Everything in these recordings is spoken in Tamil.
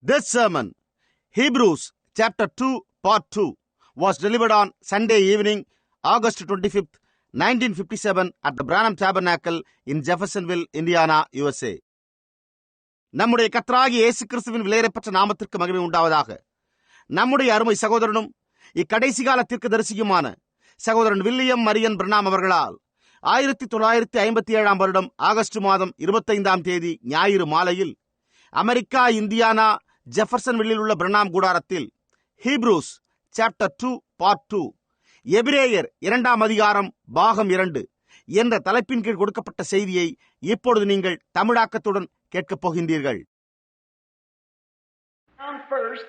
This sermon, Hebrews chapter 2, part 2, was delivered on Sunday evening, August 25th, 1957 at the Branham Tabernacle in Jeffersonville, Indiana, USA. நம்முடைய கர்த்தராகிய இயேசு கிறிஸ்துவின் விலையேறப்பெற்ற நாமத்திற்கு மகிமை உண்டாவதாக. நம்முடைய அருமை சகோதரனும் இக்கடைசி கால தீர்க்கதரிசியுமான சகோதரன் வில்லியம் மரியன் பிரணாம் அவர்களால் 1957 வருடம் ஆகஸ்ட் மாதம் 25ஆம் தேதி ஞாயிறு மாலையில் அமெரிக்கா, இந்தியானா, ஜெஃபர்சன்வில்லில் உள்ள பிரணாம் கூடாரத்தில் ஹீப்ரூஸ் சாப்டர் 2 பார்ட் 2, எபிரேயர் 2ஆம் அதிகாரம் பாகம் 2 என்ற தலைப்பின் கீழ் கொடுக்கப்பட்ட செய்தியை இப்பொழுது நீங்கள் தமிழாக்கத்துடன் கேட்கப் போகின்றீர்கள். First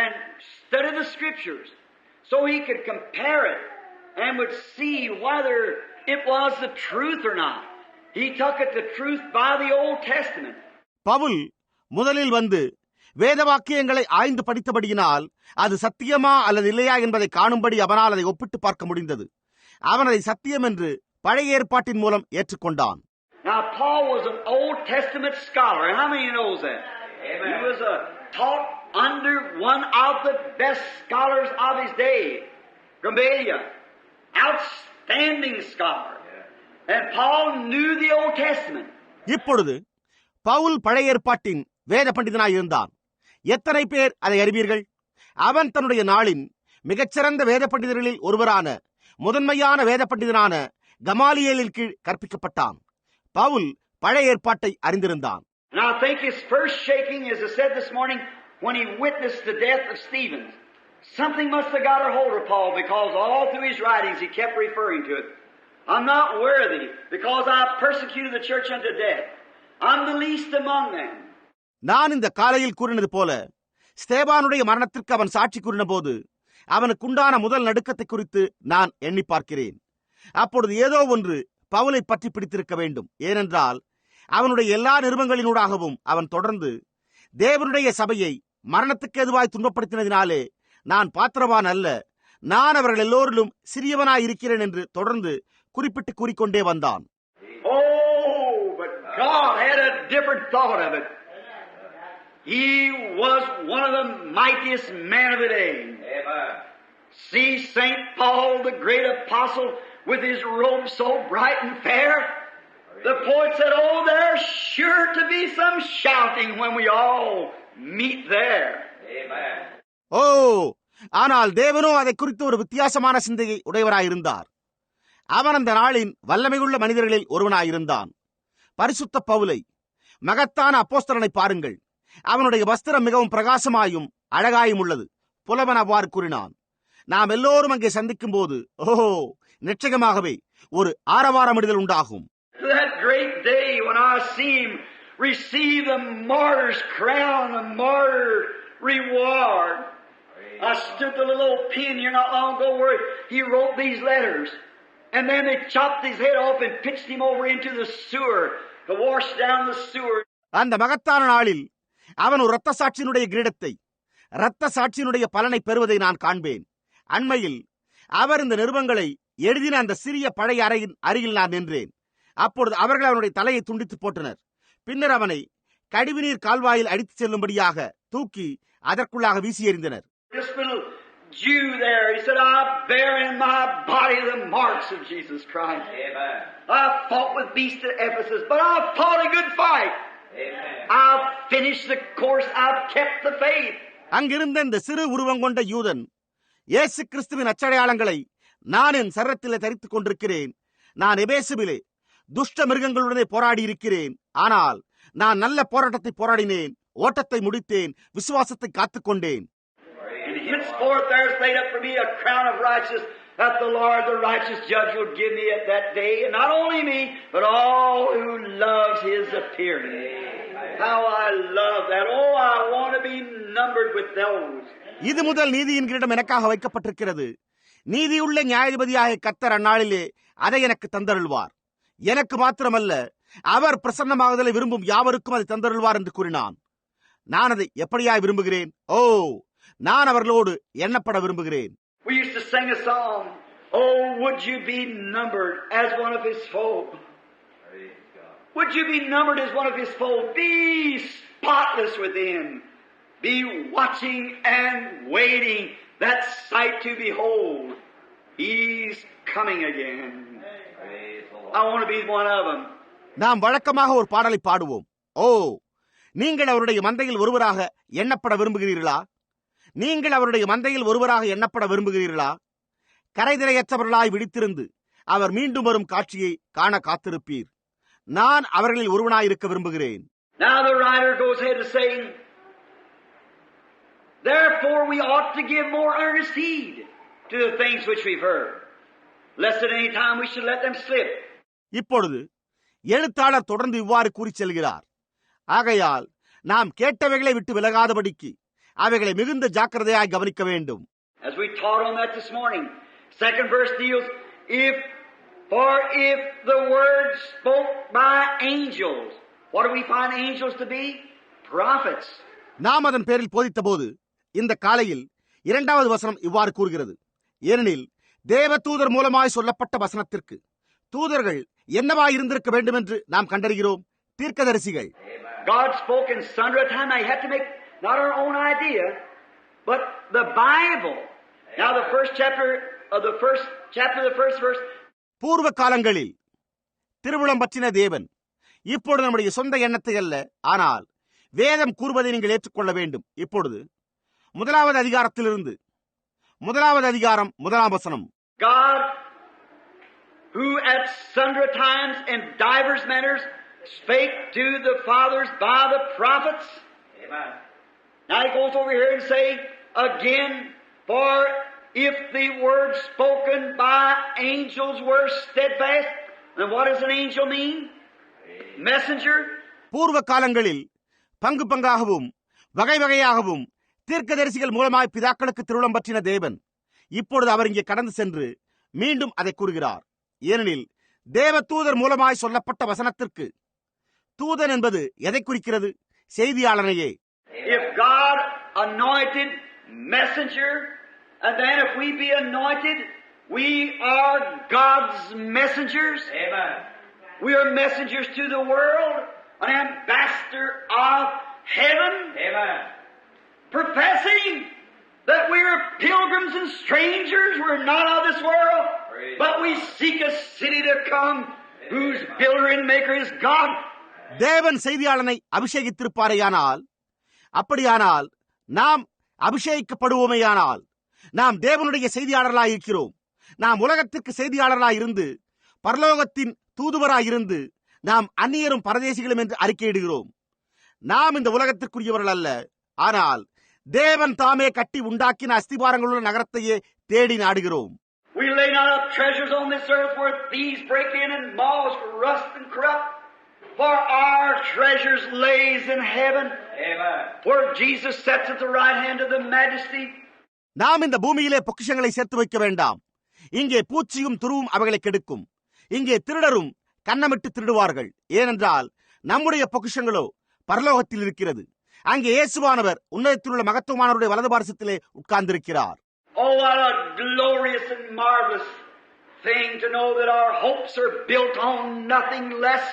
and study the scriptures so he could compare it and would see whether it was the truth or not. He took it the truth by the Old Testament. Pavul முதலில் வந்து வேத வாக்கியங்களை ஆய்ந்து படித்தபடியினால் அது சத்தியமா அல்லது இல்லையா என்பதை காணும்படி அவனால் அதை ஒப்பிட்டு பார்க்க முடிந்தது. அவன் அதை சத்தியம் என்று பழைய ஏற்பாட்டின் மூலம் ஏற்றுக்கொண்டான். Now Paul was an Old Testament scholar. How many knows that? Amen. He was taught under one of the best scholars of his day, Gamaliel, outstanding scholar. And Paul knew the Old Testament. இப்பொழுது பவுல் பழைய ஏற்பாட்டின் வேத பண்டிதனாய் இருந்தான். எத்தனை பேர் அதை அறிவீர்கள்? அவன் தன்னுடைய நாளின் மிகச்சிறந்த வேத பண்டிதர்களில் ஒருவரான முதன்மையான வேத பண்டிதனான கமாலியேலின் கீழ் கற்பிக்கப்பட்டான். பவுல் பழைய ஏற்பாட்டை அறிந்திருந்தான். And I think his first shaking, as I said this morning, when he witnessed the death of Stephen, something must have got a hold of Paul, because all through his writings he kept referring to it. I'm not worthy, because I persecuted the church unto death. I'm the least among them. நான் இந்த காலையில் கூறினது போல, ஸ்தேவானுடைய மரணத்திற்கு அவன் சாட்சி கூறின போது அவனுக்குண்டான முதல் நடுக்கத்தை குறித்து நான் எண்ணி பார்க்கிறேன். அப்பொழுது ஏதோ ஒன்று பவுலை பற்றி பிடித்திருக்க வேண்டும். ஏனென்றால் அவனுடைய எல்லா நிருபங்களினூடாகவும் அவன் தொடர்ந்து தேவனுடைய சபையை மரணத்துக்கு எதுவாய் துன்பப்படுத்தினதினாலே நான் பாத்திரவான் அல்ல, நான் அவர்கள் எல்லோரிலும் சிறியவனாய் இருக்கிறேன் என்று தொடர்ந்து குறிப்பிட்டு கூறிக்கொண்டே வந்தான். Oh, but God had a different thought of it. He was one of the mightiest men of the day. Amen. See St. Paul, the great apostle, with his robe so bright and fair. The poet said, oh, there's sure to be some shouting when we all meet there. Amen. ஆனால் தேவனோ அதை குறித்து ஒரு வித்தியாசமான சிந்தையை உடையவராயிருந்தார். அவன் அந்த நாளின் வல்லமையுள்ள மனிதர்களில் ஒருவனாயிருந்தான். பரிசுத்த பவுலை, மகத்தான அப்போஸ்தலனை பாருங்கள். அவனுடைய வஸ்திரம் மிகவும் பிரகாசமாயும் அழகாயும் உள்ளது. புலவன் அவ்வாறு கூறினான். நாம் எல்லோரும் அங்கே சந்திக்கும் போது நிச்சயமாகவே ஒரு ஆரவாரமிடுதல் உண்டாகும். That great day when I see him receive the martyr's crown, the martyr reward. I stood the little old pen here not long ago where he wrote these letters. And then they chopped his head off and pitched him over into the sewer to wash down the sewer. அந்த மகத்தான நாளில் அவன் ஒரு இரத்த சாட்சியினுடைய கிரீடத்தை, இரத்த சாட்சியினுடைய பலனை பெறுவதை நான் காண்பேன். அண்மையில் அவர் இந்த நிருபங்களை எழுதின அந்த சிறிய பழைய அறையின் அருகில் நான் நின்றேன். அப்பொழுது அவர்கள் அவனுடைய தலையை துண்டித்து போட்டனர். பின்னர் அவனை கழிவுநீர் கால்வாயில் அடித்துச் செல்லும்படியாக தூக்கி அதற்குள்ளாக வீசி எறிந்தனர். This little Jew there, he said, I bear in my body the marks of Jesus Christ. Amen. I fought with beasts at Ephesus, but I fought a good fight. Amen. I've finished the course, I've kept the faith. அங்கிருந்த இந்த சிறு உருவம் கொண்ட யூதன், இயேசு கிறிஸ்துவின் அச்சடையாளங்களை நான் என் சரீரத்தில் தரித்துக் கொண்டிருக்கிறேன். நான் எபேசுவிலே துஷ்ட மிருகங்களுடனே போராடி இருக்கிறேன். ஆனால் நான் நல்ல போராட்டத்தை போராடினேன், ஓட்டத்தை முடித்தேன், விசுவாசத்தை காத்துக்கொண்டேன். And henceforth there is laid up for me a crown of righteousness, that the Lord, the righteous judge, will give me at that day, and not only me, but all who loves his appearing. How I love that. Oh, I want to be numbered with those. இது முதல் நீதியின் கிரீடம் எனக்காக வைக்கப்பட்டிருக்கிறது. நீதியுள்ள நியாயாதிபதியாக கர்த்தர் அந்நாளிலே அதை எனக்கு தந்தருள்வார். எனக்கு மாத்திரமல்ல, அவர் பிரசன்னமாகுதலை விரும்பும் யாவருக்கும் அதை தந்தருள்வார் என்று கூறினான். நான் அதை எப்படியாய் விரும்புகிறேன்! நான் அவர்களோடு எண்ணப்பட விரும்புகிறேன். We used to sing a song, oh, would you be numbered as one of his folk? Would you be numbered as one of his folk? Be spotless within, be watching and waiting that sight to behold. He's coming again. I want to be one of them. நாம் வழக்கமாக ஒரு பாடலை பாடுவோம். ஓ, நீங்கள் அவருடைய மந்தையில் ஒருவராக எண்ணப்பட விரும்புகிறீர்களா? நீங்கள் அவருடைய மந்தையில் ஒருவராக எண்ணப்பட விரும்புகிறீர்களா? கரைதிரையற்றவர்களாய் விழித்திருந்து அவர் மீண்டும் வரும் காட்சியை காண காத்திருப்பீர். நான் அவர்களில் ஒருவனாயிருக்க விரும்புகிறேன். Now the writer goes ahead to say, therefore we ought to give more earnest heed to the things which we've heard, lest at any time we should let them slip. இப்பொழுது எழுத்தாளர் தொடர்ந்து இவ்வாறு கூறி செல்கிறார். ஆகையால் நாம் கேட்டவைகளை விட்டு விலகாதபடிக்கு அவைகளை மிகுந்த ஜாக்கிரதையாய் கவனிக்க வேண்டும். As we taught on that this morning, second verse deals, if the word spoke by angels, what do we find angels to be? Prophets. நாம் அதன் பேரில் போதித்த போது இந்த காலையில் இரண்டாவது வசனம் இவ்வாறு கூறுகிறது. ஏனெனில் தேவ தூதர் மூலமாய் சொல்லப்பட்ட வசனத்திற்கு தூதர்கள் என்னவாய் இருந்திருக்க வேண்டும் என்று நாம் கண்டறிகிறோம். தீர்க்கதரிசிகள். God spoke in sundry times. I had to make not our own idea, but the Bible. Now the first verse. பூர்வ காலங்களில் திருவுளம் பற்றின தேவன் இப்பொழுது நம்முடைய சொந்த எண்ணத்தை அல்ல, ஆனால் வேதம் கூறுவதை நீங்கள் ஏற்றுக்கொள்ள வேண்டும். இப்பொழுது முதலாவது அதிகாரத்திலிருந்து முதலாவது அதிகாரம் முதலாம் வசனம். God, who at sundry times and divers manners spake to the fathers by the prophets. Amen. Now he goes over here and say again, for if the word spoken by angels were steadfast, then what does an angel mean? Messenger. பூர்வ காலங்களில் பங்கு பங்காகவும் வகை வகையாகவும் தீர்க்கதரிசிகள் மூலமாய் பிதாக்களுக்கு திருவுளம் பற்றின தேவன் இப்பொழுது அவர் இங்கே கடந்து சென்று மீண்டும் அதை கூறுகிறார். ஏனெனில் தேவ தூதர் மூலமாய் சொல்லப்பட்ட வசனத்திற்கு தூதன் என்பது எதை குறிக்கிறது? செய்தியாளனையே. If God anointed messenger, and then if we be anointed, we are God's messengers. Amen. We are messengers to the world, an ambassador of heaven. Amen. Professing that we are pilgrims and strangers, we're not of this world, but we seek a city to come, whose builder and maker is God. தேவன் செய்தியாளனை அபிஷேகித்திருப்பாரேயானால், அப்படியானால் நாம் அபிஷேகிக்கப்படுவோமேயானால் நாம் தேவனுடைய செய்தியாளர்களாய் இருக்கிறோம். நாம் உலகத்திற்கு செய்தியாளர்களாய் இருந்து பரலோகத்தின் தூதுவராயிருந்து நாம் அந்நியரும் பரதேசிகளும் என்று அறிக்கையிடுகிறோம். நாம் இந்த உலகத்திற்குரியவர்கள் அல்ல, ஆனால் தேவன் தாமே கட்டி உண்டாக்கின அஸ்திபாரங்களுள்ள நகரத்தையே தேடி நாடுகிறோம். We lay not up treasures on this earth where thieves break in and moths rust and corrupt, for our treasures lays in heaven. Amen. Where Jesus sits at the right hand of the Majesty. நாம் இந்த பூமியிலே பொக்கிஷங்களை சேர்த்து வைக்க வேண்டாம். இங்கே பூச்சியும் துருவும் அவைகளை கெடுக்கும். இங்கே திருடரும் கன்னமிட்டு திருடுவார்கள். ஏனென்றால் நம்முடைய பொக்கிஷங்களோ பரலோகத்தில் இருக்கிறது. அங்கே இயேசுவானவர் உன்னதத்தில் உள்ள மகத்துவமானவருடைய வலது பார்சத்திலே உட்கார்ந்திருக்கிறார். Oh, what a glorious and marvelous thing to know that our hopes are built on nothing less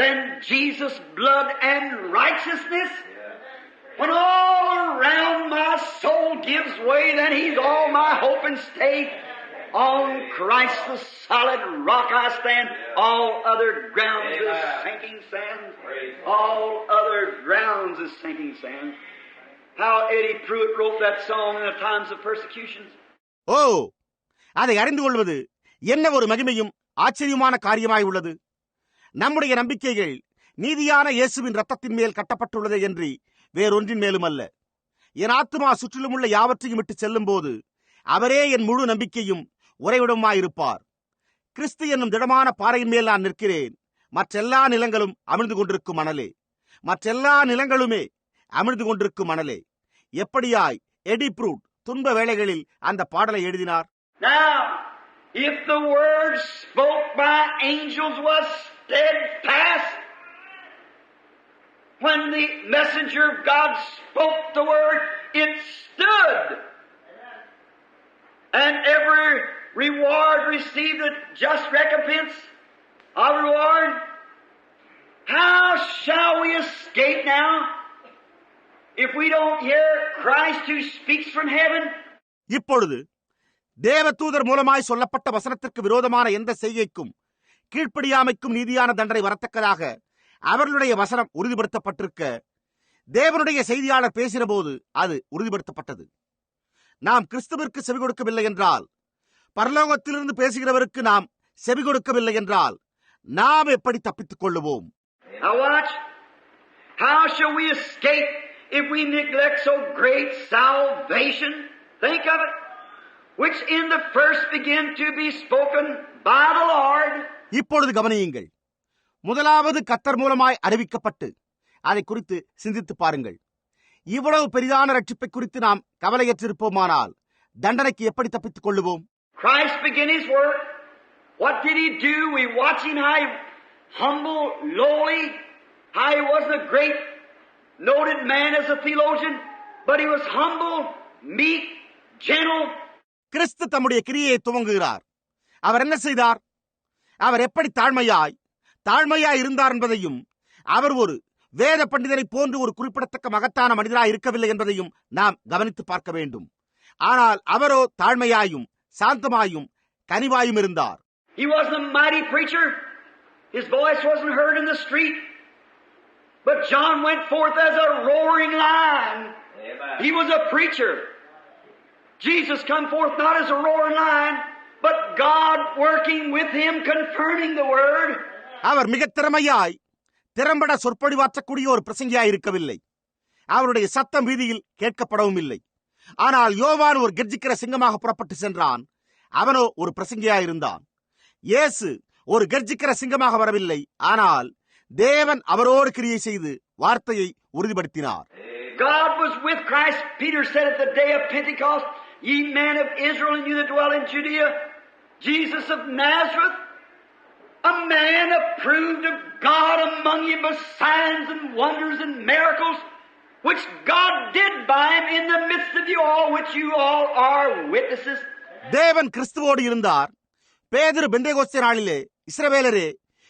than Jesus' blood and righteousness. When all around my soul gives way, then He's all my hope and stay. On Christ the solid rock I stand. All other grounds is sinking sand. All other grounds is sinking sand. How Eddie Pruitt wrote that song in the times of persecutions. ஓ, அதை அறிந்து கொள்வது என்ன ஒரு மகிமையும் ஆச்சரியமான காரியமாய் உள்ளது. நம்முடைய நம்பிக்கைகள் நீதியான இயேசுவின் ரத்தத்தின் மேல் கட்டப்பட்டுள்ளதே என்று வேறொன்றின் மேலும் அல்ல. என் ஆத்துமா சுற்றிலும் உள்ள யாவற்றையும் விட்டு செல்லும் போது அவரே என் முழு நம்பிக்கையும் உறைவிடமாயிருப்பார். கிறிஸ்து என்னும் திடமான பாறையின் மேல் நான் நிற்கிறேன். மற்றெல்லா நிலங்களும் அமிழ்ந்து கொண்டிருக்கும் மணலே, மற்றெல்லா நிலங்களுமே அமிழ்ந்து கொண்டிருக்கும் மணலே. எப்படியாய் எடி ப்ரூட் துன்ப வேளைகளில் அந்த பாடலை எழுதினார். Now, if the word spoke by angels was steadfast, when the messenger of God spoke the word, it stood. And every reward received a just recompense of reward. How shall we escape now? if we don't hear Christ who speaks from heaven, இப்பொழுது தேவதூதர் மூலமாய் சொல்லப்பட்ட வசனத்திற்கு விரோதமான எந்த செய்கைக்கும் கீழ்ப்படியாமைக்கும் நீதியான தண்டனை வரத்தக்கதாக அவர்களுடைய வசனம் உறுதிப்படுத்தப்பட்டிருக்க, தேவனுடைய செய்தியாளர் பேசின போது அது உறுதிப்படுத்தப்பட்டது. நாம் கிறிஸ்துவிற்கு செவி கொடுக்கவில்லை என்றால், பரலோகத்திலிருந்து பேசுகிறவருக்கு நாம் செவி கொடுக்கவில்லை என்றால், நாம் எப்படி தப்பித்துக் கொள்ளுவோம்? Now watch. How shall we escape if we neglect so great salvation? Think of it. Which in the first began to be spoken by the Lord. இப்பொழுது கவனியுங்கள். முதலாவது கர்த்தர் மூலமாய் அறிவிக்கப்பட்டு அதை குறித்து சிந்தித்து பாருங்கள். இவ்வளவு பெரிதான ரட்சிப்பை குறித்து நாம் கவலையற்றிருப்போமானால் தண்டனைக்கு எப்படி தப்பித்துக் கொள்ளுவோம்? Christ began his work. What did he do? We watch him how he humble, lowly, how he wasn't a great noted man as a theologian, but he was humble, meek, gentle. கிறிஸ்து தம்முடைய கிரியையை துவங்குகிறார். அவர் என்ன செய்தார்? அவர் எப்படி தாழ்மையாய் இருந்தார் என்பதையும், அவர் ஒரு வேத பண்டிதனை போன்று ஒரு குறிப்பிடத்தக்க மகத்தான மனிதராய் இருக்கவில்லை என்பதையும் நாம் கவனித்து பார்க்க வேண்டும். ஆனால் அவரோ தாழ்மையாயும் சாந்தமாயும் கனிவாயும் இருந்தார். He wasn't a mighty preacher. His voice wasn't heard in the street. But John went forth as a roaring lion. Amen. He was a preacher. Jesus come forth not as a roaring lion, but God working with him, confirming the word. அவர் மிக திறம்பட சொற்பொழிவாற்றக்கூடிய ஒரு பிரசங்கியாய் இருக்கவில்லை. அவருடைய சத்தம் வீதியில் கேட்கப்படவும் இல்லை. ஆனால் யோவான் ஒரு கர்ஜிக்கிற சிங்கமாக புறப்பட்டு சென்றான். அவனோ ஒரு பிரசங்கியாயிருந்தான். இயேசு ஒரு கர்ஜிக்கிற சிங்கமாக வரவில்லை. ஆனால் தேவன் அவரோடு கிரியை செய்து வார்த்தையை உறுதிப்படுத்தினார். God was with Christ. Peter said at the day of Pentecost, ye men of Israel and you that dwell in Judea, Jesus of Nazareth, a man approved of God among you by signs and wonders and miracles, which God did by him in the midst of you all, which you all are witnesses. தேவன் கிறிஸ்துவோடு இருந்தார். பேதுரு பெந்தேகோஸ்தே நாளிலே, இஸ்ரவேலரே,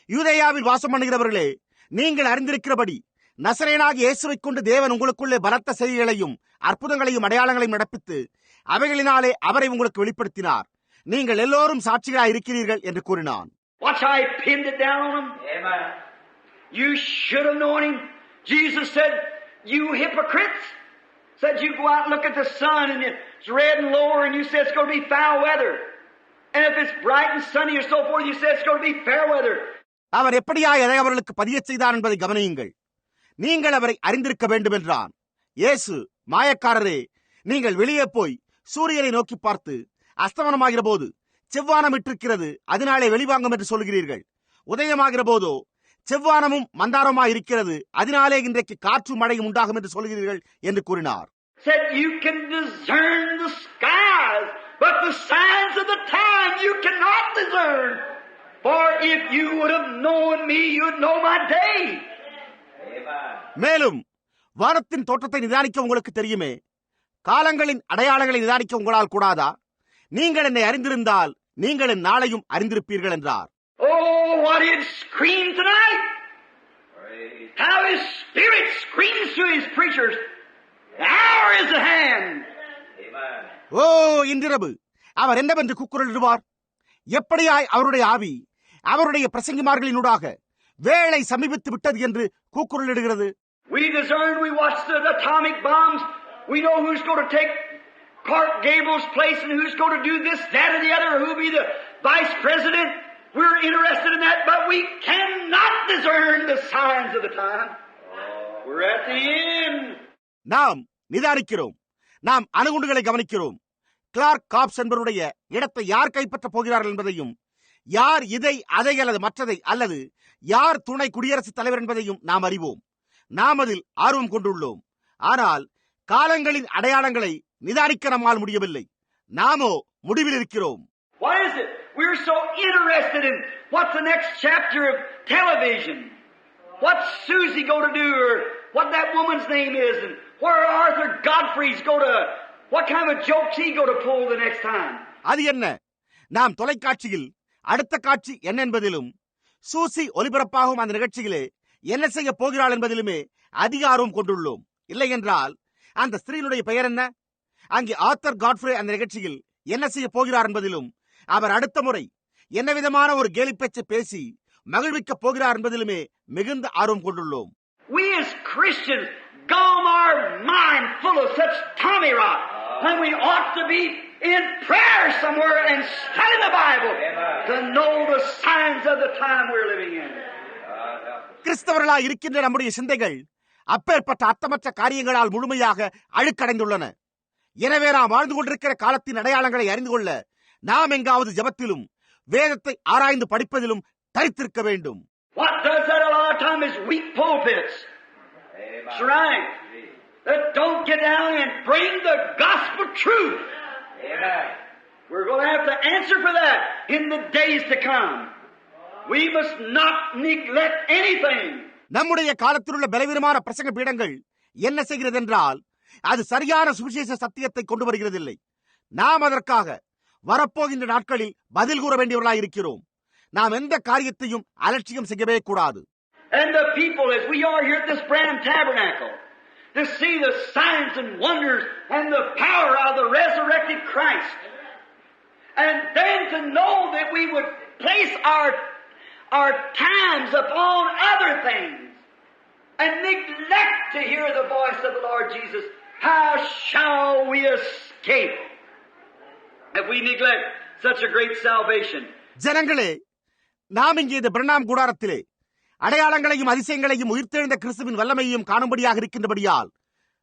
யூதேயாவில் வாசம் பண்ணுகிறவர்களே, நீங்கள் அறிந்திருக்கிறபடி நசரேயனாகிய இயேசுவைக் கொண்டு தேவன் உங்களுக்குள்ளே பலத்த செய்திகளையும் அற்புதங்களையும் அடையாளங்களையும் நடப்பித்து அவைகளினாலே அவரை உங்களுக்கு வெளிப்படுத்தினார். நீங்கள் எல்லோரும் சாட்சிகளாய் இருக்கிறீர்கள் என்று கூறினான். Watch how he pinned it down on him. Amen. You should have known him. Jesus said, you hypocrites. Said you go out and look at the sun and it's red and lower and you say it's going to be foul weather. And if it's bright and sunny or so forth, you say it's going to be fair weather. அவர் எப்படியாய் அதை அவர்களுக்கு பதியச் செய்தார் என்பதை கவனியுங்கள். நீங்கள் அவரை அறிந்திருக்க வேண்டும் என்றான். இயேசு, மாயக்காரரே, நீங்கள் வெளியே போய் சூரியனை நோக்கி பார்த்து அஸ்தமனமாகிற போது செவ்வானம் இட்டிருக்கிறது, அதனாலே வெளிவாங்கும் என்று சொல்கிறீர்கள். உதயமாகிற போதோ செவ்வானமும் மந்தாரமாய் இருக்கிறது, அதனாலே இன்றைக்கு காற்று மழையும் உண்டாகும் என்று சொல்கிறீர்கள் என்று கூறினார். Said you can discern the skies, but the signs of the time you cannot discern. For if you would have known me, you would know my day. மேலும் வானத்தின் தோற்றத்தை நிதானிக்க உங்களுக்கு தெரியுமே, காலங்களின் அடையாளங்களை நிதானிக்க உங்களால் கூடாதா? நீங்கள் என்னை அறிந்திருந்தால் நீங்கள் என் நாளையும் அறிந்திருப்பீர்கள் என்றார். Oh, what it screamed tonight! How his spirit screams to his preachers. The hour is at hand. ஓ, இன்றிரவு அவர் என்னவென்று கூக்குரலிடுவார். எப்படியாய் அவருடைய ஆவி அவருடைய பிரசங்கிமார்களினூடாக வேளை சமீபித்து விட்டது என்று கூக்குரலிடுகிறது. We discern, we watch the atomic bombs. We know who's going to take Clark Gable's place and who's going to do this, that, or the other, or who'll be the vice president. We're interested in that, but we cannot discern the signs of the time. We're at the end. நாம் நிதானிக்கிறோம், நாம் அணுகுண்டுகளை கவனிக்கிறோம். கிளார்க் காப்ஸ் என்பவருடைய இடத்தை யார் கைப்பற்றப் போகிறார்கள் என்பதையும், யார் இதை அதை அல்லது மற்றதை அல்லது யார் துணை குடியரசுத் தலைவர் என்பதையும் நாம் அறிவோம். நாம் அதில் ஆர்வம் கொண்டுள்ளோம். ஆனால் காலங்களின் அடையாளங்களை நிதானிக்க நம்மால் முடியவில்லை. நாமோ முடிவில் இருக்கிறோம். Why is it we're so interested in what's the next chapter of television? What's Susie going to do, or what that woman's name is, and where Arthur Godfrey's going to, what kind of jokes he going to pull the next time? அது என்ன? நாம் தொலைக்காட்சியில் அடுத்த காட்சி என்ன என்பதிலும், சூசி ஒலிபரப்பாகும் அந்த நிகழ்ச்சியிலே என்ன செய்ய போகிறாள் என்பதிலுமே அதிக ஆர்வம் கொண்டுள்ளோம். இல்லை என்றால் அந்த ஸ்திரீனுடைய பெயர் என்ன? அங்கே ஆர்தர் காட்ஃப்ரே அந்த நிகழ்ச்சியில் என்ன செய்ய போகிறார் என்பதிலும், அவர் அடுத்த முறை என்ன விதமான ஒரு கேலி பேச்சு பேசி மகிழ்விக்கப் போகிறார் என்பதிலுமே மிகுந்த ஆர்வம் கொண்டுள்ளோம். We as Christians gone our mind full of such tommy rot when we ought to be in prayer somewhere and study the Bible to know the signs of the time we're living in. கிறிஸ்தவர்களாய் இருக்கின்ற நம்முடைய சிந்தைகள் அப்பேற்பட்ட அர்த்தமற்ற காரியங்களால் முழுமையாக அழுக்கடைந்துள்ளன. எனவே நாம் வாழ்ந்து கொண்டிருக்கிற காலத்தின் அடையாளங்களை அறிந்து கொள்ள நாம் எங்காவது ஜெபத்திலும் வேதத்தை ஆராய்ந்து படிப்பதிலும் தரித்திருக்க வேண்டும். What does that a lot of time is weak pulpits. That's right. That don't get down and bring the gospel truth. Amen. We're going to have to answer for that in the days to come. We must not neglect anything. நம்முடைய காலத்தில் உள்ள பலவீனமான பிரசங்க பீடங்கள் என்ன செய்கிறது என்றால், அது சரியான சுவிசேஷ சத்தியத்தை கொண்டு வருகிறதில்லை. நாம் அதற்காக வரப்போகின்ற நாட்களில் பதில் கூற வேண்டியவர்களாய் இருக்கிறோம். நாம் எந்த காரியத்தையும் அலட்சியம் செய்யவே கூடாது. And the people, as we are here at this Branham Tabernacle, to see the signs and wonders and the power of the resurrected Christ, and then to know that we would place our times upon other things and neglect to hear the voice of the Lord Jesus, how shall we escape if we neglect such a great salvation? ஜனங்களே, நாம் இங்கே இந்த பிரணாம் கூடாரத்திலே அடையாளங்களையும் அதிசயங்களையும் உயிர்த்தெழுந்த கிறிஸ்துவின் வல்லமையையும் காணும்படியாக இருக்கின்றபடியால்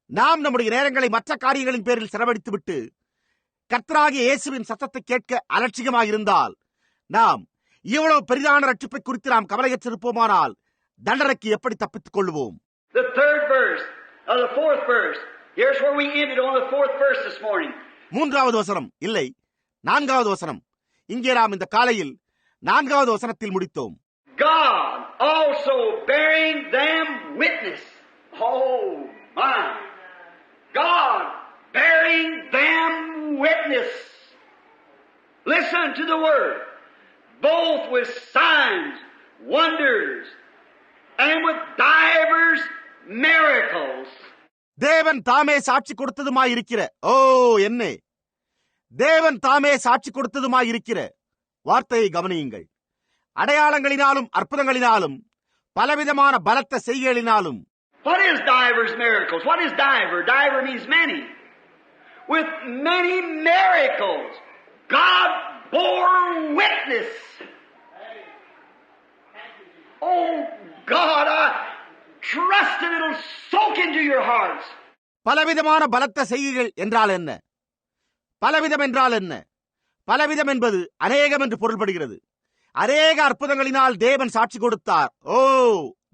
நாம் நம்முடைய நேரங்களை மற்ற காரியங்களின் பேரில் செலவழித்துவிட்டு கர்த்தராகிய இயேசுவின் சத்தத்தை கேட்க அலட்சியமாயிருந்தால், நாம் இவ்வளவு பெரிதான ரட்சிப்பை குறித்து நாம் கவலையற்றிருப்போமானால் தண்டனைக்கு எப்படி தப்பித்துக் கொள்வோம்? The third verse of the fourth verse. Here's where we ended on the fourth verse this morning. மூன்றாவது வசனம், இல்லை, நான்காவது வசனம். இங்கே நாம் இந்த காலையில் நான்காவது வசனத்தில் முடித்தோம். God also bearing them witness. Oh my. God bearing them witness. Listen to the word. Both with signs, wonders, and with divers miracles. தேவன் தாமே சாட்சி கொடுத்ததுமாயிருக்கிற, ஓ என்ன, தேவன் தாமே சாட்சி கொடுத்ததுமாயிருக்கிற வார்த்தையை கவனியுங்கள். அடையாளங்களினாலும் அற்புதங்களினாலும் பலவிதமான பலத்த செய்கைகளினாலும். What is divers miracles? What is diver? Diver means many. With many miracles, God bore witness. Oh God, I trust that it'll soak into your hearts. பலவிதமான பலத்த செய்கைகள் என்றால் என்ன? பலவிதம் என்றால் என்ன? பலவிதம் என்பது அநேகம் என்று பொருள்படுகிறது. அநேக அற்புதங்களினால் தேவன் சாட்சி கொடுத்தார். ஓ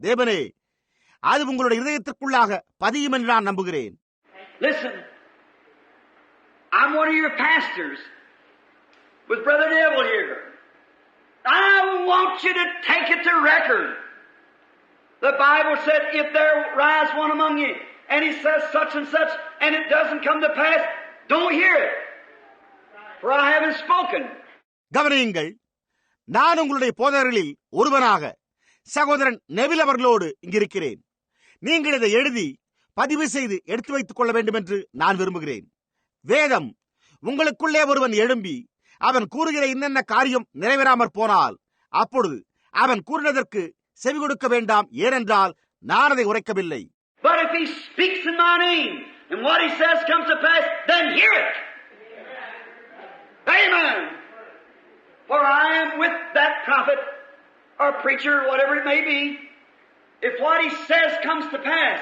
தேவனே, அது உங்களுடைய இதயத்திற்குள்ளாக பதியும் என்று நான் நம்புகிறேன். Listen, I'm one of your pastors with Brother Neville here. I want you to take it to record. The Bible said, if there rise one among you, and he says such and such, and it doesn't come to pass, don't hear it, for I haven't spoken. கவனியுங்கள், நான் உங்களுடைய போதகர்களில் ஒருவனாக சகோதரன் நெவில் அவர்களோடு இங்கிருக்கிறேன். நீங்கள் இதை எழுதி பதிவு செய்து எடுத்து வைத்துக் கொள்ள வேண்டும் என்று நான் விரும்புகிறேன். வேதம் உங்களுக்குள்ளே ஒருவன் எழும்பி அவன் கூறுகிற இன்னென்ன காரியம் நிறைவேறாமற் போனால் அப்பொழுது அவன் கூறினதற்கு செவி கொடுக்க வேண்டாம், ஏனென்றால் நான் அதை உரைக்கவில்லை. But if he speaks in my name and what he says comes to pass, then hear it. Amen. For I am with that prophet or preacher, whatever it may be. If what he says comes to pass,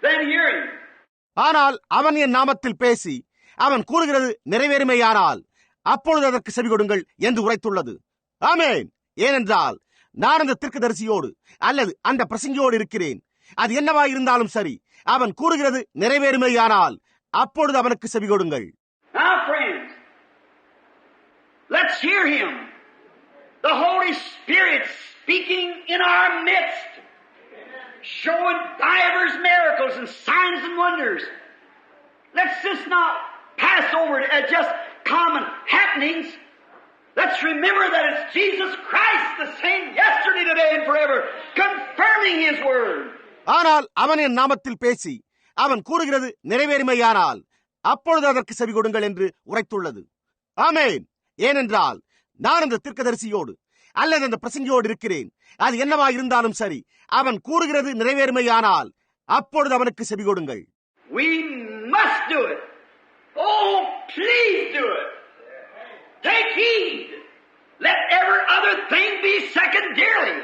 then hear him. ஆனால் அவன் என் நாமத்தில் பேசி அவன் கூறுகிறது நிறைவேறுமையானால் அப்பொழுது அதற்கு செவி கொடுங்கள் என்று உரைத்துள்ளது. ஆமென். ஏனென்றால் நான் அந்த தீர்க்கதரிசியோடு அல்லது அந்த பிரசங்கியோடு இருக்கிறேன். அது என்னவாய் இருந்தாலும் சரி, அவன் கூறுகிறது நிறைவேறுமையானால் அப்பொழுது அவனுக்கு செவி கொடுங்கள். Now friends, let's hear him. The Holy Spirit speaking in our midst, showing divers miracles and signs and wonders. Let's just not pass over it as just common happenings. Let's remember that it's Jesus Christ, the same yesterday, today, and forever, confirming His word. ஆனால் அவன் என் நாமத்தில் பேசி அவன் கூறுகிறது நிறைவேறுமையானால் அப்பொழுது அதற்கு செவி கொடுங்கள் என்று உரைத்துள்ளது. ஆமென். ஏனென்றால் நான் அந்த தீர்க்கதரிசியோடு அல்லது அந்த பிரசங்கியோடு இருக்கிறேன். அது என்னவா இருந்தாலும் சரி, அவன் கூறுகிறது நிறைவேறுமையானால் அப்பொழுது அவனுக்கு செவி கொடுங்கள். We must do it. Oh, please do it. Take heed. Let every other thing be secondarily.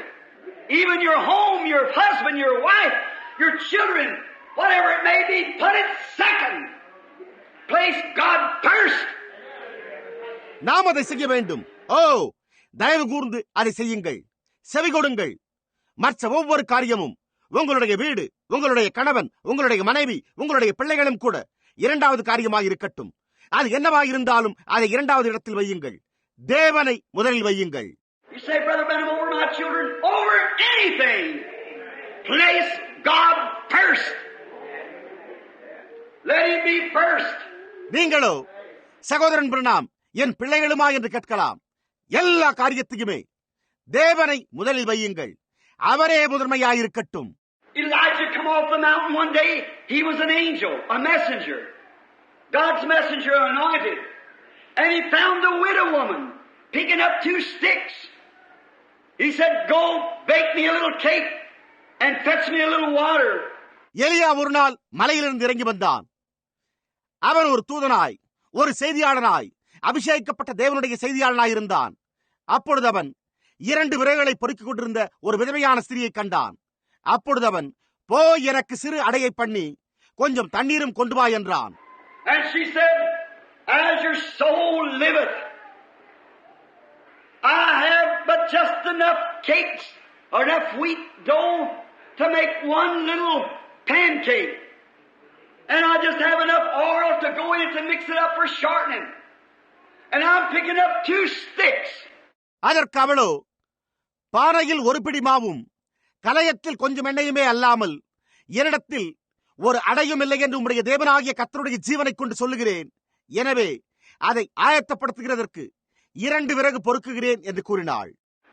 Even your home, your husband, your wife, your children, whatever it may be, put it second. Place God first. நாம் அதை செய்ய வேண்டும். ஓ, தயவு கூர்ந்து அதை செய்யுங்கள், செவி கொடுங்கள். மற்ற ஒவ்வொரு காரியமும், உங்களுடைய வீடு, உங்களுடைய கணவன், உங்களுடைய மனைவி, உங்களுடைய பிள்ளைகளும் கூட இரண்டாவது காரியமாக இருக்கட்டும். அது என்னவாக இருந்தாலும் அதை இரண்டாவது இடத்தில் வையுங்கள். தேவனை முதலில் வையுங்கள். You say, Brother Branham, over my children, over anything. Place God first. Let Him be first. நீங்களோ, சகோதரன் பிரணாம், என் பிள்ளைகளுமா என்று கேட்கலாம். எல்லா காரியத்தையுமே தேவனை முதலில் வையுங்கள். அவரே முதன்மையாயிருக்கட்டும். Elijah come off the mountain one day. He was an angel, a messenger. God's messenger anointed. And he found the widow woman picking up 2 sticks. He said, go bake me a little cake and fetch me a little water. எலியா ஒரு நாள் மலையிலிருந்து இறங்கி வந்தான். அவன் ஒரு தூதனாய், ஒரு செய்தியாளனாய், அபிஷேகிக்கப்பட்ட தேவனுடைய செய்தியாளனாய் இருந்தான். அப்பொழுது அவன் 2 விறகுகளை பொறுக்கிக் கொண்டிருந்த ஒரு விதவையான ஸ்திரியை கண்டான். அப்பொழுது அவன், போய் எனக்கு சிறு அடையை பண்ணி கொஞ்சம் தண்ணீரும் கொண்டு வா என்றான். And she said, as your soul liveth, I have but just enough cakes or enough wheat dough to make one little pancake. And I just have enough oil to go in to mix it up for shortening. And I'm picking up 2 sticks. அதற்கு அவளோ, பானையில் ஒரு பிடி மாவும் கலயத்தில் கொஞ்சம் எண்ணெயுமே அல்லாமல் என்னிடத்தில் ஒரு அடையும் இல்லை என்று உம்முடைய தேவனாகிய கர்த்தருடைய ஜீவனை கொண்டு சொல்லுகிறேன். எனவே அதை ஆயத்தப்படுத்துகிறதற்கு 2 விறகு பொறுக்குகிறேன் என்று கூறினாள்.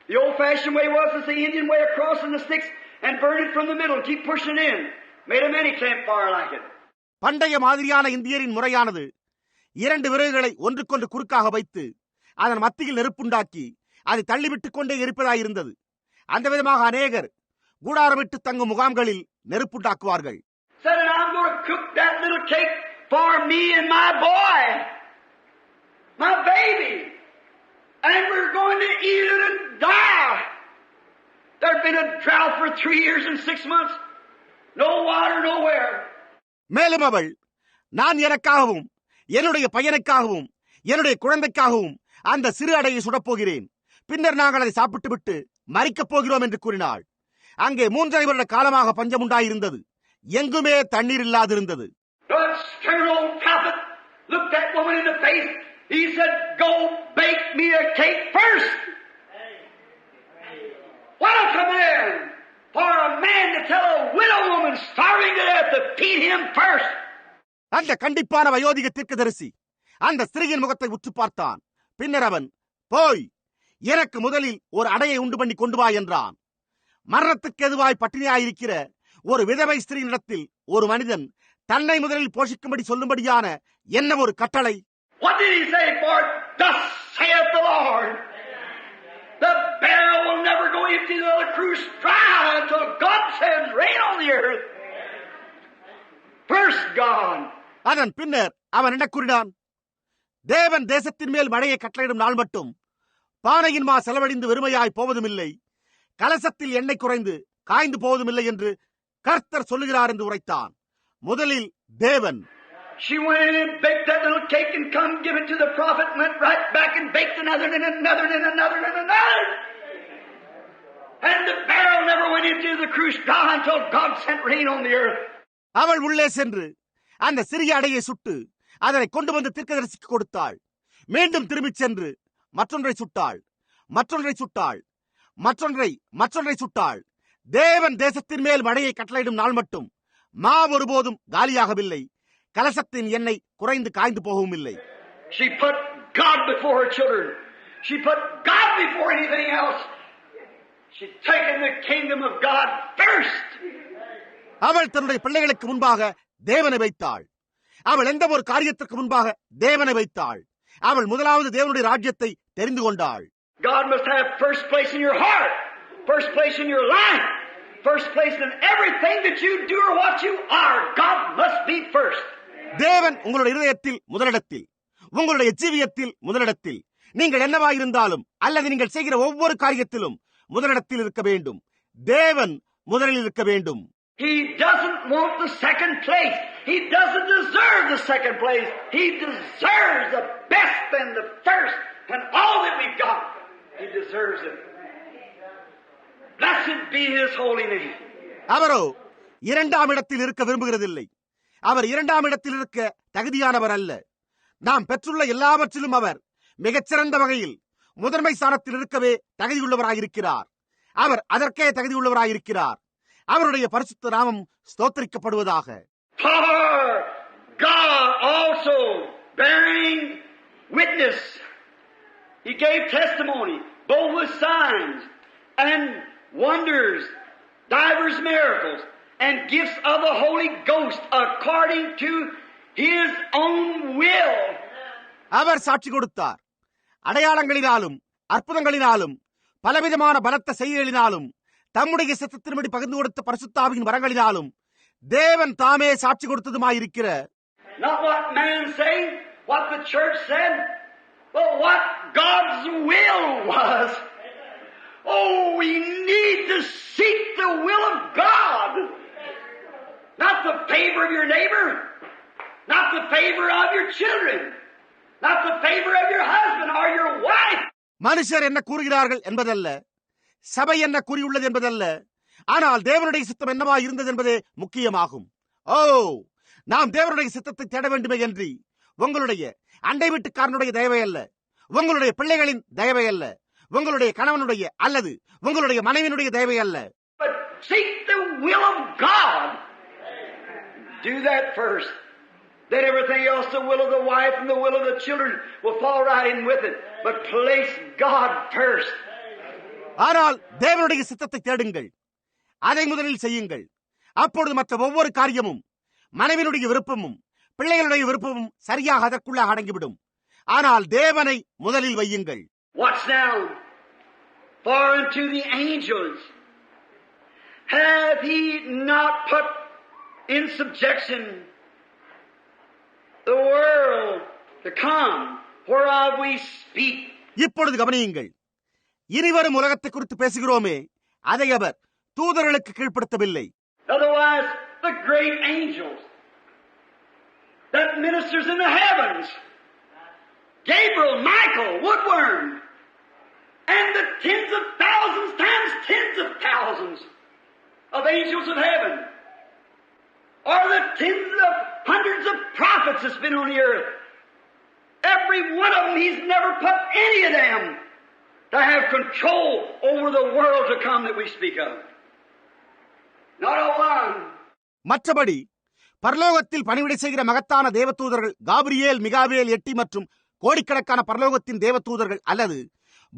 The old-fashioned way was the Indian way of crossing the sticks and burn it from the middle and keep pushing in. Made a mini campfire like it. பண்டைய மாதிரியான இந்தியரின் முறையானது 2 விறகுகளை ஒன்றுக்கொன்று குறுக்காக வைத்து அதன் மத்தியில் நெருப்புண்டாக்கி அதை தள்ளிவிட்டுக் கொண்டே இருப்பதாயிருந்தது. அந்த விதமாக அநேகர் கூடாரமிட்டு தங்கும் முகாம்களில் நெருப்புண்டாக்குவார்கள். Said, and I'm going to cook that little cake for me and my boy, my baby, and we're going to eat it and die. There'd been a drought for 3 years and 6 months. No water nowhere. மேலும் அவள், நான் எனக்காகவும் என்னுடைய பையனுக்காகவும் என்னுடைய குழந்தைக்காகவும் அந்த சிறு அடையை சுடப்போகிறேன். பின்னர் நாங்கள் அதை சாப்பிட்டு விட்டு மரிக்கப் போகிறோம் என்று கூறினாள். அங்கே 3.5 வருட காலமாக பஞ்சம் உண்டாயிருந்தது. எங்குமே தண்ணீர் இல்லாதிருந்தது. The stern old prophet looked that woman in the face. He said, go bake me a cake first. What a command for a man to tell a widow woman starving to death to feed him first. அந்த கண்டிப்பான வயோதிக தீர்க்கதரிசி அந்த ஸ்திரீயின் முகத்தை உற்று பார்த்தான். பின்னர் அவன், போய் எனக்கு முதலில் ஒரு அடையை உண்டு பண்ணி கொண்டு வா என்றான். மரணத்துக்கு எதுவாய் பட்டினியாயிருக்கிற ஒரு விதவை ஸ்திரீனிடத்தில் ஒரு மனிதன் தன்னை முதலில் போஷிக்கும்படி சொல்லும்படியான என்ன ஒரு கட்டளை! What did he say? For thus saith the Lord, the barrel will never go empty, the cruse dry until God sends rain on the earth. First God. அதன் பின்னர் அவன் என்ன கூறினான்? தேவன் தேசத்தின் மேல் மழையை கட்டளையிடும் நாள் மட்டும் பானையின் மா செலவழிந்து வெறுமையாய் போவதும் இல்லை, கலசத்தில் எண்ணெய் குறைந்து காய்ந்து போவதும் இல்லை என்று கர்த்தர் சொல்லுகிறார் என்று உரைத்தான். முதலில் தேவன். She went in and baked that little cake and come give it to the prophet, went right back and baked another and another and another and another. And the barrel never went into the cruse dry until God sent rain on the earth. அவள் உள்ளே சென்று அந்த சிறிய அடையை சுட்டு அதனை கொண்டு வந்து தீர்க்கதரிசிக்கு கொடுத்தாள். மீண்டும் திரும்பிச் சென்று மற்றொன்றை சுட்டாள், மற்றொன்றை சுட்டாள், மற்றொன்றை சுட்டாள். தேவன் தேசத்தின் மேல் மழையை கட்டளையிடும் நாள் மட்டும் மா ஒருபோதும் காலியாகவில்லை, கலசத்தின் எண்ணெய் குறைந்து காய்ந்து போகவும் இல்லை. She put God before her children. She put God before anything else. She'd taken the kingdom of God first. அவள் தன்னுடைய பிள்ளைகளுக்கு முன்பாக தேவனை வைத்தாள். அவள் எந்த ஒரு காரியத்திற்கு முன்பாக தேவனை வைத்தாள். அவள் முதலாவது தேவனுடைய ராஜ்யத்தை தெரிந்து கொண்டாள். God must have first place in your heart, first place in your life, first place in everything that you do or what you are. God must be first. தேவன் உங்களுடைய இதயத்தில் முதலிடத்தில், உங்களுடைய ஜீவியத்தில் முதலிடத்தில், நீங்கள் என்னவாயிருந்தாலும் அல்லது நீங்கள் செய்கிற ஒவ்வொரு காரியத்திலும் முதலிடத்தில் இருக்க வேண்டும். தேவன் முதலில் இருக்க வேண்டும். He doesn't want the second place. He doesn't deserve the second place. He deserves the best and the first and all that we've got. He deserves it. Blessed be His holy name. அவரோ இரண்டாம் இடத்தில் இருக்க விரும்புகிறதில்லை. அவர் இரண்டாம் இடத்தில் இருக்க தகுதியானவர் அல்ல. நாம் பெற்றுள்ள எல்லாவற்றிலும் அவர் மிகச்சிறந்த வகையில் முதன்மை ஸ்தானத்தில் இருக்கவே தகுதியுள்ளவராயிருக்கிறார். அவர் அதற்கே தகுதியுள்ளவராயிருக்கிறார். அவருடைய பரிசுத்த நாமம் ஸ்தோத்திரிக்கப்படுவதாக. For God also bearing witness, He gave testimony, both with signs and wonders, divers miracles, and gifts of the Holy Ghost according to His own will. அவர் சாட்சி கொடுத்தார். அடையாளங்களினாலும் அற்புதங்களினாலும் பலவிதமான பலத்த செய்திகளினாலும் தம்முடைய சித்தத்தின்படி பகிர்ந்து கொடுத்த பரிசுத்தாவின் வரங்களினாலும் தேவன் தாமே சாட்சி கொடுத்ததுமாயிருக்கிற, not what man say, what the church said, but what God's will was. Oh, we need to seek the will of God, not the favor of your neighbor, not the favor of your children, not the favor of your husband or your wife. மனுஷர் என்ன கூறுகிறார்கள் என்பதல்ல, சபை என்ன கூறியுள்ளது என்பதல்ல, ஆனால் தேவனுடைய சித்தம் என்னவா இருந்தது என்பதே முக்கியமாகும். ஓ, நாம் தேவனுடைய சித்தத்தை தேட வேண்டுமே என்று உங்களுடைய அண்டை வீட்டுக்காரனுடைய தயவை அல்ல, உங்களுடைய பிள்ளைகளின் தயவை அல்ல, உங்களுடைய கணவனுடைய அல்லது உங்களுடைய மனைவியினுடைய தயவை அல்ல. But seek the will of God. Do that first. Then everything else, the will of the wife and the will of the children, will fall right in with it. But place God first. ஆனால் தேவனுடைய சித்தத்தை தேடுங்கள், அதை முதலில் செய்யுங்கள். அப்பொழுது மற்ற ஒவ்வொரு காரியமும், மனைவியினுடைய விருப்பமும் பிள்ளைகளுடைய விருப்பமும் சரியாக அதற்குள்ளாக அடங்கிவிடும். ஆனால் தேவனை முதலில் வையுங்கள். Watch now. For unto the angels hath He not put in subjection the world to come, whereof we speak. இப்பொழுது கவனியுங்கள். இனிவரும் உலகத்தை குறித்து பேசுகிறோமே, அதை அவர் தூதர்களுக்கு கீழ்ப்படுத்தவில்லை. Otherwise, the great angels that ministers in the heavens, Gabriel, Michael, Woodworm, and the tens of thousands times tens of thousands of angels of heaven, or the tens of hundreds of prophets that's been on the earth, every one of them, He's never put any of them to have control over the world to come that we speak of. Not a one. மற்றபடி பரலோகத்தில் பணிவிடை செய்கிற மகத்தான தேவதூதர்கள் காபிரியேல், மிகாவேல், எட்டி மற்றும் கோடிக்கணக்கான பரலோகத்தின் தேவதூதர்கள் அல்லது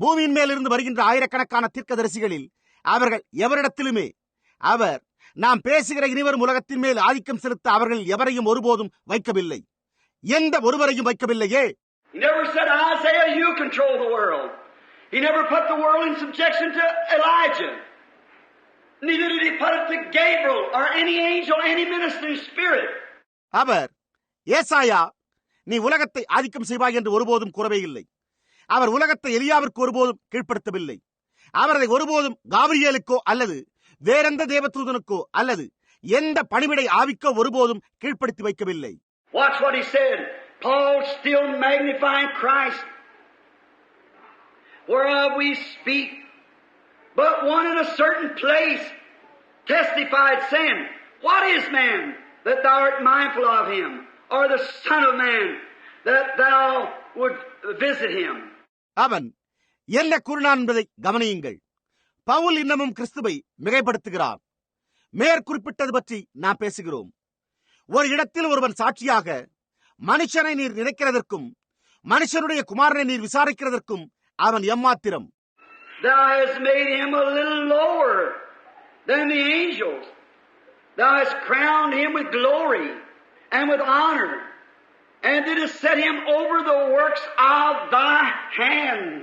பூமியின் மேலிருந்து வருகின்ற ஆயிரக்கணக்கான தீர்க்கதரிசிகளில் அவர்கள் எவரிடத்திலுமே அவர் நாம் பேசுகிற இனிவரும் உலகத்தின் மேல் ஆதிக்கம் செலுத்த அவர்கள் எவரையும் ஒருபோதும் வைக்கவில்லை. எந்த ஒருவரையும் வைக்கவில்லையே. He never said, Isaiah, you control the world. He never put the world in subjection to Elijah. Neither did He put it to Gabriel or any angel, any ministering spirit. அவர் ஏசாயா, நீ உலகத்தை ஆதிக்கம் செய்வாய் என்று ஒருபோதும் கூறவே இல்லை. அவர் உலகத்தை எலியாவிற்கு ஒருபோதும் கீழ்ப்படுத்தவில்லை. அவரதை ஒருபோதும் காபிரியேலுக்கோ அல்லது வேறெந்த தேவதூதனுக்கோ அல்லது எந்த பணிவிடை ஆவிக்கோ ஒருபோதும் கீழ்ப்படுத்தி வைக்கவில்லை. Watch what he said. Paul still magnifying Christ, whereof we speak, but one in a certain place testified, saying, What is man that thou art mindful of him, or the son of man that thou would visit him? அவன் என்ன கூறினான் என்பதை கவனியுங்கள். பவுல் இன்னமும் கிறிஸ்துவை மிகைப்படுத்துகிறார். மேற்குறிப்பிட்டது பற்றி நாம் பேசுகிறோம். ஒரு இடத்தில் ஒருவன் சாட்சியாக, மனுஷனை நீர் நினைக்கிறதற்கும் மனுஷனுடைய குமாரனை நீர் விசாரிக்கிறதற்கும் அவன் எம்மாத்திரம். Thou hast made him a little lower than the angels. Thou hast crowned him with glory and with honor, and didst set him over the works of thy hands.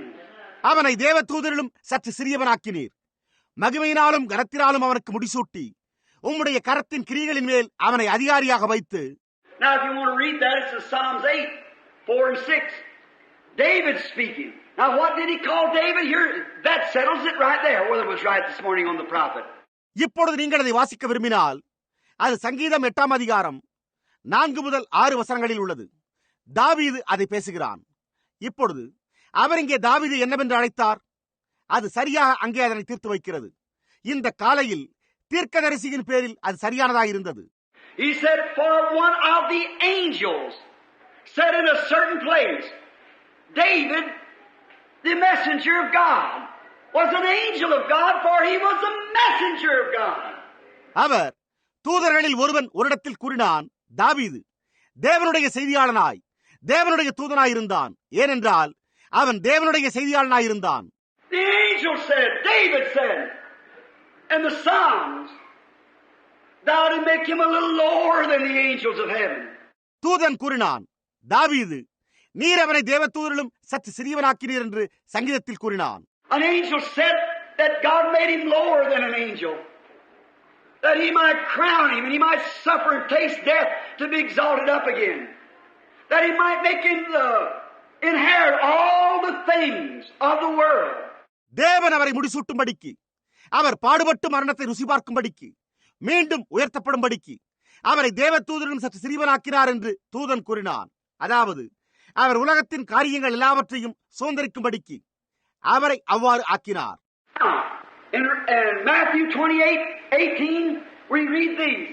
அவனை தேவதூதரிலும் சற்று சிறியவனாக்கினீர், மகிமையினாலும் கனத்தினாலும் அவனுக்கு முடிசூட்டி உம்முடைய கரத்தின் கிரியைகளின் மேல் அவனை அதிகாரியாக வைத்து. Now if you want to read that, it's in Psalms 8:4-6. David speaking. Now what did he call David here? That settles it right there, whether it was right this morning on the prophet. இப்பொழுது நீங்கள் அதை வாசிக்க விரும்பினால் அது சங்கீதம் 8ஆம் அதிகாரம் 4 முதல் 6 வசனங்களில் உள்ளது. தாவீது அதை பேசுகிறான். இப்பொழுது அவர் இங்கே தாவீது என்னவென்று அழைத்தார்? அது சரியாக அங்கே அதனை தீர்த்து வைக்கிறது. இந்த காலையில் தீர்க்கதரிசியின் பேரில் அது சரியானதாக இருந்தது. He said, for one of the angels said in a certain place, David, the messenger of God, was an angel of God, for he was a messenger of God. அவர் தூதர்களில் ஒருவன் ஒரு இடத்தில் கூறினான், தாவீது தேவனுடைய செய்தியாளனாய் தேவனுடைய தூதனாய் இருந்தான், ஏனென்றால் அவன் தேவனுடைய செய்தியாளனாய் இருந்தான். The angel said, David said, and the Psalms, thou did make him a little lower than the angels of heaven. தூதன் கூறினான், தாவீது நீர் அவனை தேவதூதரிலும் சற்று சிறியவனாக்கினீர் என்று சங்கீதத்தில் கூறினான். An angel said that God made him lower than an angel, that he might crown him and he might suffer and taste death to be exalted up again, that he might make him inherit all the things of the world. தேவன் அவரை முடிசூட்டும்படிக்கு, அவர் பாடுபட்டு மரணத்தை ருசி பார்க்கும்படிக்கு, மீண்டும் உயர்த்தப்படும்படிக்கு அவரை தேவதூதரிலும் சற்று சிறியவனாக்கினார் என்று தூதன் கூறினான். அதாவது அவர் உலகத்தின் காரியங்கள் எல்லாவற்றையும் சுதந்திரிக்கும்படிக்கு அவரை அவ்வாறு ஆக்கினார். In Matthew 28:18, we read these.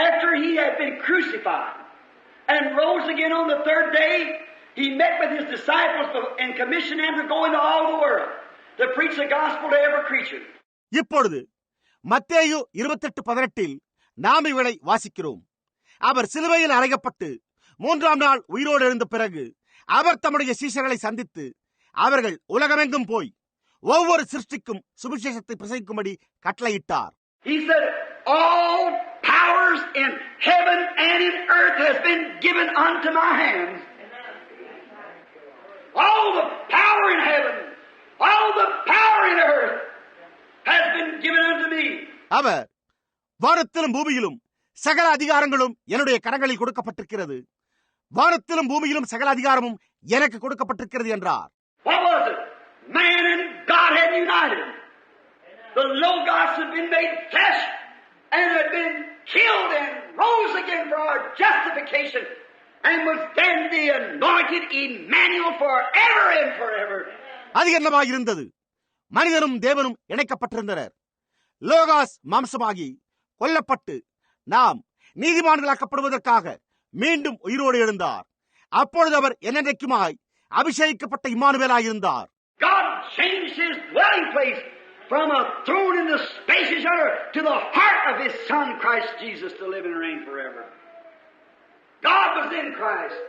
After he had been crucified and rose again on the third day, he met with his disciples and commissioned them to go into all the world to preach the gospel to every creature. இப்பொழுது மத்தேயு 28:18 நாம் இவளை வாசிக்கிறோம். அவர் சிலுவையில் அறையப்பட்டு 3ஆம் நாள் உயிரோடு எழுந்த பிறகு அவர் தம்முடைய சீஷர்களை சந்தித்து அவர்கள் உலகமெங்கும் போய் ஒவ்வொரு சிருஷ்டிக்கும் சுவிசேஷத்தை பிரசங்கிக்கும்படி கட்டளையிட்டார். He said, all powers in heaven and in earth has been given unto my hands. All the power in heaven, all the power in earth has been given unto me. அவர் வானத்திலும் பூமியிலும் சகல அதிகாரங்களும் என்னுடைய கரங்களில் கொடுக்கப்பட்டிருக்கிறது, வானத்திலும் பூமியிலும் சகல அதிகாரமும் எனக்கு கொடுக்கப்பட்டிருக்கிறது என்றார். What was it? Man and God had united. The Logos had been made flesh and had been killed and rose again for our justification and was then the anointed Emmanuel forever and forever. அது என்னவாக இருந்தது? மனிதனும் தேவனும் இணைக்கப்பட்டிருந்தனர். லோகாஸ் மாம்சமாகி கொல்லப்பட்டு நாம் நீதிமான்களாக்கப்படுவதற்காக மீண்டும் உயிரோடு எழுந்தார். அப்பொழுது அவர் என்னென்றைக்குமாய் அபிஷேகிக்கப்பட்ட இம்மானுவேலாயிருந்தார். God changed his dwelling place from a throne in the spacious earth to the heart of his Son Christ Jesus to live and reign forever. God was in Christ.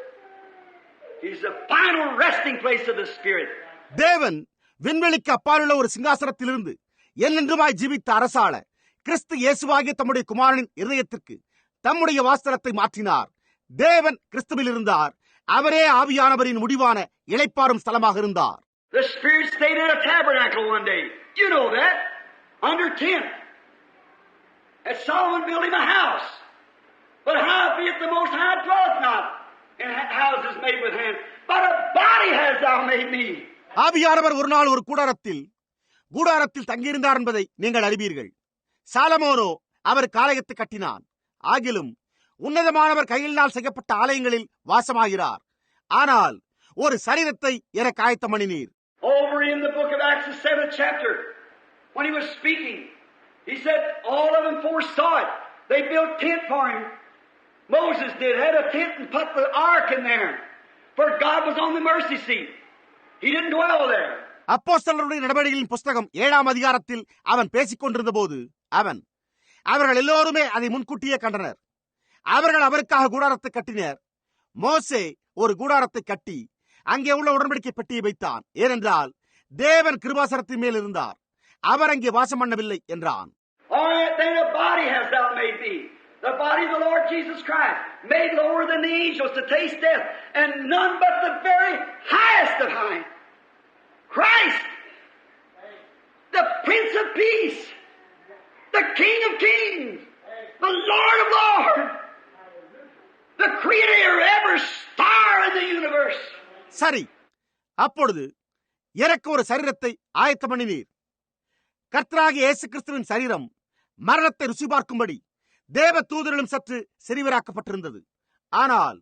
He's the final resting place of the Spirit. தேவன் விண்வெளிக்கு அப்பாலுள்ள ஒரு சிங்காசனத்திலிருந்து என்னென்றுமாய் ஜீவித்த அரசாள கிறிஸ்து இயேசுவாகிய தம்முடைய குமாரனின் இருதயத்திற்கு தம்முடைய வாஸ்தலத்தை மாற்றினார். தேவன் கிறிஸ்துவில் இருந்தார். அவரே ஆவியானவரின் முடிவான இளைப்பாறும் ஸ்தலமாக இருந்தார். The Spirit stayed in a tabernacle one day. You know that. Under tent. And Solomon built him a house. But howbeit the Most High dwelleth not in houses made with hands, but a body hast thou made me. ஆவியானவர் ஒரு நாள் ஒரு கூடாரத்தில் தங்கியிருந்தார் என்பதை நீங்கள் அறிவீர்கள். சாலமோனோ அவர் ஆலயத்தை கட்டினான். ஆகிலும் உன்னதமானவர் கையினால் செய்யப்பட்ட ஆலயங்களில் வாசமாகிறார். ஆனால் ஒரு சரீரத்தை எனக்கு ஆயத்தம் பண்ணினீர். Over in the book of Acts, the 7th chapter, when he was speaking, he said all of them foresaw it. They built tent for him. Moses did, had a tent and put the ark in there. For God was on the mercy seat. He didn't dwell there. அப்போஸ்தலருடைய நடவடிக்கைகளின் புஸ்தகம் 7ஆம் அதிகாரத்தில் அவன் பேசிக் கொண்டிருந்த போது அவர்கள் எல்லோருமே அதை முன்கூட்டியே கண்டனர். அவர்கள் அவருக்காக கூடாரத்தை கட்டினர். மோசே ஒரு கூடாரத்தை கட்டி அங்கே உள்ள உடன்படிக்கை பெட்டியை வைத்தான். ஏனென்றால் தேவன் கிருபாசனத்தின் மேல் இருந்தார், அவர் அங்கே வாசம் பண்ணவில்லை என்றான். the body of the Lord Jesus Christ, made lower than the angels to taste death, and none but the very highest of high. Christ, the Prince of Peace, the King of Kings, the Lord of Lords, the Creator of every star in the universe. சரி, அப்பொழுது எனக்கு ஒரு சரீரத்தை ஆயத்தம் பண்ணினீர். கர்த்தராகிய இயேசு கிறிஸ்துவின் சரீரம் மரணத்தை ருசி பார்க்கும்படி தேவ தூதரிலும் சற்று செறிவராக்கப்பட்டிருந்தது. ஆனால்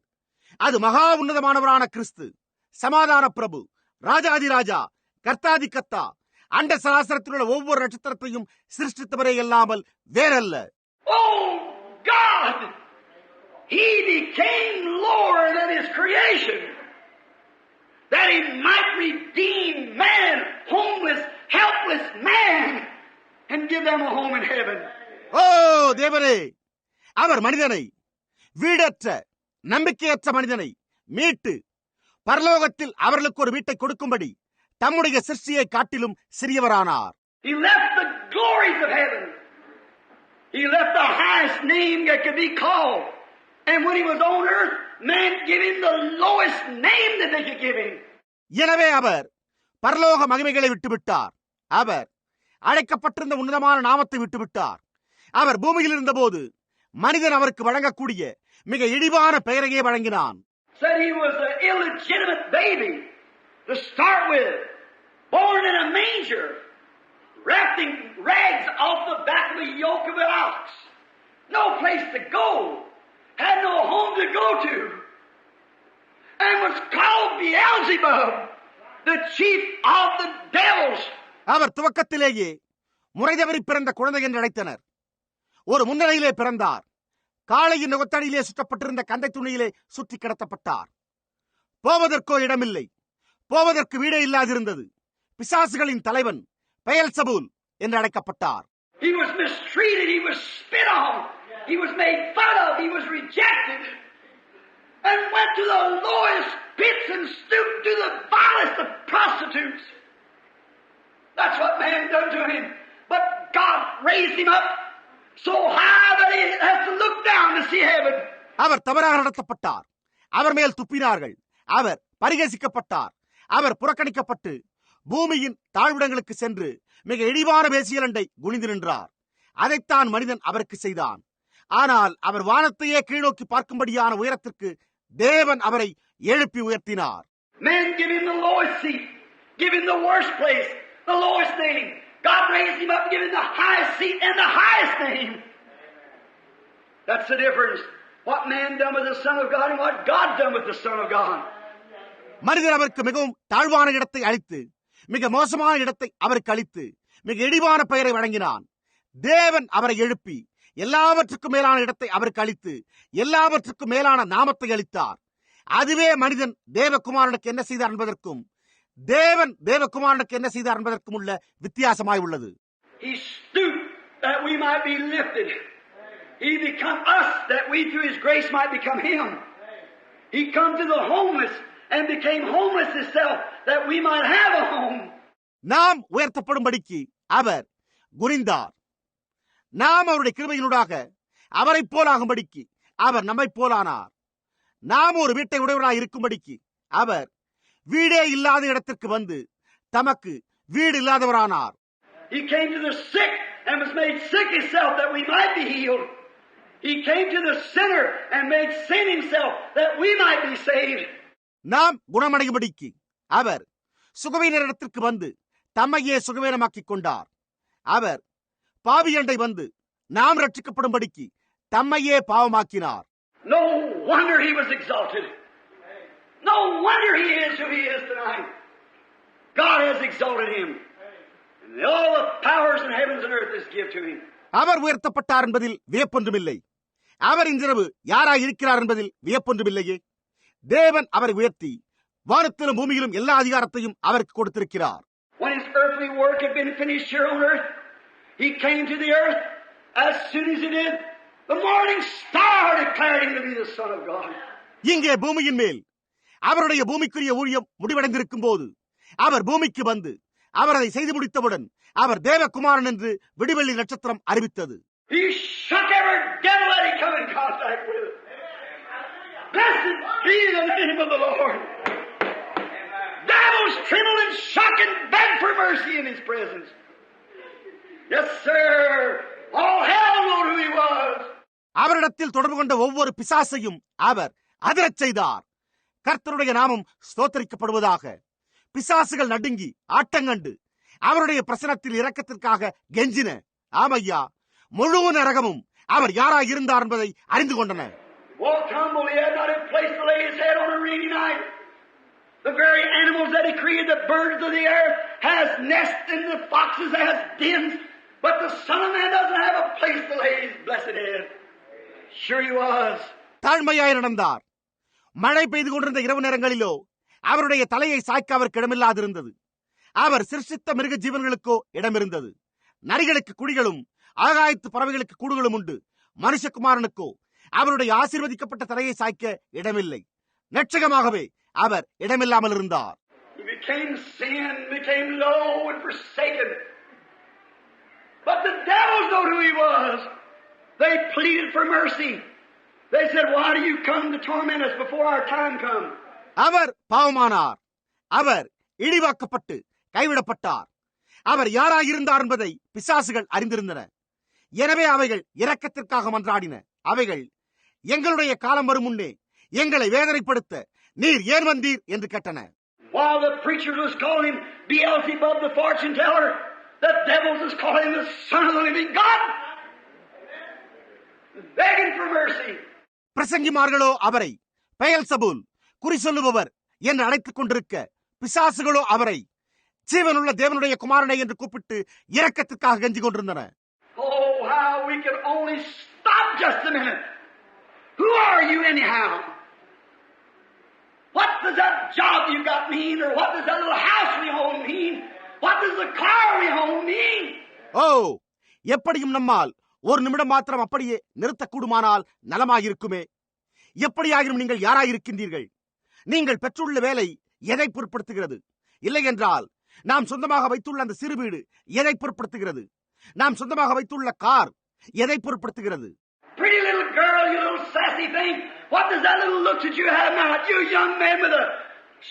அது மகா உன்னதமானவரான கிறிஸ்து, சமாதான பிரபு, ராஜாதிராஜா, கர்த்தாதி கர்த்தா, அண்ட சராசரத்தில் உள்ள ஒவ்வொரு நட்சத்திரத்தையும் சிருஷ்டித்தவரே இல்லாமல் வேறல்ல. Oh God! He became lower than His creation, that He might redeem man, homeless, helpless man, and give them a home in heaven. ஓ தேவனே, அவர் மனிதனை, வீடற்ற நம்பிக்கையற்ற மனிதனை மீட்டு பரலோகத்தில் அவர்களுக்கு ஒரு வீட்டை கொடுக்கும்படி தம்முடைய சிருஷ்டியை காட்டிலும் சிறியவரானார். He left the glories of heaven. He left the highest name that could be called. And when He was on earth, man gave Him the lowest name that they could give Him. எனவே அவர் பரலோக மகிமைகளை விட்டுவிட்டார். அவர் அழைக்கப்பட்டிருந்த உன்னதமான நாமத்தை விட்டுவிட்டார். அவர் பூமியில் இருந்தபோது மனிதன் அவருக்கு வழங்கக்கூடிய மிக இழிவான பெயரையே வழங்கினான். Said he was an illegitimate baby to start with, born in a manger, wrapped in rags off the back of a yoke of an ox, no place to go, had no home to go to, and was called Beelzebub, the chief of the devils. அவர் துவக்கத்திலேயே முறை தவறி பிறந்த குழந்தை என்று அழைத்தனர். ஒரு முன்னணியிலே பிறந்தார். காளையின் நுகத்தடியிலே சுற்றப்பட்டிருந்த கந்தை துணியிலே சுற்றி கிடத்தப்பட்டார். போவதற்கோ இடமில்லை, போவதற்கு வீடே இல்லாதிருந்தது. பிசாசுகளின் தலைவன் பெயல்சபூல் என்று அழைக்கப்பட்டார். He was mistreated, he was spit on, he was made fun of, he was rejected, and went to the lowest pits and stooped to the vilest of prostitutes. That's what man done to him. But God raised him up so high that he has to look down to see heaven. அவர் தவறாக நடத்தப்பட்டார். அவர் மேல் துப்பினார்கள். அவர் பரிகசிக்கப்பட்டார். அவர் புறக்கணிக்கப்பட்டு பூமியின் தாழ்விடங்களுக்கு சென்று மிக இழிவான வேசியலண்டை குனிந்து நின்றார். அதைத்தான் மனிதன் அவருக்கு செய்தான். ஆனால் அவர் வானத்தையே கீழ்நோக்கி பார்க்கும்படியான உயரத்திற்கு தேவன் அவரை எழுப்பி உயர்த்தினார். Men give him the lowest seat, give him the worst place, the lowest name. God raised him up, give him the highest seat and the highest name. That's the difference. What man done with the Son of God and what God done with the Son of God. மனிதன் அவருக்கு மிகவும் தாழ்வான இடத்தை அளித்து, மிக மோசமான இடத்தை அவருக்கு அளித்து, மிக இழிவான பெயரை வழங்கினான். தேவன் அவரை எழுப்பி எல்லாவற்றுக்கும் மேலான இடத்தை அவருக்கு அளித்து, எல்லாவற்றுக்கும் மேலான நாமத்தை அளித்தார். அதுவே மனிதன் தேவகுமாரனுக்கு என்ன செய்தார் என்பதற்கும் தேவன் தேவகுமாரனுக்கு என்ன செய்தார் என்பதற்கும் உள்ள வித்தியாசமாய் உள்ளது. He stooped that we might be lifted. He become us that we through His grace might become Him. He come to the homeless and became homeless Himself that we might have a home. நாம் உயர்த்தப்படும்படிக்கு அவர் குனிந்தார். நாம் அவருடைய கிருபையினூடாக அவரை போலாகும்படிக்கு அவர் நம்மை போலானார். நாம் ஒரு வீட்டை உடையவராய் இருக்கும்படிக்கு அவர் வீடே இல்லாத இடத்திற்கு வந்து தமக்கு வீடு இல்லாதவரானார். He came to the sick and was made sick Himself that we might be healed. He came to the sinner and made sin Himself that we might be saved. நாம் குணமடையும்படிக்கு அவர் சுகவீனரிடத்திற்கு வந்து தம்மையே சுகவீனமாக்கிக் கொண்டார். அவர் பாவியண்டை வந்து நாம் ரட்சிக்கப்படும்படிக்கு தம்மையே பாவமாக்கினார். No wonder He was exalted. No wonder He is who He is tonight. God has exalted Him. And all the powers in heavens and earth is given to Him. அவர் உயர்த்தப்பட்டார் என்பதில் வியப்பொன்றுமில்லை. அவர் இன்றிரவு யாராய் இருக்கிறார் என்பதில் வியப்பொன்றுமில்லையே. தேவன் அவரை உயர்த்தி வானத்திலும் பூமியிலும் எல்லா அதிகாரத்தையும் அவருக்கு கொடுத்திருக்கிறார். When His earthly work had been finished here on earth, He came to the earth. As soon as He did, the morning star declared Him to be the Son of God. இங்கே பூமியின் மேல் அவருடைய பூமிக்குரிய ஊழியம் முடிவடைந்திருக்கும் போது அவர் பூமிக்கு வந்து அவர் அதை செய்து முடித்தவுடன் அவர் தேவகுமாரன் என்று விடிவெள்ளி நட்சத்திரம் அறிவித்தது. He shook every devil that He come contact with it. Blessed be the name of the Lord. Devils tremble and shock and beg for mercy in His presence. Yes, sir. All hell knew who He was. அவரிடத்தில் தொடர்பு கொண்ட ஒவ்வொரு பிசாசையும் அவர் அதிரச் செய்தார். கர்த்தருடைய நாமம் ஸ்தோத்தரிக்கப்படுவதாக. பிசாசுகள் நடுங்கி ஆட்டங்கண்டு அவருடைய பிரசனத்தில் இரக்கத்திற்காக கெஞ்சின. ஆமையா, முழு நரகமும் அவர் யாராய் இருந்தார் என்பதை அறிந்து கொண்டன. Walked humble, He had not a place to lay His head on a rainy night. The very animals that He created, the birds of the air, has nests and the foxes has dens, but the Son of Man doesn't have a place to lay His blessed head. Sure He was. தாழ்மையாய் நடந்தார். மழை பெய்து கொண்டிருந்த இரவு நேரங்களிலோ அவருடைய தலையை சாய்க்க அவருக்கு இடமில்லாதிருந்தது. அவர் சிருஷ்டித்த மிருக ஜீவன்களுக்கோ இடமிருந்தது. நரிகளுக்கு குடிகளும் ஆகாயத்து பறவைகளுக்கு கூடுகளும் உண்டு. மனுஷகுமாரனுக்கோ அவருடைய ஆசீர்வதிக்கப்பட்ட தலையை சாய்க்க இடமில்லை. நட்சகமாகவே அவர் இடமில்லாமல் இருந்தார். He became sin, became low and forsaken. But the devils know who He was. They pleaded for mercy. They said, why do you come to torment us before our time comes? அவர் பாவமானார். அவர் இழிவாக்கப்பட்டு கைவிடப்பட்டார். அவர் யாராயிருந்தார் என்பதை பிசாசுகள் அறிந்திருந்தன. எனவே அவைகள் இரக்கத்திற்காக மன்றாடின. அவைகள் எங்களுடைய காலம் வரும் முன்னே எங்களை வேதனைப்படுத்த நீர் ஏன் வந்தீர் என்று கேட்டன. While the preacher was calling Him Beelzebub the fortune teller, the devils was calling Him the Son of the living God, begging for mercy. பிரசங்கிமார்களோ அவரை பெயல்சபூல் குறி சொல்லுபவர் என்று அழைத்துக் கொண்டிருக்க, பிசாசுகளோ அவரை ஜீவனுள்ள தேவனுடைய குமாரனை என்று கூப்பிட்டு இரக்கத்திற்காக கெஞ்சி கொண்டிருந்தன. Oh, how we could only stop just a minute. Who are you anyhow? What does that job you got mean? Or what does that little house we own mean? What does the car we own mean? ஓ, எப்படியும் நம்மால் ஒரு நிமிடம் மாத்திரம் அப்படியே நிறுத்தக்கூடுமானால் நலமாயிருக்குமே. எப்படியாகிலும் நீங்கள் யாராயிருக்கின்றீர்கள்? நீங்கள் பெற்றுள்ள வேலை எதை பொருட்படுத்துகிறது? இல்லை என்றால் நாம் சொந்தமாக வைத்துள்ள அந்த சிறு வீடு எதை பொருட்படுத்துகிறது? நாம் சொந்தமாக வைத்துள்ள கார் எதை பொருட்படுத்துகிறது? Pretty little girl, you little sassy thing. What does that little look that you have now? You young man with a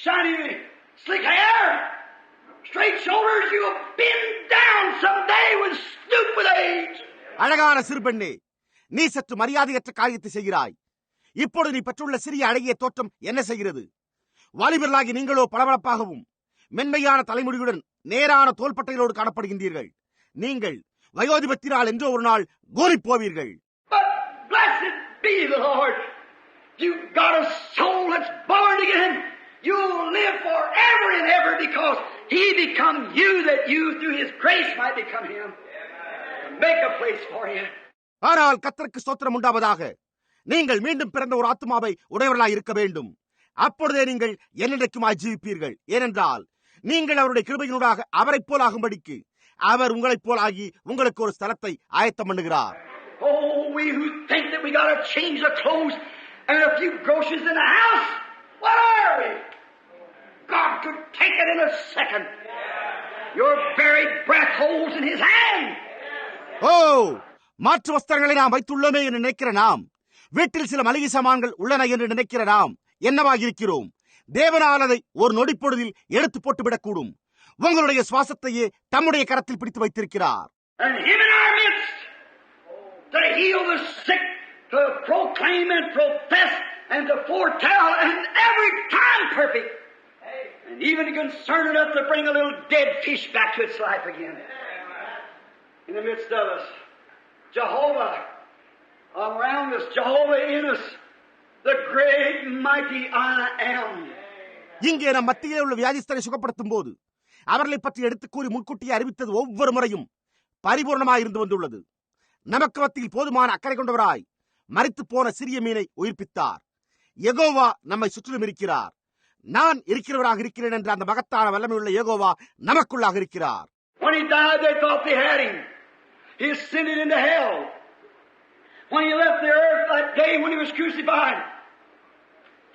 shiny, slick hair, straight shoulders, you will bend down someday with stoop with age. அழகான சிறு பெண்ணே, நீ சற்று மரியாதையற்ற காரியத்தை செய்கிறாய். இப்பொழுது நீ பெற்றுள்ள சிறிய அழகிய தோற்றம் என்ன செய்கிறது? வாலிபர்களாகி நீங்களோ பளபளப்பாகவும் மென்மையான தலைமுடியுடன் நேரான தோள்பட்டைகளோடு காணப்படுகின்றீர்கள். நீங்கள் வயோதிபத்தினால் என்றோ ஒரு நாள் கோலி போவீர்கள். But blessed be the Lord. You've got a soul that's born again. You'll live forever and ever because He become you, that you through His grace might become Him. Make a place for you. ஆனால் கர்த்தருக்கு ஸ்தோத்திரம் உண்டாவதாக. நீங்கள் மீண்டும் பிறந்த ஒரு ஆத்துமாவை உடையவர்களாய் இருக்க வேண்டும். அப்பொழுதே நீங்கள் என்னென்றைக்குமாய் ஜீவிப்பீர்கள். ஏனென்றால் நீங்கள் அவருடைய கிருபையினூடாக அவரைப் போல் ஆகும்படிக்கு அவர் உங்களைப் போல் ஆகி உங்களுக்கு ஒரு ஸ்தலத்தை ஆயத்தம் பண்ணுகிறார். Oh, we who think that we got to change the clothes and a few groceries in the house, what are we? God could take it in a second. Your very breath holds in His hand. ஓ, மாற்று வஸ்திரங்களை நாம் வைத்துள்ளோமே என்று நினைக்கிற நாம், வீட்டில் சில மளிகை சாமான்கள் உள்ளன என்று நினைக்கிற நாம் என்னவாகிறோம்? தேவனால் அதை ஒரு நொடிப்பொழுதில் எடுத்து போட்டுவிடக்கூடும். உங்களுடைய சுவாசத்தையே தம்முடைய கரத்தில் பிடித்து வைத்திருக்கிறார். And Him in our midst to heal the sick, to proclaim and profess and to foretell, and every time perfect, and even concerned enough to bring a little dead fish back to its life again. In the midst of us, Jehovah around us, Jehovah in us, the great mighty I am. இங்கே நம் மத்தியிலே உள்ள வியாதிஸ்தரை சுகப்படுத்தும் போது அவர்களை பற்றி எடுத்து கூறி முன்கூட்டியே அறிவித்தது ஒவ்வொரு முறையும் பரிபூர்ணமாய் இருந்து வந்துள்ளது. நமக்கு மத்தியில் போதுமான அக்கறை கொண்டவராய் மரித்து போன சிறிய மீனை உயிர்ப்பித்தார். யெகோவா நம்மை சுற்றிலும் இருக்கிறார். நான் இருக்கிறவராக இருக்கிறேன் என்ற அந்த மகத்தான வல்லமையுள்ள யெகோவா நமக்குள்ளாக இருக்கிறார். When He died, they thought they had Him. He ascended into hell. When He left the earth that day when He was crucified,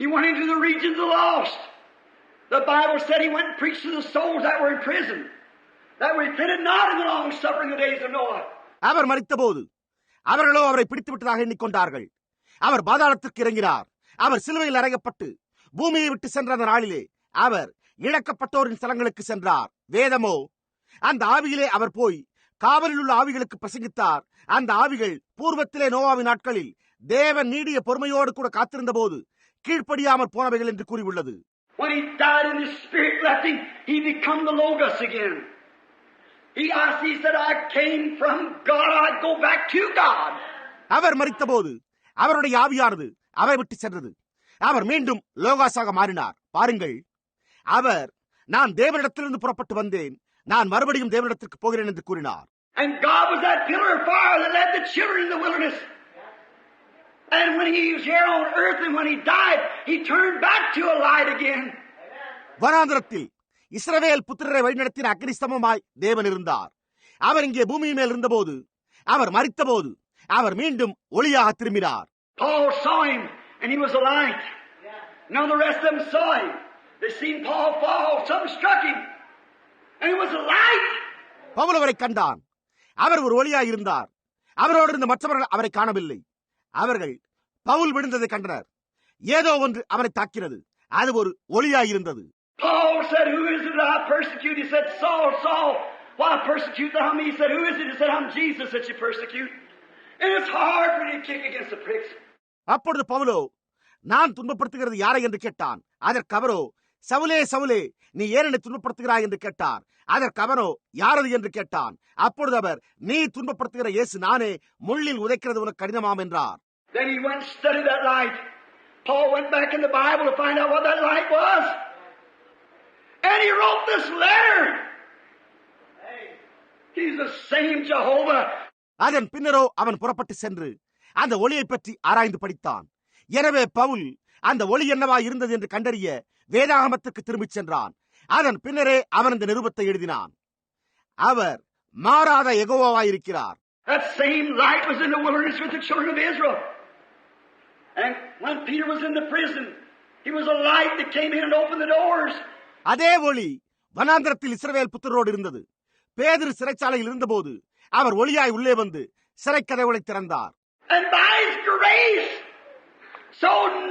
He went into the regions of the lost. The Bible said He went and preached to the souls that were in prison, that repented not in the long suffering of the days of Noah. அவர் மரித்தபோது அவர்களோ அவரை பிடித்து விட்டதாக எண்ணிக்கொண்டார்கள். அவர் பாதாளத்திற்கு இறங்கினார். அவர் சிலுவையில் அறையப்பட்டு பூமியை விட்டு சென்ற அந்த நாளிலே அவர் இழக்கப்பட்டோரின் ஸ்தலங்களுக்கு சென்றார். வேதமோ அந்த ஆவியிலே அவர் போய் காவலில் உள்ள ஆவிகளுக்கு பிரசங்கித்தார். அந்த ஆவிகள் பூர்வத்திலே நோவாவின் நாட்களில் தேவன் நீடிய பொறுமையோடு கூட காத்திருந்த போது கீழ்ப்படியாமற் போனவைகள் என்று கூறியுள்ளது. When he died and his spirit left him, he became the Logos again. He said, I came from God, I go back to God. அவர் மரித்தபோது அவருடைய ஆவியானது அவரை விட்டு சென்றது. அவர் மீண்டும் லோகாஸாக மாறினார். பாருங்கள், அவர் நான் தேவனிடத்திலிருந்து புறப்பட்டு வந்தேன், நான் மறுபடியும் தேவனிடத்திற்கு போகிறேன் என்று கூறினார். And God was that pillar of fire that led the children in the wilderness. And when he was here on earth and when he died, he turned back to a light again. வனாந்திரத்தில் இஸ்ரவேல் புத்திரரை வழிநடத்தின அக்னிஸ்தம்பமாய் தேவன் இருந்தார். அவர் இங்கே பூமியின் மேல் இருந்தபோது, அவர் மரித்தபோது அவர் மீண்டும் ஒளியாக திரும்பினார். Paul saw him and he was a light. Now the rest of them saw him. They seen Paul fall, something struck him. And it was a light. Pavul அவரை கண்டான். அவர் ஒரு ஒளியாய் இருந்தார். அவரோடு இருந்த மற்றவர்கள் அவரை காணவில்லை. அவர்கள் பவுல் விழுந்ததை கண்டனர். ஏதோ ஒன்று அவனை தாக்கினது. அது ஒரு ஒளியாய் இருந்தது. Paul said, who is it that I persecute? He said, Saul, Saul, why persecute thou me? He said, who is it? He said, I'm Jesus that you persecute. And it's hard for you to kick against the pricks. அப்பொழுது பவுலோ, நான் துன்பப்படுத்துகிறது யாரை என்று கேட்டான். அதற்கு அவரோ, சவுலே சவுலே, நீ ஏன் என்னை துன்பப்படுத்துகிறாய் என்று கேட்டார். அதற்கு அவனோ, யாரது என்று கேட்டான். அப்பொழுது அவர், நீ துன்பப்படுத்துகிற இயேசு நானே, முள்ளில் உதைக்கிறது உனக்கு கடினமாம் என்றார். Then he went and studied that light. Paul went back in the Bible to find out what that light was. And he wrote this letter. He's the same Jehovah. அதன் பின்னரோ அவன் புறப்பட்டு சென்று அந்த ஒளியை பற்றி ஆராய்ந்து படித்தான். எனவே பவுல் அந்த ஒளி என்னவா இருந்தது என்று கண்டறிய வேதாகமத்துக்கு திரும்பிச் சென்றான். அதன் பின்னரே அவன் இந்த நிருபத்தை எழுதினான். அவர் மாறாத யெகோவாயிருக்கிறார். That same light was in the wilderness with the children of Israel. And when Peter was in the prison, he was a light that came in and opened the doors. அதே ஒளி வனாந்திரத்தில் இஸ்ரவேல் புத்திரரோடு இருந்தது. பேதுரு சிறைச்சாலையில் இருந்தபோது அவர் ஒளியாய் உள்ளே வந்து சிறைக்கதவுகளை திறந்தார். And by his grace, so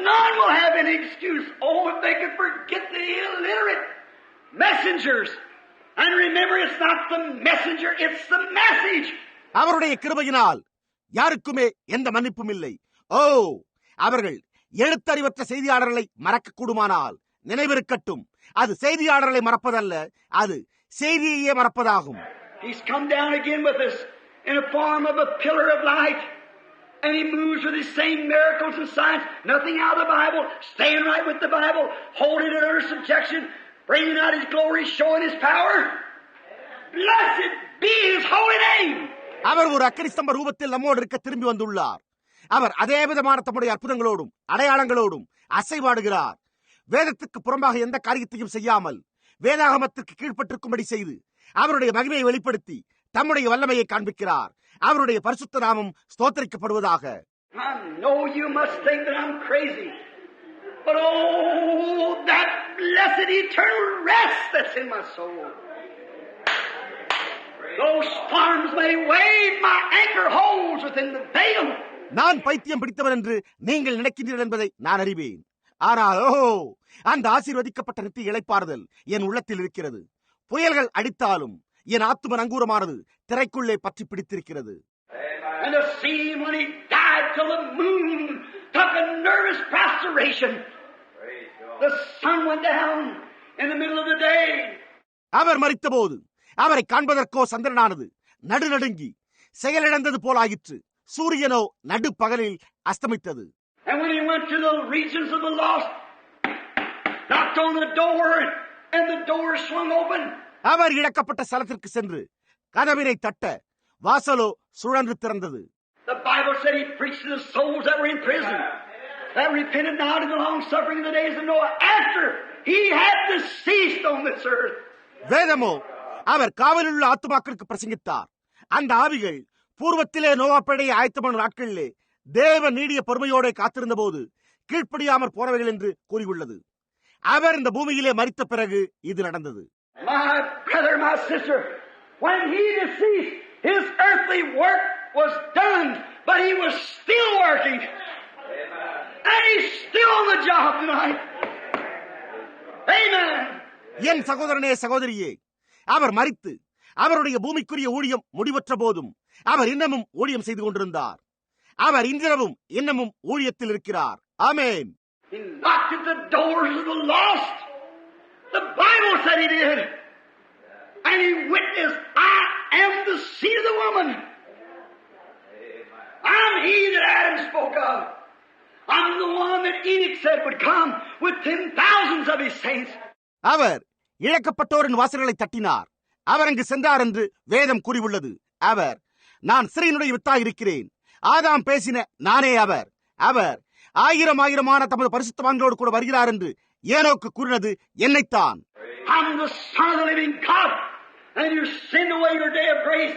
none will have any excuse. Oh, if they could forget the illiterate messengers. And remember, it's not the messenger, it's the message. அவருடைய கிருபையினால் யாருக்குமே எந்த மன்னிப்பும் இல்லை. ஓ, அவர்கள் எழுத்தறிவற்ற செய்தியாளர்களை மறக்க கூடுமானால் நினைவிருக்கட்டும், அது செய்தியாளர்களை மறப்பதல்ல, அது செய்தியையே மறப்பதாகும். He's come down again with us in a form of a pillar of light. And he moves with his same miracles and signs. Nothing out of the Bible. Staying right with the Bible. Holding it under subjection. Bringing out his glory. Showing his power. Blessed be his holy name. அவர் ஒரு அக்கினிஸ்தம்ப ரூபத்தில் நம்மோடு இருக்க திரும்பி வந்துள்ளார். அவர் அதே விதமான தம்முடைய அற்புதங்களோடும் அடையாளங்களோடும் அசைவாடுகிறார். வேதத்துக்கு புறம்பாக எந்த காரியத்தையும் செய்யாமல் வேதாகமத்திற்கு கீழ்ப்பட்டிருக்கும்படி செய்து அவருடைய மகிமையை வெளிப்படுத்தி தம்முடைய வல்லமையை காண்பிக்கிறார். அவருடைய பரிசுத்த நாமம் ஸ்தோத்திரிக்கப்படுவதாக. I know you must think that I'm crazy. But oh, that blessed eternal rest that's in my soul. Those storms may wave, my anchor holds within the veil. நான் பைத்தியம் பிடித்தவன் என்று நீங்கள் நினைக்கின்றீர்கள் என்பதை நான் அறிவேன். ஆனால் அந்த ஆசீர்வதிக்கப்பட்ட நித்திய இளைப்பாறுதல் என் உள்ளத்தில் இருக்கிறது. புயல்கள் அடித்தாலும் என் ஆத்தும நங்கூரமானது திரைக்குள்ளே பற்றி பிடித்திருக்கிறது. And to see him when he died till the moon took a nervous prostration. The sun went down in the middle of the day. அவர் மரித்தபோது அவரை காண்பதற்கோ சந்திரனானது நடுநடுங்கி செயலிழந்தது போலாயிற்று. சூரியனோ நடு பகலில் அஸ்தமித்தது. And when he went to the regions of the lost, knocked on the door and the door swung open. அவர் இழக்கப்பட்ட ஸ்தலத்திற்கு சென்று கதவினை தட்ட வாசலோ சுழன்று திறந்தது. The Bible said he preached to the souls that were in prison, that repented not in the long suffering of the days of Noah, after he had deceased on this earth. வேதமோ அவர் காவலில் உள்ள ஆத்துமாக்களுக்கு பிரசங்கித்தார். அந்த ஆவிகள் பூர்வத்திலே நோவாப்பேடையை ஆயத்தமான நாட்களிலே தேவ நீடிய பொறுமையோட காத்திருந்த போது கீழ்ப்படியாமற் போனவைகள் என்று கூறியுள்ளது. அவர் இந்த பூமியிலே மரித்த பிறகு இது நடந்தது. My brother, my sister, when he deceased, his earthly work was done, but he was still working. And he's still on the job tonight. Amen. என் சகோதரனே, சகோதரியே, அவர் மரித்து அவருடைய பூமிக்குரிய ஊழியம் முடிவற்ற போதும் அவர் இன்னமும் ஊழியம் செய்து கொண்டிருந்தார். அவர் இன்றிரவும் இன்னமும் ஊழியத்தில் இருக்கிறார். ஆமென். He knocked at the doors of the lost. The Bible said he did. And he witnessed, I am the seed of the woman. I'm he that Adam spoke of. I'm the one that Enoch said would come with 10,000s of his saints. அவர் இழக்கப்பட்டோரின் வாசல்களை தட்டினார். அவர் அங்கு சென்றார் என்று வேதம் கூறியுள்ளது. அவர், நான் சிறையினுடைய வித்தாய் இருக்கிறேன். ஆதாம் பேசின நானே அவர். அவர் 1000 தமது பரிசுத்தவான்களோடு கூட வருகிறார் என்று ஏனோக்கு கூறினது என்னைத்தான். I'm the Son of the living God, and you send away your day of grace.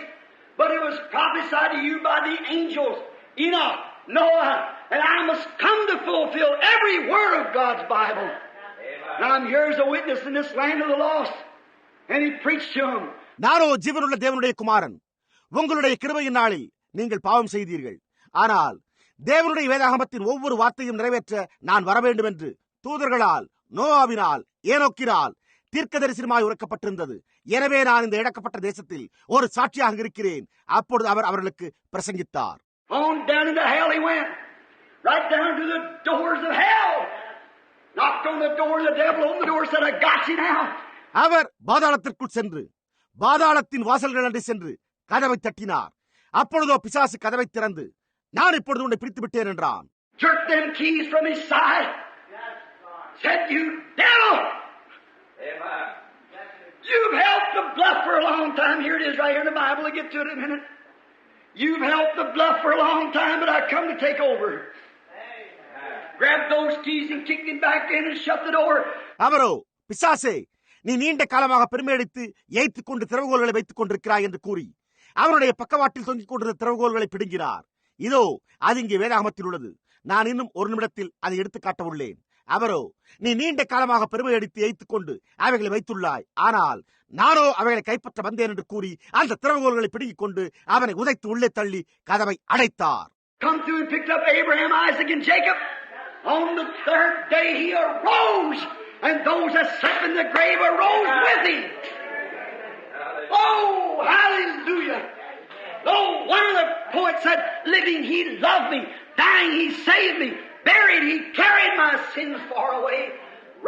But it was prophesied to you by the angels, Enoch, Noah, and I must come to fulfill every word of God's Bible. Now I'm here as a witness in this land of the lost. And he preached to them. நானோ ஜீவனுள்ள தேவனுடைய குமாரன். உங்களுடைய கிருபையின் நாளில் நீங்கள் பாவம் செய்தீர்கள். ஆனால் தேவனுடைய வேதாகமத்தின் ஒவ்வொரு வார்த்தையும் நிறைவேற்ற நான் வர வேண்டும் என்று தூதர்களால், நோவாவினால், ஏனோக்கினால் தீர்க்கதரிசனமாய் உரைக்கப்பட்டிருந்தது. எனவே நான் இந்த இழக்கப்பட்ட தேசத்தில் ஒரு சாட்சியாக இருக்கிறேன். அப்பொழுது அவர் அவர்களுக்கு பிரசங்கித்தார். On down into hell he went. Right down to the doors of hell. Knocked on the door, the devil opened the door, said, I got you now. அவர் பாதாளத்திற்குள் சென்று, பாதாளத்தின் வாசல்கள் அன்றி சென்று கதவை தட்டினார். அப்பொழுதோ பிசாசு கதவை திறந்து, நான் இப்பொழுது உன்னை பிரித்து விட்டேன் என்றான். Jerked them keys from his side. Said, you devil! You've helped the bluff for a long time. Here it is right here in the Bible. I'll get to it in a minute. You've helped the bluff for a long time, but I come to take over. Grabbed those keys and kicked him back in and shut the door. அவரோ, பிசாசே, நீ நீண்ட காலமாக பெருமையடித்து ஏய்த்துக் கொண்டு திறவுகோல்களை வைத்துக் கொண்டிருக்கிறாய் என்று கூறி அவருடைய பக்கவாட்டில் தொங்கிக் கொண்டிருந்த திறவுகோல்களை பிடுங்கினார். இதோ அது இங்கே வேதாகமத்தில் உள்ளது. நான் இன்னும் ஒரு நிமிடத்தில் அதை எடுத்துக் காட்ட உள்ளேன். அவரோ, நீ நீண்ட காலமாக பெருமையடித்து ஏய்த்துக் கொண்டு அவைகளை வைத்துள்ளாய். ஆனால் நானோ அவைகளை கைப்பற்ற வந்தேன் என்று கூறி அந்த திறவுகோல்களை பிடுங்கிக் கொண்டு அவனை உதைத்து உள்ளே தள்ளி கதவை அடைத்தார். Come through and picked up Abraham, Isaac, and Jacob. On the third day he arose, and those that slept in the grave arose with him. Oh, hallelujah! Oh, one of the poets said, living he loved me, dying he saved me, buried he carried my sins far away,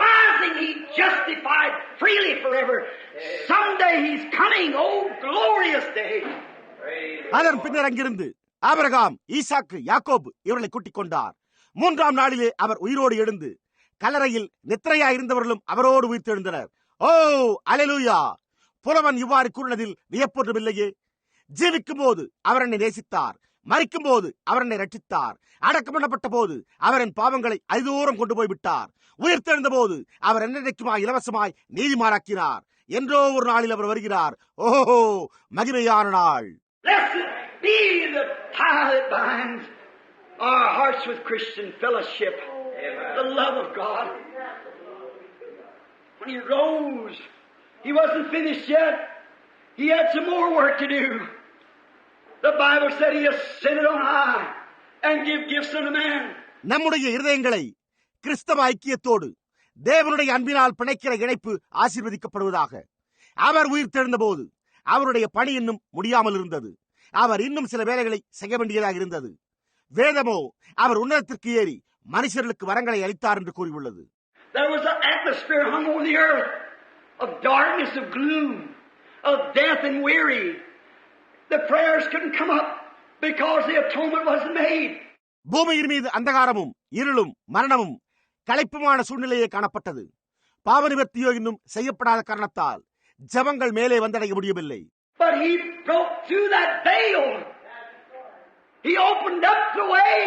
rising he justified freely forever. Someday he's coming, oh glorious day. அதன் பின்னர் அங்கிருந்து ஆபிரகாம், ஈசாக்கு, யாக்கோபு இவர்களை கூட்டிக் கொண்டார். 3ஆம் நாளிலே அவர் உயிரோடு எழுந்து கல்லறையில் நித்திரையாய் இருந்தவர்களும் அவரோடு உயிர்த்தெழுந்தனர். ஓ அல்லேலூயா! புலவன் இவ்வாறு கூறினதில் வியப்பொன்றுமில்லையே. ஜீவிக்கும் போது அவர் என்னை நேசித்தார், மரிக்கும் போது அவர் என்னை ரட்சித்தார், அடக்கம் பண்ணப்பட்ட போது அவர் என் பாவங்களை அதிதூரம் கொண்டு போய் விட்டார், உயிர்த்தெழுந்த போது அவர் என்னைக்குமாய் இலவசமாய் நீதிமானாக்கினார். என்றோ ஒரு நாளில் அவர் வருகிறார். ஓஹோ, மகிமையான நாள்! Blessed be the tie that binds our hearts with Christian fellowship. Amen. The love of God. When he rose, he wasn't finished yet. He had some more work to do. The Bible said he ascended on high and gave gifts unto man. நம்முடைய இருதயங்களை கிறிஸ்தவ ஐக்கியத்தோடு தேவனுடைய அன்பினால் பிணைக்கிற இணைப்பு ஆசீர்வதிக்கப்படுவதாக. அவர் உயிர்த்தெழுந்த போது அவருடைய பணி இன்னும் முடியாமல் இருந்தது. அவர் இன்னும் சில வேலைகளை செய்ய வேண்டியதாக இருந்தது. வேதமோ அவர் உன்னதத்திற்கு ஏறி மனுஷர்களுக்கு வரங்களை அளித்தார் என்று கூறியுள்ளது. There was an atmosphere hung over the earth of darkness, of gloom, of death and weary. The prayers couldn't come up because the atonement wasn't made. பூமியின் மீது அந்தகாரமும் இருளும் மரணமும் களைப்புமான சூழ்நிலையே காணப்பட்டது. பாவ நிவர்த்தியோ இன்னும் செய்யப்படாத காரணத்தால் ஜெபங்கள் மேலே வந்தடைய முடியவில்லை. But he broke through that veil. He opened up the way.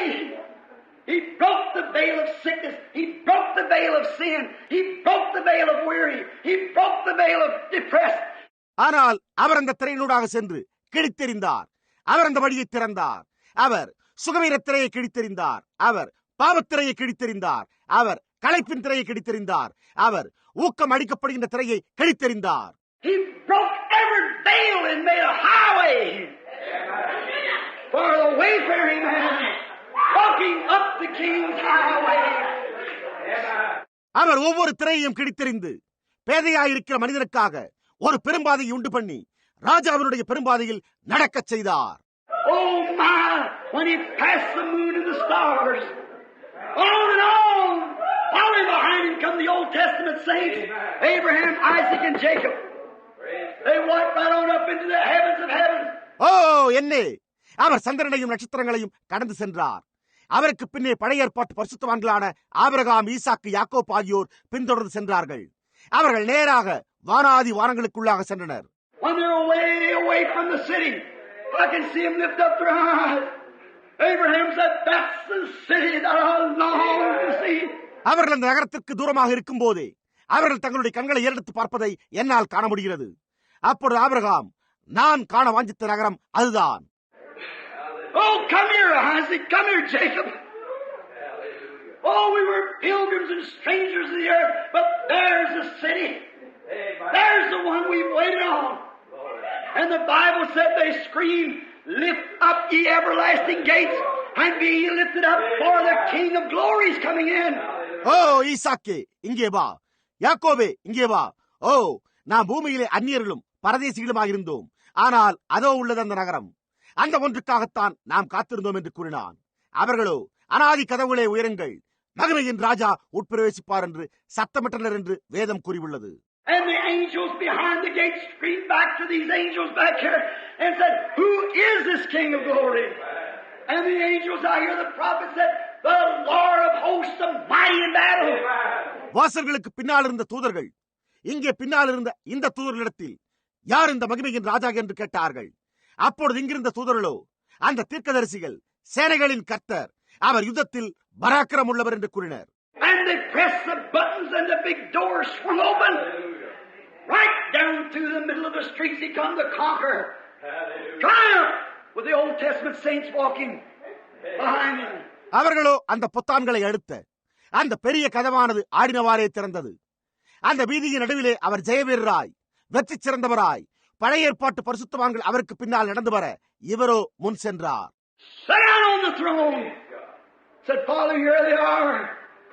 He broke the veil of sickness. He broke the veil of sin. He broke the veil of weary. He broke the veil of depressed. ஆனால் அவர் அந்த திரையினூடாக சென்று கிழித்தெறிந்தார். அவர் அந்த வழியை திறந்தார். அவர் சுகவீர திரையை கிழித்தெறிந்தார். அவர் பாவத்திரையை கிழித்தெறிந்தார். அவர் களைப்பின் திரையை கிழித்தெறிந்தார். அவர் ஊக்கம் அடிக்கப்படுகின்ற திரையை கிழித்தெறிந்தார். He broke every veil and made a highway for the wayfaring man. walking up the King's highway. அவர் ஒவ்வொரு திரையையும் கிழித்தெறிந்து பேதையாயிருக்கிற மனிதனுக்காக ஒரு பெரும்பாதையை உண்டு பண்ணி ராஜாவினுடைய பெரும்பாதையில் நடக்கச் செய்தார். Oh my, when he passed the moon and the stars, on and on, following behind him come the Old Testament saints, Abraham, Isaac and Jacob. They walked right on up into the heavens of heaven. ஓ என்னே, அவர் சந்திரனையும் நட்சத்திரங்களையும் கடந்து சென்றார். அவருக்கு பின்னே பழைய ஏற்பாட்டு பரிசுத்தவான்களான ஆபிரகாம், ஈசாக்கு, யாக்கோப் ஆகியோர் பின்தொடர்ந்து சென்றார்கள். அவர்கள் நேராக வானாதி வானங்களுக்குள்ளாக சென்றனர். When they're away from the city, I can see them lift up their eyes. Abraham said, "That's the city that I long to see." அவர்கள் அந்த நகரத்திற்கு தூரமாக இருக்கும் போதே அவர்கள் தங்களுடைய கண்களை ஏறெடுத்து பார்ப்பதை என்னால் காண முடிகிறது. அப்பொழுது ஆபிரகாம், நான் காண வாஞ்சித்த நகரம் அதுதான். Oh, come here, Isaac. Come here, Jacob. Oh, we were pilgrims and strangers of the earth, but there's the city. There's the one we've waited on. And the Bible said they screamed, "Lift up ye everlasting gates, and be ye lifted up, for the King of glory is coming in." ஓ ஈசாக்கே, இங்கே வா. யாக்கோபே, இங்கே வா. ஓ, நாம் பூமியிலே அந்நியர்களும் பரதேசிகளுமாக இருந்தோம், ஆனால் அதோ உள்ளது அந்த நகரம். அந்த ஒன்றுக்காகத்தான் நாம் காத்திருந்தோம் என்று கூறினான். அவர்களோ, அனாதி கதவுகளே உயருங்கள், மகிமையின் ராஜா உட்பிரவேசிப்பார் என்று சத்தமிட்டனர் என்று வேதம் கூறியுள்ளது. And the angels behind the gate screamed back to these angels back here and said, "Who is this King of glory?" And the angels out here, the prophet said, "The Lord of hosts, the mighty in battle." வாசல்களுக்கு பின்னால் இருந்த தூதர்கள் இங்கே பின்னால் இருந்த இந்த தூதர்களிடத்தில், யார் இந்த மகிமையின் ராஜா என்று கேட்டார்கள். அப்பொழுது இங்கிருந்த தூதர்களோ, அந்த தீர்க்கதரிசிகள், சேனைகளின் கர்த்தர், அவர் யுத்தத்தில் பராக்கிரம் உள்ளவர் என்று கூறினர். And they pressed the buttons and the big doors swung open. Right down through the middle of the streets he come to conquer. Triumph with the Old Testament saints walking behind him. அவர்களோ அந்த பொத்தான்களை அடுத்த அந்த பெரிய கதவானது ஆடினவாறே திறந்தது. அந்த வீதியின் நடுவிலே அவர் ஜெயவீரராய், வெற்றி சிறந்தவராய், பழைய ஏற்பாட்டு பரிசுத்தவான்கள் அவருக்கு பின்னால் நடந்து வர இவரோ முன் சென்றார். Sit down on the throne. Said, "Father, here they are.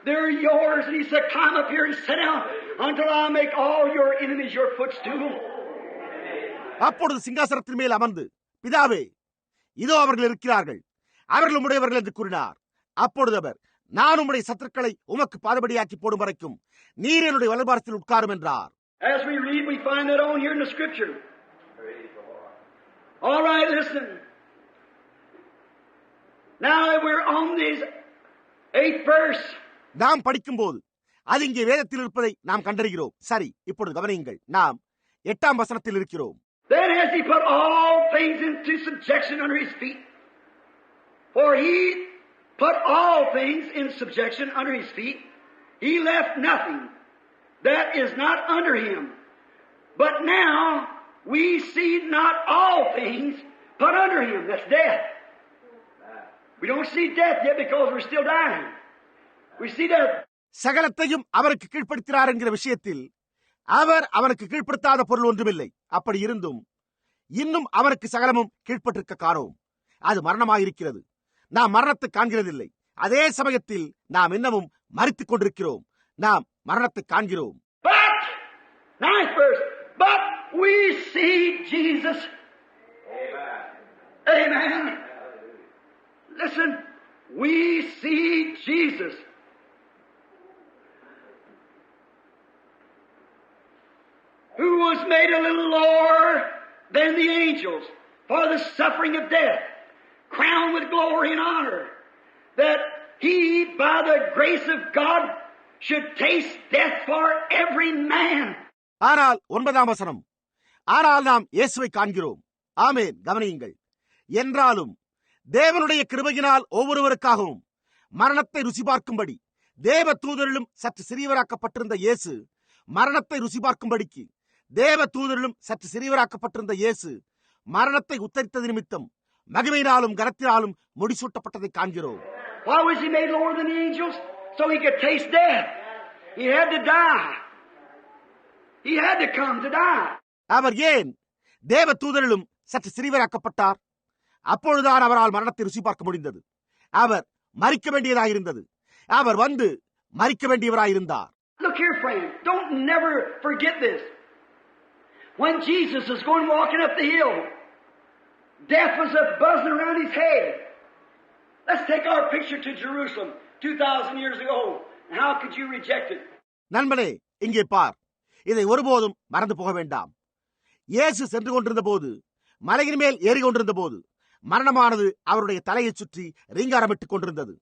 They're yours." And he said, "Climb up here and sit down until I make all your enemies your footstool." அப்பொழுது சிங்காசனத்தின் மேல் அமர்ந்து, பிதாவே, இதோ அவர்கள் இருக்கிறார்கள், அவர்கள் உம்முடையவர்கள் என்று கூறினார். அப்பொழுது அவர், நான் உம்முடைய சத்துருக்களை உமக்கு பாதபடியாக்கி போடும் வரைக்கும் நீர் என்னுடைய வலதுபாரத்தில் உட்காரும் என்றார். As we read, we find that on here in the scripture. All right, listen. Now that we're on this 8th verse, நாம் படிக்கும்போது அது இங்கே வேதத்தில் இருப்பதை நாம் கண்டறிகிறோம். சரி, இப்பொழுது கவனியுங்கள். நாம் 8ஆம் வசனத்தில் இருக்கிறோம். Then has he put all things into subjection under his feet. For he put all things in subjection under his feet. He left nothing that is not under him. But now we see not all things put under him. That's death. We don't see death yet because we're still dying. We see death. சகலத்தையும் அவருக்கு கீழ்ப்படுத்தினார் என்கிற விஷயத்தில் அவர் அவனுக்கு கீழ்ப்படுத்தாத பொருள் ஒன்றுமில்லை. அப்படி இருந்தும் இன்னும் அவனுக்கு சகலமும் கீழ்ப்பட்டிருக்க காணோம். அது மரணமாயிருக்கிறது. நாம் மரணத்தை காண்கிறதில்லை. அதே சமயத்தில் நாம் இன்னமும் மரித்துக் கொண்டிருக்கிறோம். நாம் மரணத்தை காண்கிறோம். But, 9th verse, but we see Jesus. Amen. Listen, we see Jesus. Who was made a little lower than the angels for the suffering of death, crowned with glory and honor, that he, by the grace of God, should taste death for every man. ஆனால் 9ஆம் வசனம், ஆனால் நாம் இயேசுவை காண்கிறோம். ஆமென். கவனியுங்கள். என்றாலும் தேவனுடைய கிருபையினால் ஒவ்வொருவருக்காகவும் மரணத்தை ருசி பார்க்கும்படி தேவ தூதரிலும் சற்று சிறியவராக்கப்பட்டிருந்த இயேசு, மரணத்தை ருசி பார்க்கும்படிக்கு தேவ தூதரிலும் சற்று சிறியவராக்கப்பட்டிருந்த இயேசு மரணத்தை உத்தரித்தது நிமித்தம் மகிமையினாலும் கனத்தினாலும் முடிசூட்டப்பட்டதை காண்கிறோம். Why was he made lower than the angels? So he could taste death. He had to die. He had to come to die. அவர் ஏன் தேவ தூதரிலும் சற்று சிறியவராக்கப்பட்டார்? அப்பொழுதுதான் அவரால் மரணத்தை ருசி பார்க்க முடிந்தது. அவர் மரிக்க வேண்டியதாயிருந்தது. அவர் வந்து மரிக்க வேண்டியவராயிருந்தார். Look here, friend. Don't never forget this. When Jesus was going walking up the hill, death was a buzzing around his head. Let's take our picture to Jerusalem 2,000 years ago. How could you reject it? நண்பனே, இங்கே பார். இதை ஒருபோதும் மறந்து போக வேண்டாம். இயேசு சென்று கொண்டிருந்த போது, மலையின் மேல் ஏறி கொண்டிருந்த போது, மரணமானது அவருடைய தலையை சுற்றி ரீங்காரமிட்டுக் கொண்டிருந்தது.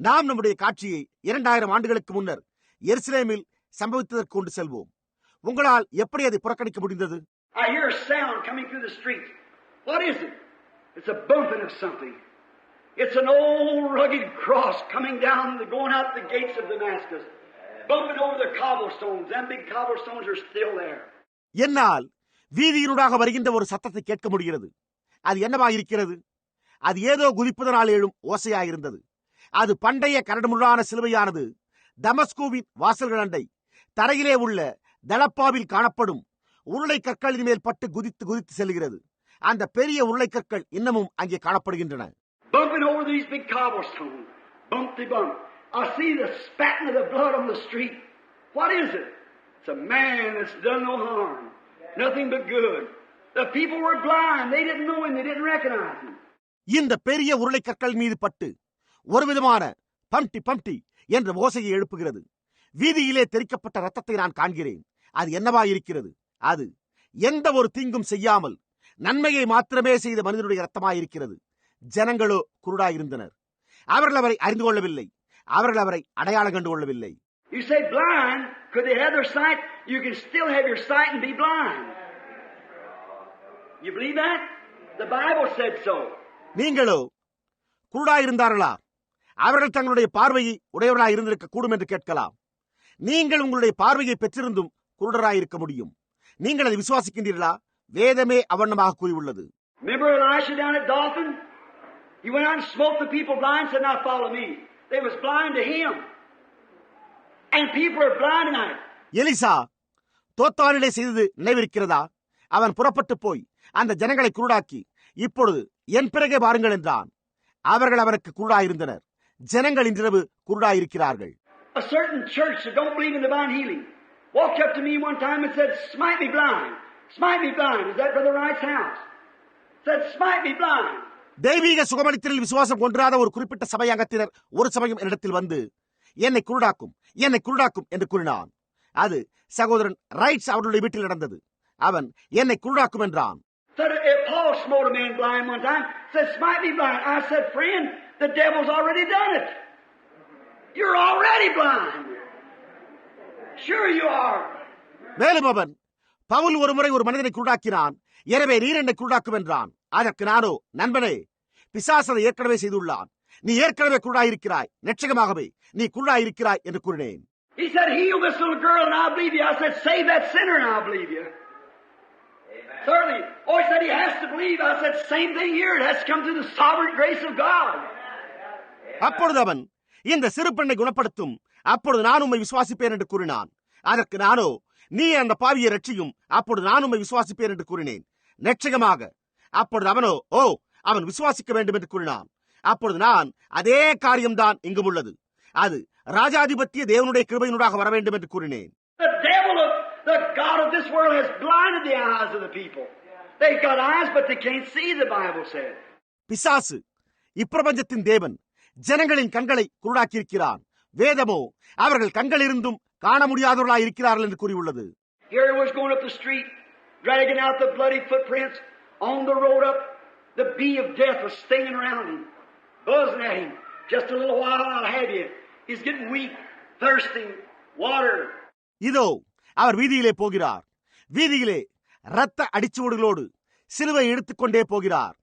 நாம் நம்முடைய காட்சியை 2000 ஆண்டுகளுக்கு முன்னர் எருசலேமில் சம்பவித்ததற்கு கொண்டு செல்வோம். உங்களால் எப்படி அதை புறக்கணிக்க முடிந்தது? I hear a sound coming through the streets. What is it? It's a bumping of something. It's an old rugged cross coming down, going out the gates of Damascus, bumping over the cobblestones. Them big cobblestones are still there. என்னால் வீதியினூடாக வருகின்ற ஒரு சத்தத்தை கேட்க முடிகிறது. அது என்னவாயிருக்கிறது? அது ஏதோ குதிப்பதனால் எழும் ஓசையாயிருந்தது. அது பண்டைய கரடுமுரடான சிலுவையானது தமஸ்கூவின் வாசல்கள் அண்டை தரையிலே உள்ள தளப்பாவில் காணப்படும் உருளை கற்களின் மேல் பட்டு குதித்து குதித்து செல்கிறது. அந்த பெரிய உருளை கற்கள் இன்னமும் அங்கே காணப்படுகின்றன. Bumping over these big cobblestones. Bumpty bump. I see the spatting of the blood on the street. What is it? It's a man that's done no harm. Nothing but good. The people were blind. They didn't know him. They didn't recognize him. இந்த பெரிய உருளை கற்கள் மீது பட்டு ஒரு விதமான பம்டி பம்டி என்ற ஓசையை எழுப்புகிறது. வீதியிலே தெறிக்கப்பட்ட ரத்தத்தை நான் காண்கிறேன். அது என்னவாயிருக்கிறது? அது எந்த ஒரு தீங்கும் செய்யாமல் நன்மையை மாத்திரமே செய்த மனிதனுடைய ரத்தமாயிருக்கிறது. ஜனங்களோ குருடாயிருந்தனர். அவர்கள் அவரை அறிந்து கொள்ளவில்லை. அவர்கள் அவரை அடையாளம் கண்டு கொள்ளவில்லை. You say blind, could they have their sight? You can still have your sight and be blind. You believe that? The Bible said so. நீங்களோ குருடாயிருந்தார்களா? அவர்கள் தங்களுடைய பார்வையை உடையவர்களாக இருந்திருக்க கூடும் என்று கேட்கலாம். நீங்கள் உங்களுடைய பார்வையை பெற்றிருந்தும் குருடராயிருக்க முடியும். நீங்கள் அதை விசுவாசிக்கின்றீர்களா? வேதமே அவண்ணமாக கூறியுள்ளது. Remember Elisha down at Dothan? He went out and smote the people blind, said, "Now follow me." They was blind to him. And people are blind tonight. Elisha தோத்தானிலே செய்தது நினைவிருக்கிறதா? அவன் புறப்பட்டு போய் அந்த ஜனங்களை குருடாக்கி, இப்பொழுது என் பிறகே பாருங்கள் என்றான். அவர்கள் அவருக்கு குருடாயிருந்தனர். ஜனங்கள் இன்றிரவு குருடாயிருக்கிறார்கள். A certain church that don't believe in divine healing walked up to me one time and said, "Smite me blind. Smite me blind." Is that Brother Wright's house? Said, "Smite me blind." தெய்வீக சுகமளித்தலில் விசுவாசம் கொன்றாத ஒரு குறிப்பிட்ட சபை அங்கத்தினர் ஒரு சமயம் என்னிடத்தில் வந்து, என்னை குருடாக்கும் என்று கூறினான். அது சகோதரன் ரைட்ஸ் அவருடைய வீட்டில் நடந்தது. அவன் என்னை குருடாக்கும் என்றான். Said, if Paul smote a man blind one time, said, "Smite me blind." I said, "Friend, the devil's already done it. You're already blind. Sure you are." மேலும் அவன், பவுல் ஒரு முறை ஒரு மனிதனை குருடாக்கினான், எனவே நீர் என்னை குருடாக்கும் என்றான். அதற்கு நானோ, நண்பனே, பிசாசு அதை ஏற்கனவே செய்துள்ளான். நீ ஏற்கனவே குருடாயிருக்கிறாய். நிச்சயமாகவே நீ குருடாயிருக்கிறாய் என்று கூறினேன். He said, "Heal this little girl and I'll believe you." I said, "Save that sinner and I'll believe you." Amen. Certainly. Oh, he said he has to believe. I said, same thing here. It has to come through the sovereign grace of God. அப்பொழுது அவன், இந்த சிறு பெண்ணை குணப்படுத்தும், அப்பொழுது நான் உம்மை விசுவாசிப்பேன் என்று கூறினான். அதற்கு நானோ, நீ அந்த பாவியை ரட்சியும், அப்பொழுது நான் உம்மை விசுவாசிப்பேன் என்று கூறினேன். நிச்சயமாக. அப்பொழுது அவனோ, அவன் விசுவாசிக்க வேண்டும் என்று கூறினான். அப்பொழுது நான், அதே காரியம்தான் இங்கும் உள்ளது. அது ராஜாதிபத்திய தேவனுடைய கிருபையினூடாக வர வேண்டும் என்று கூறினேன். The devil of the God of this world has blinded the eyes of the people. They've got eyes but they can't see, the Bible said. பிசாசு, இப்பிரபஞ்சத்தின் தேவன், ஜனங்களின் கண்களை குருடாக்கியிருக்கிறான். வேதமோ அவர்கள் கண்கள் இருந்தும் காண முடியாதவர்களாய் இருக்கிறார்கள் என்று கூறியுள்ளது. Here he was going up the street, dragging out the bloody footprints on the road up. The bee of death was stinging around him, buzzing at him. Just a little while, I'll have you. He's getting weak, thirsting, water. இதோ அவர் வீதியிலே போகிறார். வீதியிலே இரத்த அடிச்சுவடுகளோடு சிலுவை எடுத்துக்கொண்டே போகிறார்.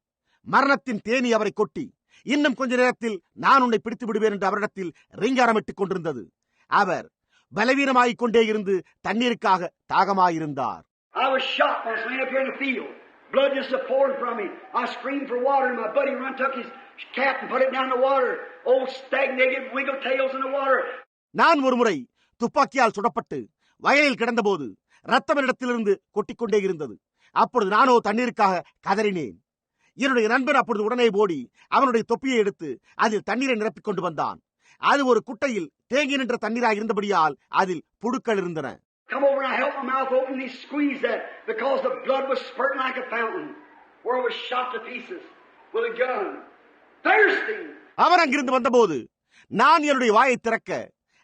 மரணத்தின் தேனி அவரை கொட்டி, இன்னும் கொஞ்ச நேரத்தில் நான் உன்னை பிடித்து விடுவேன் என்று அவரிடத்தில் ரீங்காரமிட்டுக் கொண்டிருந்தது. அவர் பலவீனமாகிக் கொண்டே இருந்து தண்ணீருக்காக தாகமாயிருந்தார். I was shot once laying up here in the field. Blood just pouring from me. I screamed for water and my buddy run took his cap and put it down the water. Old stagnated wiggle tails in the water. நான் ஒரு முறை துப்பாக்கியால் சுடப்பட்டு வயலில் கிடந்தபோது ரத்தம் இடத்திலிருந்து கொட்டிக்கொண்டே இருந்தது. அப்பொழுது நானோ தண்ணீருக்காக கதறினேன். என்னுடைய நண்பன் அப்பொழுது உடனே ஓடி அவனுடைய தொப்பியை எடுத்து அதில் தண்ணீரை நிரப்பிக் கொண்டு வந்தான். அது ஒரு குட்டையில் தேங்கி நின்ற தண்ணீராக இருந்தபடியால் அதில் புழுக்கள் இருந்தன. Come over and I helped my mouth open and he squeezed that because the blood was spurting like a fountain where it was shot to pieces with a gun. Thirsty. அவன் அங்கிருந்து வந்தபோது நான் என்னுடைய வாயை திறக்க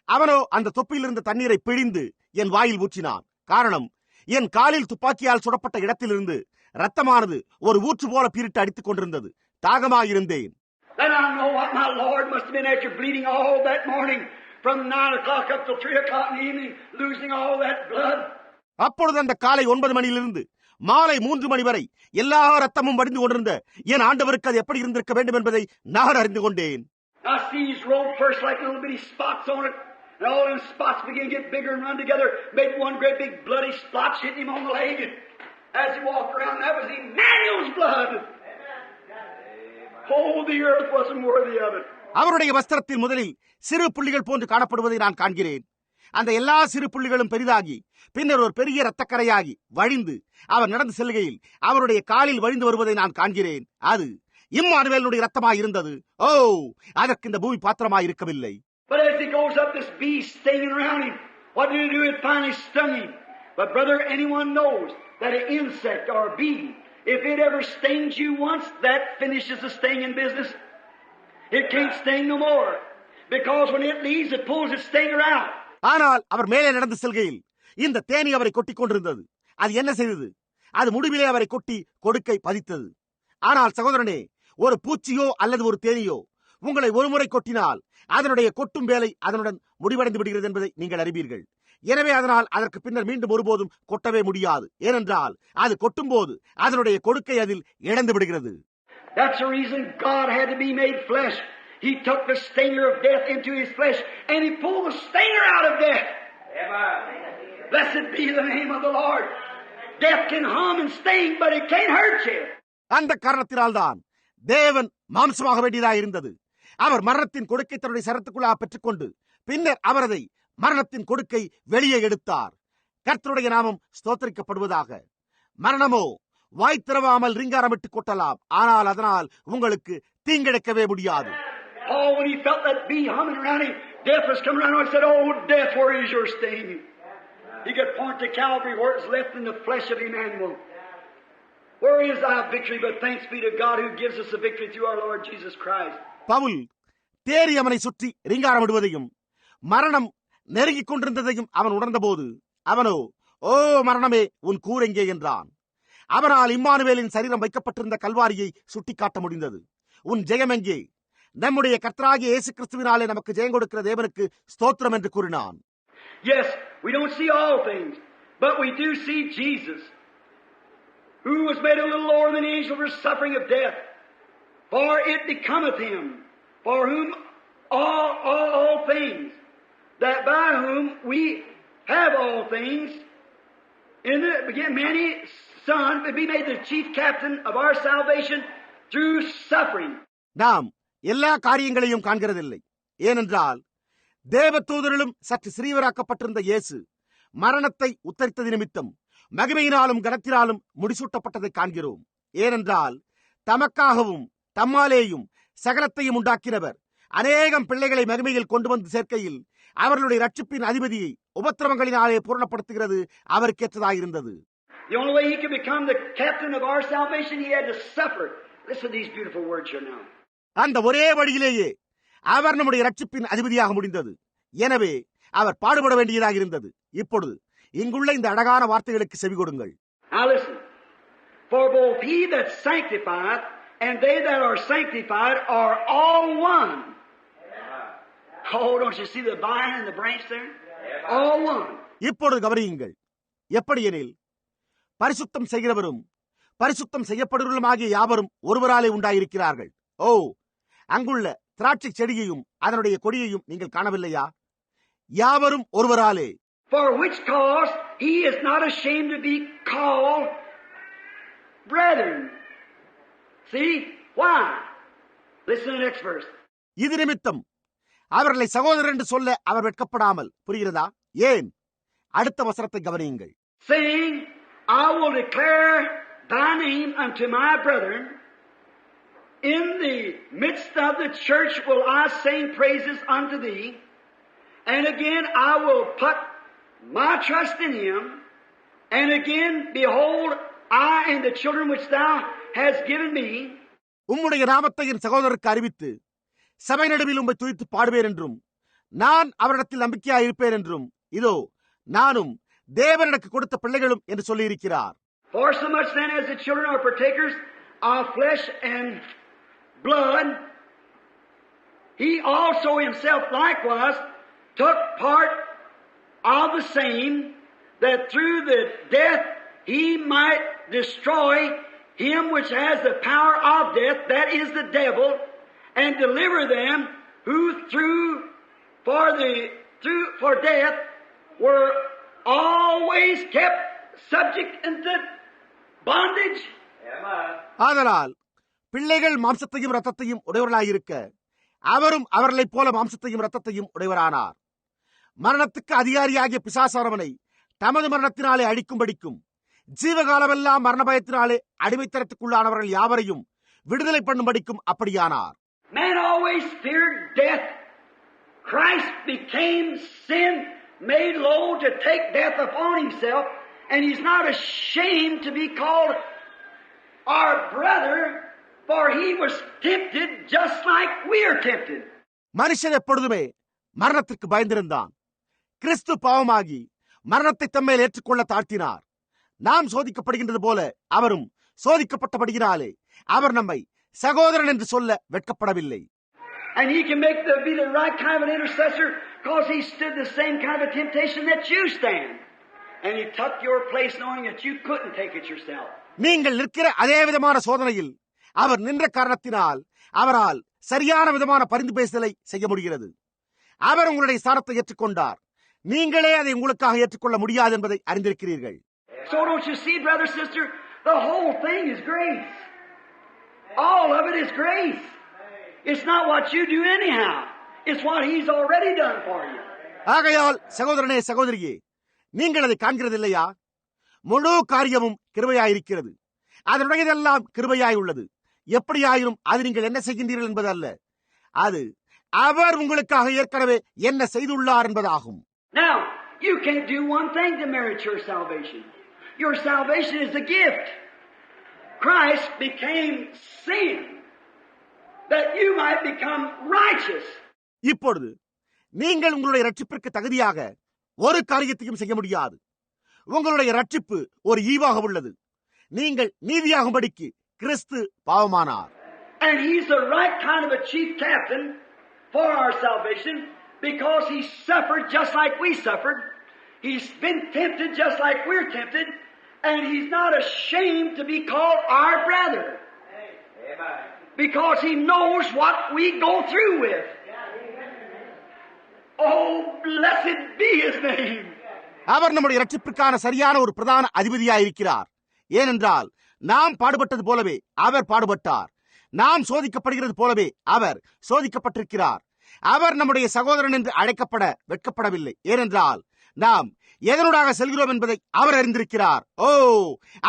அவனோ அந்த தொப்பியில் இருந்த தண்ணீரை பிழிந்து என் வாயில் ஊற்றினான். காரணம், என் காலில் துப்பாக்கியால் சுடப்பட்ட இடத்திலிருந்து ரத்தமானது ஒரு ஊற்று போல பீரிட்டு அடித்துக் கொண்டிருந்தது. தாகமாயிருந்தேன். Then I know what my Lord must have been after bleeding all that morning from 9 o'clock up till 3 o'clock in the evening, losing all that blood. அப்பொழுது அந்த காலை 9 மணியிலிருந்து மாலை 3 மணி வரை எல்லா ரத்தமும் வடிந்து கொண்டிருந்த என் ஆண்டவருக்கு அது எப்படி இருந்திருக்க வேண்டும் என்பதை நான் அறிந்து கொண்டேன். I see his robe first like little bitty spots on it, and all them spots began to get bigger and run together, made one great big bloody spot hitting him on the leg. As he walked around, that was Emmanuel's blood. Oh, the earth wasn't worthy of it. அவருடைய வஸ்திரத்தில் முதலில் சிறு புள்ளிகள் போன்று காணப்படுவதை நான் காண்கிறேன். அந்த எல்லா சிறு புள்ளிகளும் பெரிதாகி பின்னர் ஒரு பெரிய இரத்தக்கரையாகி வழிந்து அவர் நடந்து செல்கையில் அவருடைய காலில் வழிந்து வருவதை நான் காண்கிறேன். அது இம்மானுவேலுடைய இரத்தமாய் இருந்தது. ஓ, அதற்கு இந்த பூமி பாத்திரமாய் இருக்கவில்லை. But as he goes up, this bee stinging around him. What did he do? It finally stung him. But brother, anyone knows that an insect or a bee, if it ever stings you once, that finishes the stinging business. It can't sting no more. Because when it leaves, it pulls its stinger out. ஆனால் அவர் மேலே நடந்து செல்கையில் இந்த தேனி அவரை கொட்டி கொண்டிருந்தது. அது என்ன செய்தது? அது முடிவிலே அவரை கொட்டி கொடுக்கை பதித்தது. ஆனால் சகோதரனே, ஒரு பூச்சியோ அல்லது ஒரு தேனியோ உங்களை ஒருமுறை கொட்டினால் அதனுடைய கொட்டும் வேலை அதனுடன் முடிவடைந்து விடுகிறது என்பதை நீங்கள் அறிவீர்கள். எனவே அதனால் அதற்கு பின்னர் மீண்டும் ஒருபோதும் கொட்டவே முடியாது. ஏனென்றால் அது கொட்டும் போது அதனுடைய கொடுக்கை அதில் இழந்து விடுகிறது. That's the reason God had to be made flesh. He took the stinger of death into his flesh and he pulled the stinger out of death. Blessed be the name of the Lord. Death can harm and sting, but it can't hurt you. அந்த காரணத்தினால்தான் தேவன் மாம்சமாக வேண்டியதாக இருந்தது. அவர் மரணத்தின் கொடுக்கை தன்னுடைய சரத்துக்குள்ளாக பெற்றுக்கொண்டு பின்னர் அவர் அதை மரணத்தின் கொடுக்கை வெளியே எடுத்தார். கர்த்தருடைய நாமம் ஸ்தோத்திரிக்கப்படுவதாக. மரணமோ வாய் திறவாமல் ரிங்காரமிட்டு கொட்டலாம், ஆனால் அதனால் உங்களுக்கு தீங்கிழைக்கவே முடியாது. Oh, when he felt that bee humming around him, death was coming around him, he said, "Oh, death, where is your sting?" He could point to Calvary where it's left in the flesh of Emmanuel. Where is thy victory? But thanks be to God who gives us the victory through our Lord Jesus Christ. Pavul தேறி அவனை சுற்றி ரிங்காரமிடுவதையும் மரணம் நெருங்கிக் கொண்டிருந்ததையும் அவன் உணர்ந்தபோது அவனோ, ஓ மரணமே, உன் கூரெங்கே என்றான். அவனால் இம்மானுவேலின் சரீரம் வைக்கப்பட்டிருந்த கல்வாரியை சுட்டிக்காட்ட முடிந்தது. உன் ஜெயம் எங்கே? நம்முடைய கர்த்தராகிய இயேசு கிறிஸ்துவினாலே நமக்கு ஜெயம் கொடுக்கிற தேவனுக்கு ஸ்தோத்திரம் என்று கூறினான். Yes, we don't see all things, but we do see Jesus, who was made a little lower than the angel for suffering of death. For it becometh him, for whom all things, that by whom we have all things, in the many Son, be made the chief captain of our salvation through suffering. நாம் எல்லா காரியங்களையும் காண்கிறதில்லை. ஏனென்றால் தேவதூதரிலும் சற்று சிறியவராக்கப்பட்டிருந்த இயேசு மரணத்தை உத்தரித்தது நிமித்தம் மகிமையினாலும் கனத்தினாலும் முடிசூட்டப்பட்டதை காண்கிறோம். ஏனென்றால் தமக்காகவும் தம்மாலேயும் சகலத்தையும் உண்டாக்கினவர் அநேகம் பிள்ளைகளை மகிமையில் கொண்டு வந்து சேர்க்கையில் அவர்களுடைய ரட்சிப்பின் அதிபதியை உபத்திரவங்களினாலே பூரணப்படுத்துகிறது அவருக்கேற்றதாயிருந்தது. The only way he could become the captain of our salvation, he had to suffer. Listen to these beautiful words here now. அந்த ஒரே வழியிலேயே அவர் நம்முடைய ரட்சிப்பின் அதிபதியாக முடிந்தது. எனவே அவர் பாடுபட வேண்டியதாக இருந்தது. இப்பொழுது இங்குள்ள இந்த அழகான வார்த்தைகளுக்கு செவி கொடுங்கள். Now listen. For both he that sanctifieth and they that are sanctified are all one. Oh, don't you see the vine and the branch there? All one. இப்பொழுது கவனியுங்கள். எப்படி எனில் பரிசுத்தம் செய்கிறவரும் பரிசுத்தம் செய்யப்படுவருமாகிய யாவரும் ஒருவராலே உண்டாயிருக்கிறார்கள். ஓ, அங்குள்ள திராட்சை செடியையும் அதனுடைய கொடியையும் நீங்கள் காணவில்லையா? யாவரும் ஒருவராலே. For which cause he is not ashamed to be called brethren. See? Why? Listen to the next verse. இது நிமித்தம் அவர்களை சகோதரர் என்று சொல்ல அவர் வெட்கப்படாமல். புரிகிறதா? ஏன்? அடுத்த வசனத்தை கவனியுங்கள். Saying, I will declare thy name unto my brethren. in the midst of the church will I sing praises unto thee, and again I will put my trust in him, and again, behold, I and the children which thou hast given me. உம்முடைய நாமத்தை என் சகோதரருக்கு அறிவித்து சபை நடுவில் உம்மை துதித்து பாடுவேன் என்றும் நான் அவரிடத்தில் நம்பிக்கையாய் இருப்பேன் என்றும் இதோ நானும் தேவன் எனக்கு கொடுத்த பிள்ளைகளும் என்று சொல்லியிருக்கிறார். For so much then as the children are partakers of flesh and blood, he also himself likewise took part of the same, that through the death he might destroy him which has the power of death, that is the devil, and deliver them who for death were always kept subject into bondage. ஆதலால் பிள்ளைகள் மாம்சத்தையும் இரத்தத்தையும் உடையவர்களாயிருக்க அவரும் அவர்களைப் போல மாம்சத்தையும் இரத்தத்தையும் உடையவரானார். மரணத்துக்கு அதிகாரியாகிய பிசாசானவனை தமது மரணத்தினாலே அழிக்கும்படிக்கும் ஜீவகாலமெல்லாம் மரண பயத்தினாலே அடிமைத்தனத்துக்குள்ளானவர்கள் யாவரையும் விடுதலை பண்ணும்படிக்கும் அப்படியானார். Man always feared death. Christ became sin, made low to take death upon himself, and he's not ashamed to be called our brother, for he was tempted just like we are tempted. மனுஷன் எப்பொழுதுமே மரணத்திற்கு பயந்திருந்தான். கிறிஸ்து பாவமாகி மரணத்தை தம்மேல் ஏற்றுக்கொள்ள தாழ்த்தினார். நாம் சோதிக்கப்படுகின்றது போல அவரும் சோதிக்கப்பட்டபடியினாலே அவர் நம்மை சகோதரன் என்று சொல்ல வெட்கப்படவில்லை. And he can be the right kind of an intercessor because he stood the same kind of temptation that you stand. And he took your place knowing that you couldn't take it yourself. நீங்கள் நிற்கிற அதே விதமான சோதனையில் அவர் நின்ற காரணத்தினால் அவரால் சரியான விதமான பரிந்து பேசுதலை செய்ய முடிகிறது. அவர் உங்களுடைய ஸ்தானத்தை ஏற்றுக்கொண்டார். நீங்களே அதை உங்களுக்காக ஏற்றுக்கொள்ள முடியாது என்பதை அறிந்திருக்கிறீர்கள். So don't you see, brother, sister, the whole thing is grace. All of it is grace. It's not what you do anyhow. It's what he's already done for you. ஆகையால் சகோதரனே சகோதரியே, நீங்கள் அதை காண்கிறது இல்லையா? முழு காரியமும் கிருபையாயிருக்கிறது. அதனுடையதெல்லாம் கிருபையாய் உள்ளது. எப்படியாயிரும் அது நீங்கள் என்ன செய்கின்றீர்கள் என்பது அல்ல, அது அவர் உங்களுக்காக ஏற்கனவே என்ன செய்துள்ளார் என்பதாகும். Now, you can't do one thing to merit your salvation. Your salvation is a gift. Christ became sin that you might become righteous. இப்பொழுது நீங்கள் உங்களுடைய ரட்சிப்பிற்கு தகுதியாக ஒரு காரியத்தையும் செய்ய முடியாது. உங்களுடைய ரட்சிப்பு ஒரு ஈவாக உள்ளது. நீங்கள் நீதியாகும்படிக்கு கிறிஸ்து பாவமானார். And he's the right kind of a chief captain for our salvation because he suffered just like we suffered. He's been tempted just like we're tempted, and he's not ashamed to be called our brother. Because he knows what we go through with. Oh, blessed be his name. அவர் நம்முடைய ரட்சிப்பிற்கான சரியான ஒரு பிரதான அதிபதியாயிருக்கிறார். ஏனென்றால் நாம் பாடுபட்டது போலவே அவர் பாடுபட்டார். நாம் சோதிக்கப்படுகிறது போலவே அவர் சோதிக்கப்பட்டிருக்கிறார். அவர் நம்முடைய சகோதரன் என்று அழைக்கப்பட வெட்கப்படவில்லை. ஏனென்றால் நாம் எதனூடாக செல்கிறோம் என்பதை அவர் அறிந்திருக்கிறார். ஓ,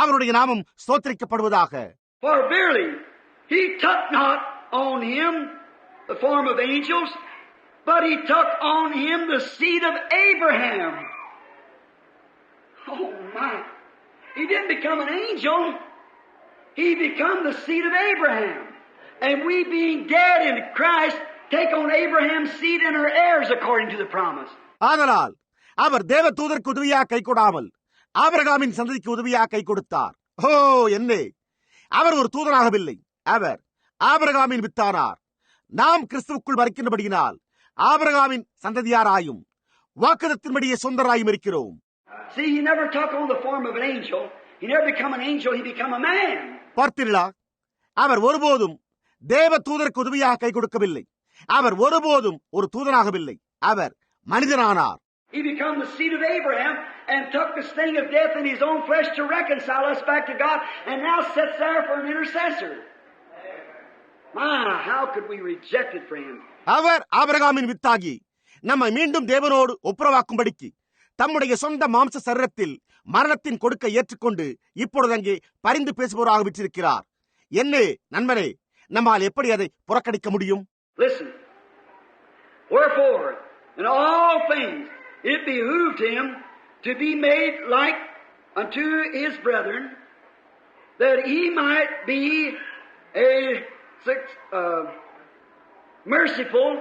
அவருடைய நாமம் ஸ்தோத்திரிக்கப்படுவதாக. For verily he took not on him the form of angels, but he took on him the seed of Abraham. Oh my! He didn't become an angel. He became the seed of Abraham. And we being dead in Christ take on Abraham's seed and are heirs according to the promise. ஆதலால் அவர் தேவ தூதருக்கு உதவியாக கை கொடாமல் ஆபிரகாமின் சந்ததிக்கு உதவியாக கை கொடுத்தார். ஓ என்னே, அவர் ஒரு தூதனாகவில்லை, அவர் ஆபிரகாமின் வித்தானார். நாம் கிறிஸ்துவுக்குள் மரிக்கின்றபடியினால் ஆபிரகாமின் சந்ததியாராயும் வாக்குதத்தின்படியே சொந்தராயும் இருக்கிறோம். See, he never took on the form of an angel. He never become an angel. He become a man. பார்த்தீர்களா, அவர் ஒருபோதும் தேவ தூதருக்கு உதவியாக கை கொடுக்கவில்லை. அவர் ஒருபோதும் ஒரு தூதனாகவில்லை. அவர் மனிதனானார். He became the seed of Abraham and took the sting of death in his own flesh to reconcile us back to God, and now sits there for an intercessor. My, how could we reject it for him? அவர் ஆபிரகாமின் வித்தாகி நம்மை மீண்டும் தேவனோடு ஒப்புரவாக்கும்படிக்கு தம்முடைய சொந்த மாம்ச சரீரத்தில் மரணத்தின் கொடுக்க ஏற்றுக்கொண்டு இப்பொழுது அங்கே பரிந்து பேசுபவராக விட்டிருக்கிறார். என்னே நண்பனே, நம்மால் எப்படி அதை புறக்கணிக்க முடியும்? Listen. Wherefore, in all things, it behooved him to be made like unto his brethren, that he might be a merciful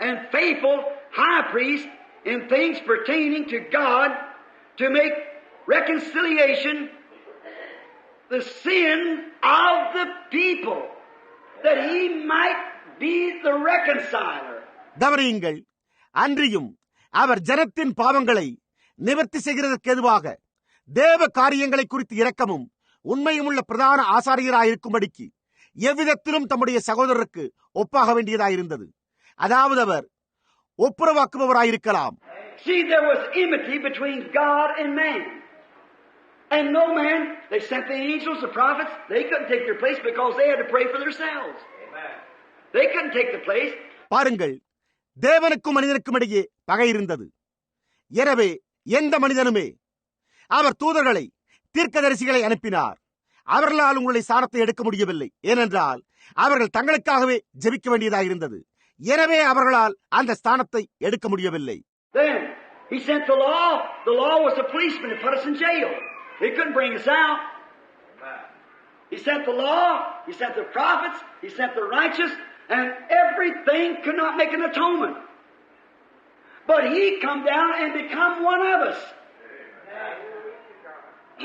and faithful high priest in things pertaining to God, to make reconciliation the sin of the people, that he might be the reconciler. கவனியுங்கள், அன்றியும் அவர் ஜனத்தின் பாவங்களை நிவர்த்தி செய்கிறதற்கு எதுவாக தேவ காரியங்களை குறித்து இரக்கமும் உண்மையும் உள்ள பிரதான ஆசாரியராயிருக்கும்படிக்கு எவ்விதத்திலும் தம்முடைய சகோதரருக்கு ஒப்பாக வேண்டியதாயிருந்தது. அதாவது அவர் ஒப்புரவாக்குபவராயிருக்கலாம். See, there was enmity between God and man. And no man, they sent the angels, the prophets, they couldn't take their place because they had to pray for themselves. Amen. They couldn't take the place. பாருங்கள், தேவனுக்கும் மனிதனுக்கும் இடையே பகை இருந்தது. எனவே எந்த மனிதனுமே, அவர் தூதர்களை, தீர்க்கதரிசிகளை அனுப்பினார். அவர்களால் உங்களுடைய ஸ்தானத்தை எடுக்க முடியவில்லை. ஏனென்றால் அவர்கள் தங்களுக்காகவே ஜெபிக்க வேண்டியதாயிருந்தது. எனவே அவர்களால் அந்த ஸ்தானத்தை எடுக்க முடியவில்லை. Then he sent the law. The law was a policeman to put us in jail. He couldn't bring us out. He sent the law. He sent the prophets. He sent the righteous. And everything could not make an atonement. But he come down and become one of us.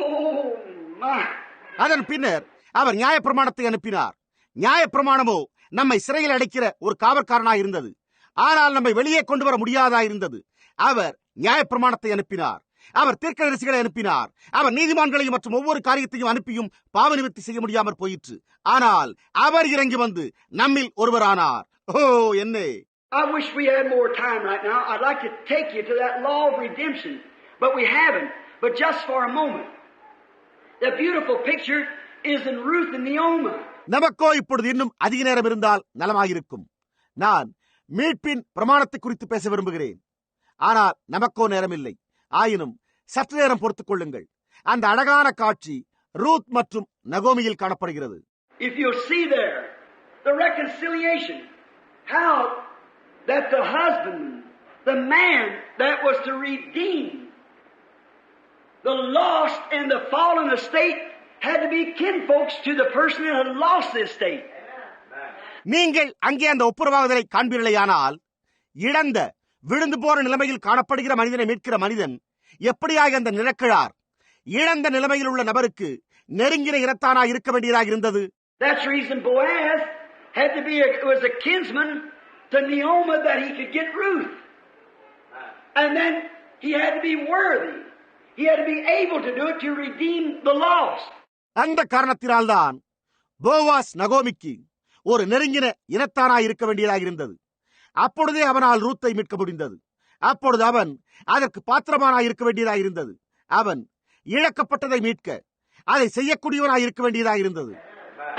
Oh my. அதன் பின்னர் அவர் நியாயப்பிரமாணத்தை அனுப்பினார். நியாயப்பிரமாணமோ நம்மை சிறையில் அடைக்கிற ஒரு காவற்காரனாய் இருந்தது. ஆனால் நம்மை வெளியே கொண்டு வர முடியாதா இருந்தது. அவர் நியாயப்பிரமாணத்தை அனுப்பினார். அவர் தீர்க்கதரிசிகளை அனுப்பினார். அவர் நீதிமான்களையும் மற்றும் ஒவ்வொரு காரியத்தையும் அனுப்பியும் பாவ நிவர்த்தி செய்ய முடியாமற் போயிற்று. ஆனால் அவர் இறங்கி வந்து நம்மில் ஒருவரானார். ஓ என்ன! I wish we had more time right now. I'd like to take you to that law of redemption, but we haven't. But just for a moment, the beautiful picture is in Ruth and Naomi. நமக்கோ இப்பொழுது இன்னும் அதிக நேரம் இருந்தால் நலமாயிருக்கும். நான் மீட்பின் பிரமாணத்தை குறித்து பேச விரும்புகிறேன். ஆனால் நமக்கோ நேரமில்லை. ஆயினும் சற்று நேரம் பொறுத்துக் கொள்ளுங்கள். அந்த அழகான காட்சி ரூத் மற்றும் நகோமியில் காணப்படுகிறது. If you see there the reconciliation, how that the husband, the man that was to redeem the lost and the fallen estate had to be kinfolks to the person who had lost the estate. நீங்கள் அங்கே அந்த ஒப்புரவாகுதலை காண்பீர்களேயானால், இழந்த விழுந்து போற நிலைமையில் காணப்படுகிற மனிதனை மீட்கிற மனிதன் எப்படியாக அந்த நிலக்கிழார் இழந்த நிலைமையில் உள்ள நபருக்கு நெருங்கின இரத்தானா இருக்க வேண்டியதாக இருந்தது. That's reason Boaz had to be was a kinsman to Naomi that he could get Ruth. And then he had to be worthy. He had to be able to do it to redeem the lost. அந்த காரணத்தினால்தான் போவாஸ் நகோமிக்கு ஒரு நெருங்கின இனத்தானாய் இருக்க வேண்டியதாக இருந்தது. அப்பொழுதே அவனால் ரூத்தை மீட்க முடிந்தது. அப்பொழுது அவன் அதற்கு பாத்திரமானாய் இருக்க வேண்டியதாக இருந்தது. அவன் இழக்கப்பட்டதை மீட்க அதை செய்யக்கூடியவனாய் இருக்க வேண்டியதாக இருந்தது.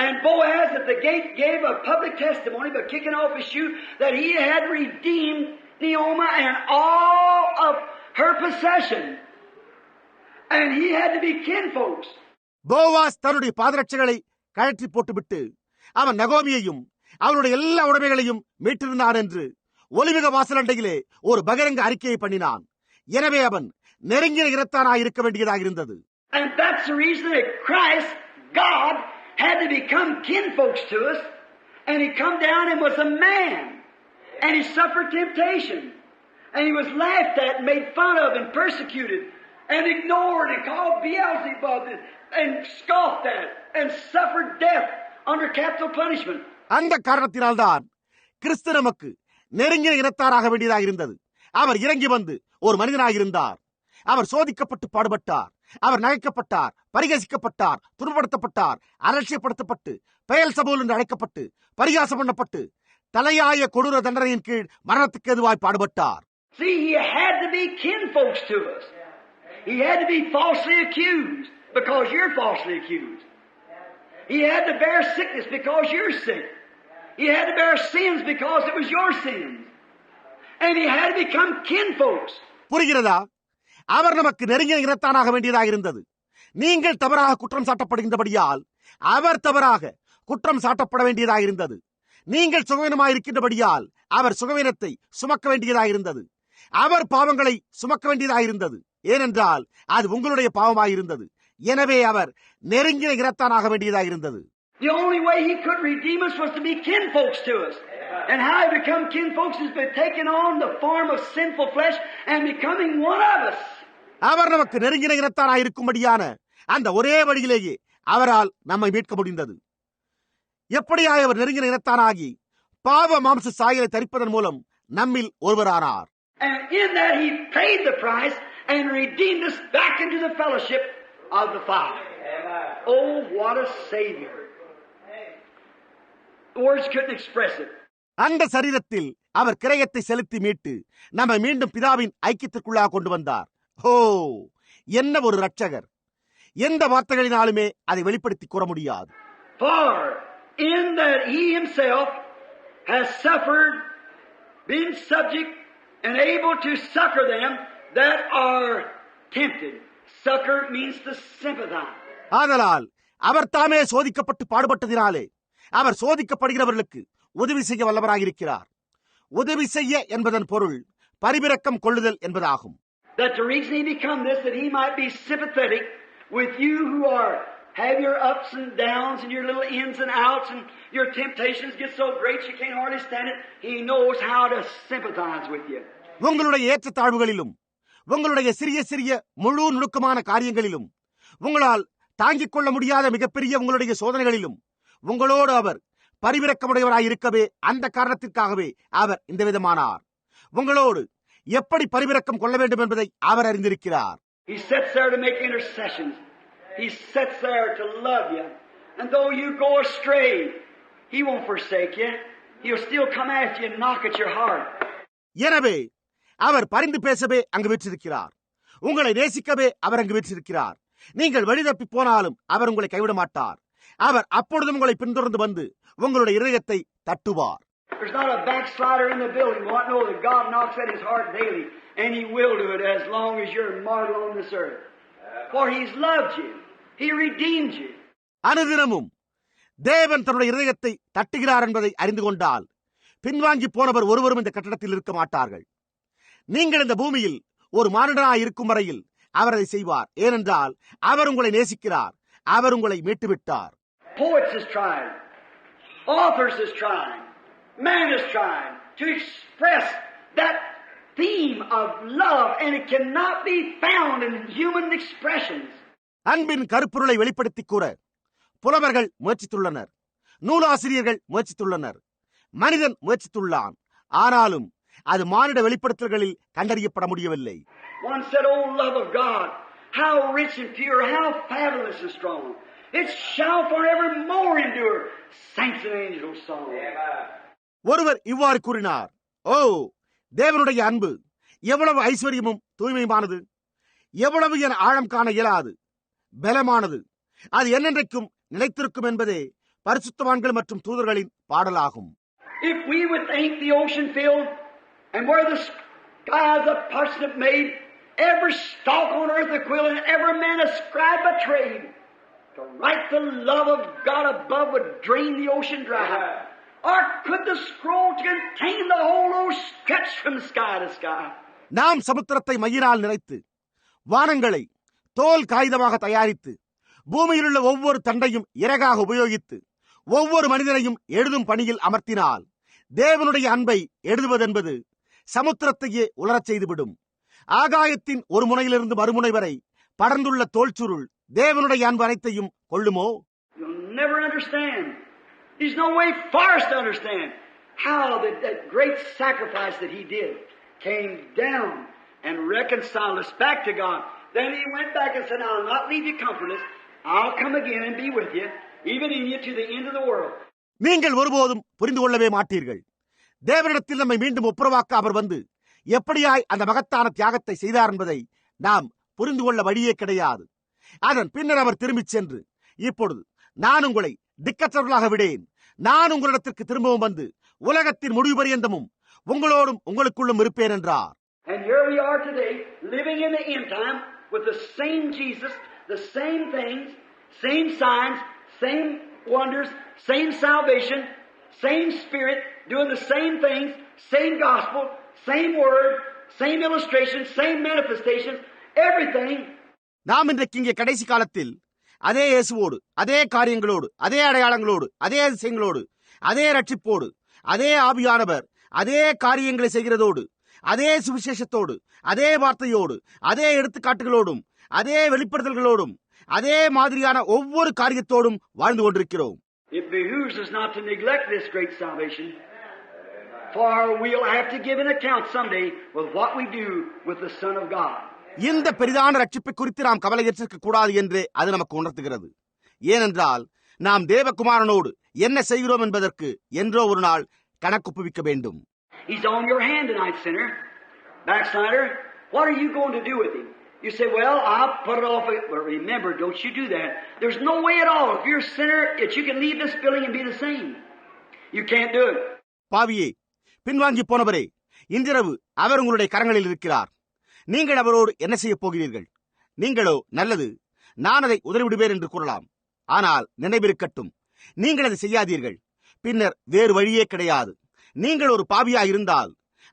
And Boaz at the gate gave a public testimony by kicking off his shoe that he had redeemed Naomi and all of her possession. And he had to be kinfolks. Boaz தன்னுடைய பாதரட்சைகளை கழற்றி போட்டுவிட்டு அவன் நகோமியையும் அவருடைய எல்லா உடைமைகளையும் மீட்டிருந்தான் என்று ஒலிமிக வாசலண்டையிலே ஒரு பகிரங்க அறிக்கையை பண்ணினான். எனவே அவன் நெருங்கின இரத்தானாய் இருக்க வேண்டியதாக இருந்தது. And that's the reason that Christ, God, had to become kinfolks to us, and he come down and was a man, and he suffered temptation, and he was laughed at and made fun of and persecuted and ignored and called Beelzebub and scoffed at and suffered death under capital punishment. அந்த காரணத்தினால்தான் கிறிஸ்து நமக்கு நெருங்கின இனத்தாராக வேண்டியதாக இருந்தது. அவர் இறங்கி வந்து ஒரு மனிதனாக இருந்தார். அவர் சோதிக்கப்பட்டு பாடுபட்டார். அவர் நகைக்கப்பட்டார், பரிகசிக்கப்பட்டார், துன்பப்படுத்தப்பட்டார், அலட்சியப்படுத்தப்பட்டு, பெயல் சபூல் என்று அழைக்கப்பட்டு, பரிகாசம் பண்ணப்பட்டு, தலையாய கொடூர தண்டனையின் கீழ் மரணத்துக்கு எதுவாய் பாடுபட்டார். See, he had to be kinfolks to us. He had to be falsely accused because you're falsely accused. He had to bear sickness because you're sick. He had to bear sins because it was your sins. And he had to become kinfolks. புரிகிறதா? அவர் நமக்கு நெருங்கின இனத்தானாக வேண்டியதாக இருந்தது. நீங்கள் தவறாக குற்றம் சாட்டப்படுகின்றபடியால் அவர் தவறாக குற்றம் சாட்டப்பட வேண்டியதாயிருந்தது. நீங்கள் சுகவீனமாயிருக்கின்றபடியால் அவர் சுகவீனத்தை சுமக்க வேண்டியதாயிருந்தது. அவர் பாவங்களை சுமக்க வேண்டியதாயிருந்தது. ஏனென்றால் அது உங்களுடைய பாவமாயிருந்தது. எனவே அவர் நெருங்கின இரத்தானாக வேண்டியதாயிருந்தது. The only way he could redeem us was to be kinfolks to us. And how he become kinfolks is by taking on the form of sinful flesh and becoming one of us. அவர் நமக்கு நெருங்கின இரத்தானாயிருக்கும்படியான அந்த ஒரே வழியிலேயே அவரால் நம்மை மீட்க முடிந்தது. எப்படியாய் அவர் நெருங்கின இரத்தானாகி பாவ மாம்ச சாயலை தரிப்பதன் மூலம் நம்மில் ஒருவரானார். And in that he paid the price and redeemed us back into the fellowship of the Father. Oh, what a Savior. Words couldn't express it. அந்த சரீரத்தில் அவர் கிரயத்தை செலுத்தி மீட்டு நம்மை மீண்டும் பிதாவின் ஐக்கியத்திற்குள்ளாக கொண்டு வந்தார். ஓ, என்ன ஒரு ரட்சகர்! எந்த வார்த்தைகளினாலுமே அதை வெளிப்படுத்தி கூற முடியாது. For in that he himself has suffered, been subject and able to succor them that are tempted. Succor means to sympathize. ஆதலால் அவர் தாமே சோதிக்கப்பட்டு பாடுபட்டதினாலே அவர் சோதிக்கப்படுகிறவர்களுக்கு உதவி செய்ய வல்லவராயிருக்கிறார். உதவி செய்ய என்பதன் பொருள் பரிபிரக்கம் கொள்ளுதல் என்பதாகும். That the reason he become this, that he might be sympathetic with you who have your ups and downs and your little ins and outs and your temptations get so great you can't hardly stand it. He knows how to sympathize with you. உங்களுடைய ஏற்றத்தாழ்வுகளிலும் உங்களுடைய சிறிய சிறிய முழு நுணுக்கமான காரியங்களிலும் உங்களால் தாங்கிக் கொள்ள முடியாத மிகப்பெரிய உங்களுடைய சோதனைகளிலும் உங்களோடு அவர் பரிவிரக்கமுடையவராயிருக்கவே அந்த காரணத்திற்காகவே அவர் இந்த விதமானார். உங்களோடு எப்படி பரிவிரக்கம் கொள்ள வேண்டும் என்பதை அவர் அறிந்திருக்கிறார். He sits there to make intercessions. He sits there to love you. And though you go astray, he won't forsake you. He'll still come after you and knock at your heart. எனவே அவர் பரிந்து பேசவே அங்கு வீற்றிருக்கிறார். உங்களை நேசிக்கவே அவர் அங்கு வீற்றிருக்கிறார். நீங்கள் வழிதப்பி போனாலும் அவர் உங்களை கைவிட மாட்டார். அவர் அப்பொழுதும் உங்களை பின்தொடர்ந்து வந்து உங்களுடைய இதயத்தை தட்டுவார். There's not a backslider in the building who won't know that God knocks at his heart daily, and he will do it as long as you're mortal on this earth. For he's loved you. He redeemed you. அனுதினமும் தேவன் தன்னுடைய இதயத்தை தட்டுகிறார் என்பதை அறிந்து கொண்டால் பின்வாங்கி போனவர் ஒருவரும் இந்த கட்டடத்தில் இருக்க மாட்டார்கள். நீங்கள் இந்த பூமியில் ஒரு மானிடனாய் இருக்கும் வரையில் அவர் அதை செய்வார். ஏனென்றால் அவர் உங்களை நேசிக்கிறார். அவர் உங்களை மீட்டுவிட்டார். Poets is trying. Authors is trying. Man is trying to express that theme of love, and it cannot be found in human expressions. அன்பின் கருப்பொருளை வெளிப்படுத்திக் கூற புலவர்கள் முயற்சித்துள்ளனர். நூலாசிரியர்கள் முயற்சித்துள்ளனர். மனிதன் முயற்சித்துள்ளான். ஆனாலும் அது மானிட வெளிப்படுத்தல்களில் கண்டறியப்பட முடியவில்லை. One said, "Oh, love of God, how rich and pure, how fabulous and strong. It shall forevermore endure." Saints and angels song. ஒருவர் இவ்வாறு கூறினார், ஓ, தேவனுடைய அன்பு எவ்வளவு ஐஸ்வர்யமும் தூய்மையுமானது, எவ்வளவு என ஆழம் காண இயலாது, பலமானது, அது என்னென்றைக்கும் நிலைத்திருக்கும் என்பதே பரிசுத்தவான்கள் மற்றும் தூதர்களின் பாடலாகும். If we would think the ocean filled and where the skies a parsnip made, every stalk on earth a quill, and every man a scribe a trade, to write the love of God above would drain the ocean dry. Or could the scroll contain the whole ocean stretched from sky to sky? நாம் சமுத்திரத்தை மையினால் நிறைத்து வானங்களை தோல் காகிதமாக தயாரித்து பூமியில் உள்ள ஒவ்வொரு தண்டையும் இறகாக உபயோகித்து ஒவ்வொரு மனிதனையும் எழுதும் பணியில் அமர்த்தினால் தேவனுடைய அன்பை எழுதுவதென்பது சமுத்திரத்தையே உலரச் செய்துவிடும். ஆகாயத்தின் ஒரு முனையிலிருந்து மறுமுனை வரை படர்ந்துள்ள தோல் சுருள் தேவனுடைய அன்பு அனைத்தையும் கொள்ளுமோ? You'll never understand. There's no way for us to understand how that great sacrifice that he did came down and reconciled us back to God. Then he went back and said, "I'll not leave you comfortless. I'll come again and be with you, even in you to the end of the world." நீங்கள் ஒருபோதும் புரிந்து கொள்ளவே மாட்டீர்கள். தேவனிடத்தில் நம்மை மீண்டும் ஒப்புரவாக்க அவர் வந்து எப்படியாய் அந்த மகத்தான தியாகத்தை செய்தார் என்பதை நாம் புரிந்து கொள்ள வழியே கிடையாது. அதன் பின்னர் அவர் திரும்பிச் சென்று, இப்பொழுது நான் உங்களை திக்கற்றவர்களாக விடேன், நான் உங்களிடத்திற்கு திரும்பவும் வந்து உலகத்தின் முடிவு பரியந்தமும் உங்களோடும் உங்களுக்குள்ளும் இருப்பேன் என்றார். And here we are today, living in the end time with the same Jesus, the same things, same signs, same wonders, same salvation, same Spirit, doing the same things, same gospel, same word, same illustration, same manifestations, everything. நாம் இன்றைக்கு இங்கே கடைசி காலத்தில் அதே இயேசுவோடு, அதே காரியங்களோடு, அதே அடையாளங்களோடு, அதே அதிசயங்களோடு, அதே ரட்சிப்போடு, அதே ஆவியானவர், அதே காரியங்களை செய்கிறதோடு, அதே சுவிசேஷத்தோடு, அதே வார்த்தையோடு, அதே எடுத்துக்காட்டுகளோடும், அதே வெளிப்படுத்தல்களோடும், அதே மாதிரியான ஒவ்வொரு காரியத்தோடும் வாழ்ந்து கொண்டிருக்கிறோம். It behooves us not to neglect this great salvation, for we'll have to give an account someday with what we do with the Son of God. இந்த பெரிதான ரட்சிப்பை குறித்து நாம் கவலையற்றிருக்க கூடாது என்று அது நமக்கு உணர்த்துகிறது. ஏனென்றால் நாம் தேவகுமாரனோடு என்ன செய்கிறோம் என்பதற்கு என்றோ ஒரு நாள் கணக்குப்புவிக்க வேண்டும். He's on your hand tonight, sinner, backslider. What are you going to do with him? You say, well, I'll put it off. But remember, don't you do that. There's no way at all, if you're a sinner, that you can leave this building and be the same. You can't do it. பாவியே, பின்வாங்கி போனவரே, இன்றிரவு அவர் உங்களுடைய கரங்களில் இருக்கிறார். நீங்கள் அவரோடு என்ன செய்ய போகிறீர்கள்? நீங்களோ, நல்லது, நான் அதை உதறிவிடுவேன் என்று கூறலாம். ஆனால் நினைவிருக்கட்டும், நீங்கள் அதை செய்யாதீர்கள். பின்னர் வேறு வழியே கிடையாது. நீங்கள் ஒரு பாவியாக இருந்தால்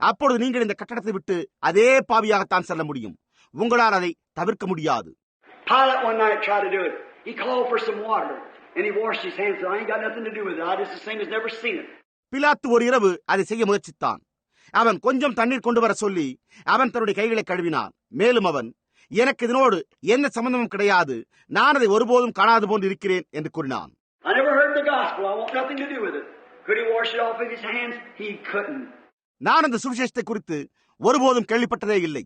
அப்பொழுது நீங்கள் இந்த கட்டடத்தை விட்டு அதே பாவியாகத்தான் செல்ல முடியும். உங்களால் அதை தவிர்க்க முடியாது. Pilate one night tried to do it. He called for some water and he washed his hands. I ain't got nothing to do with it. I just the same as never seen it. பிலாத்து ஒரு இரவு அதை செய்ய முயற்சித்தான். அவன் கொஞ்சம் தண்ணீர் கொண்டு வர சொல்லி அவன் தன்னுடைய கைகளை கழுவினான். மேலும் அவன், எனக்கு இதனோடு எந்த சம்பந்தமும் கிடையாது, நான் அதை ஒருபோதும் காணாது போன்று இருக்கிறேன் என்று கூறினான். I never heard the gospel. I want nothing to do with it. Could he wash it off with his hands? He couldn't. நான் அந்த சுவிசேஷத்தை குறித்து ஒருபோதும் கேள்விப்பட்டதே இல்லை,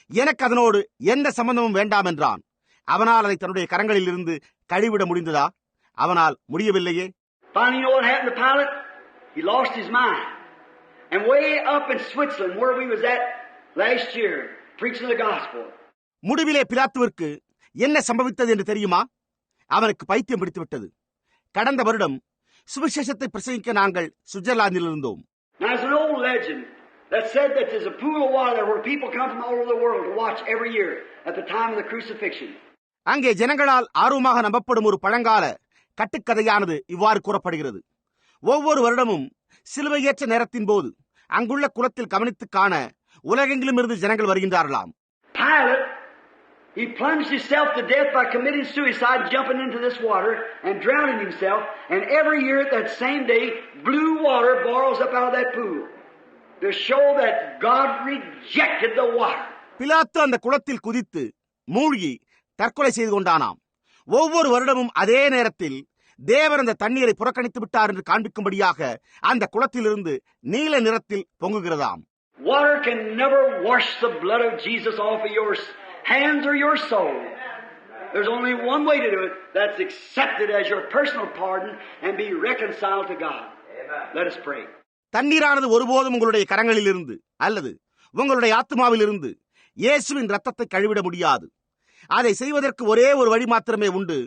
எனக்கு அதனோடு எந்த சம்பந்தமும் வேண்டாம் என்றான். அவனால் அதை தன்னுடைய கரங்களில் இருந்து கழுவிட முடிந்ததா? அவனால் முடியவில்லையே. Finally, you know what happened to Pilate? He lost his mind. And way up in Switzerland, where we was at last year, preaching the gospel. முடிவிலே பிலாத்துவிற்கு என்ன சம்பவித்தது என்று தெரியுமா? அவனுக்கு பைத்தியம் பிடித்து விட்டது. கடந்த வருடம் சுவிசேஷத்தை பிரசங்கிக்க நாங்கள் சுவிட்சர்லாந்தில் இருந்தோம். There's an old legend that said that there's a pool of water where people come from all over the world to watch every year at the time of the crucifixion. அங்கே ஜனங்களால் ஆர்வமாக நம்பப்படும் ஒரு பழங்கால கட்டுக்கதையானது இவ்வாறு கூறப்படுகிறது. ஒவ்வொரு வருடமும் சிலுவையேற்ற நேரத்தின் போது அங்குள்ள குளத்தில் கவனித்து காண உலகெங்கிலும் இருந்து ஜனங்கள் வருகின்றார்களாம். Pilate, he plunged himself to death by committing suicide, jumping into this water and drowning himself. And every year at that same day, blue water boils up out of that pool to show that God rejected the water. பிலாத்து அந்த குளத்தில் குதித்து மூழ்கி தற்கொலை செய்து கொண்டானாம். ஒவ்வொரு வருடமும் அதே நேரத்தில் தேவர் அந்த தண்ணீரை புறக்கணித்து விட்டார் என்று காண்பிக்கும்படியாக அந்த குளத்திலிருந்து நீல நிறத்தில் பொங்குகிறதாம். Water can never wash the blood of Jesus off of your hands or your soul. There's only one way to do it. That's accept it as your personal pardon and be reconciled to God. Let us pray. தண்ணீரானது ஒருபோதும் உங்களுடைய கரங்களில் இருந்து அல்லது உங்களுடைய ஆத்மாவில் இருந்து இயேசுவின் ரத்தத்தை கழுவிட முடியாது. அதை செய்வதற்கு ஒரே ஒரு வழி மாத்திரமே உண்டு.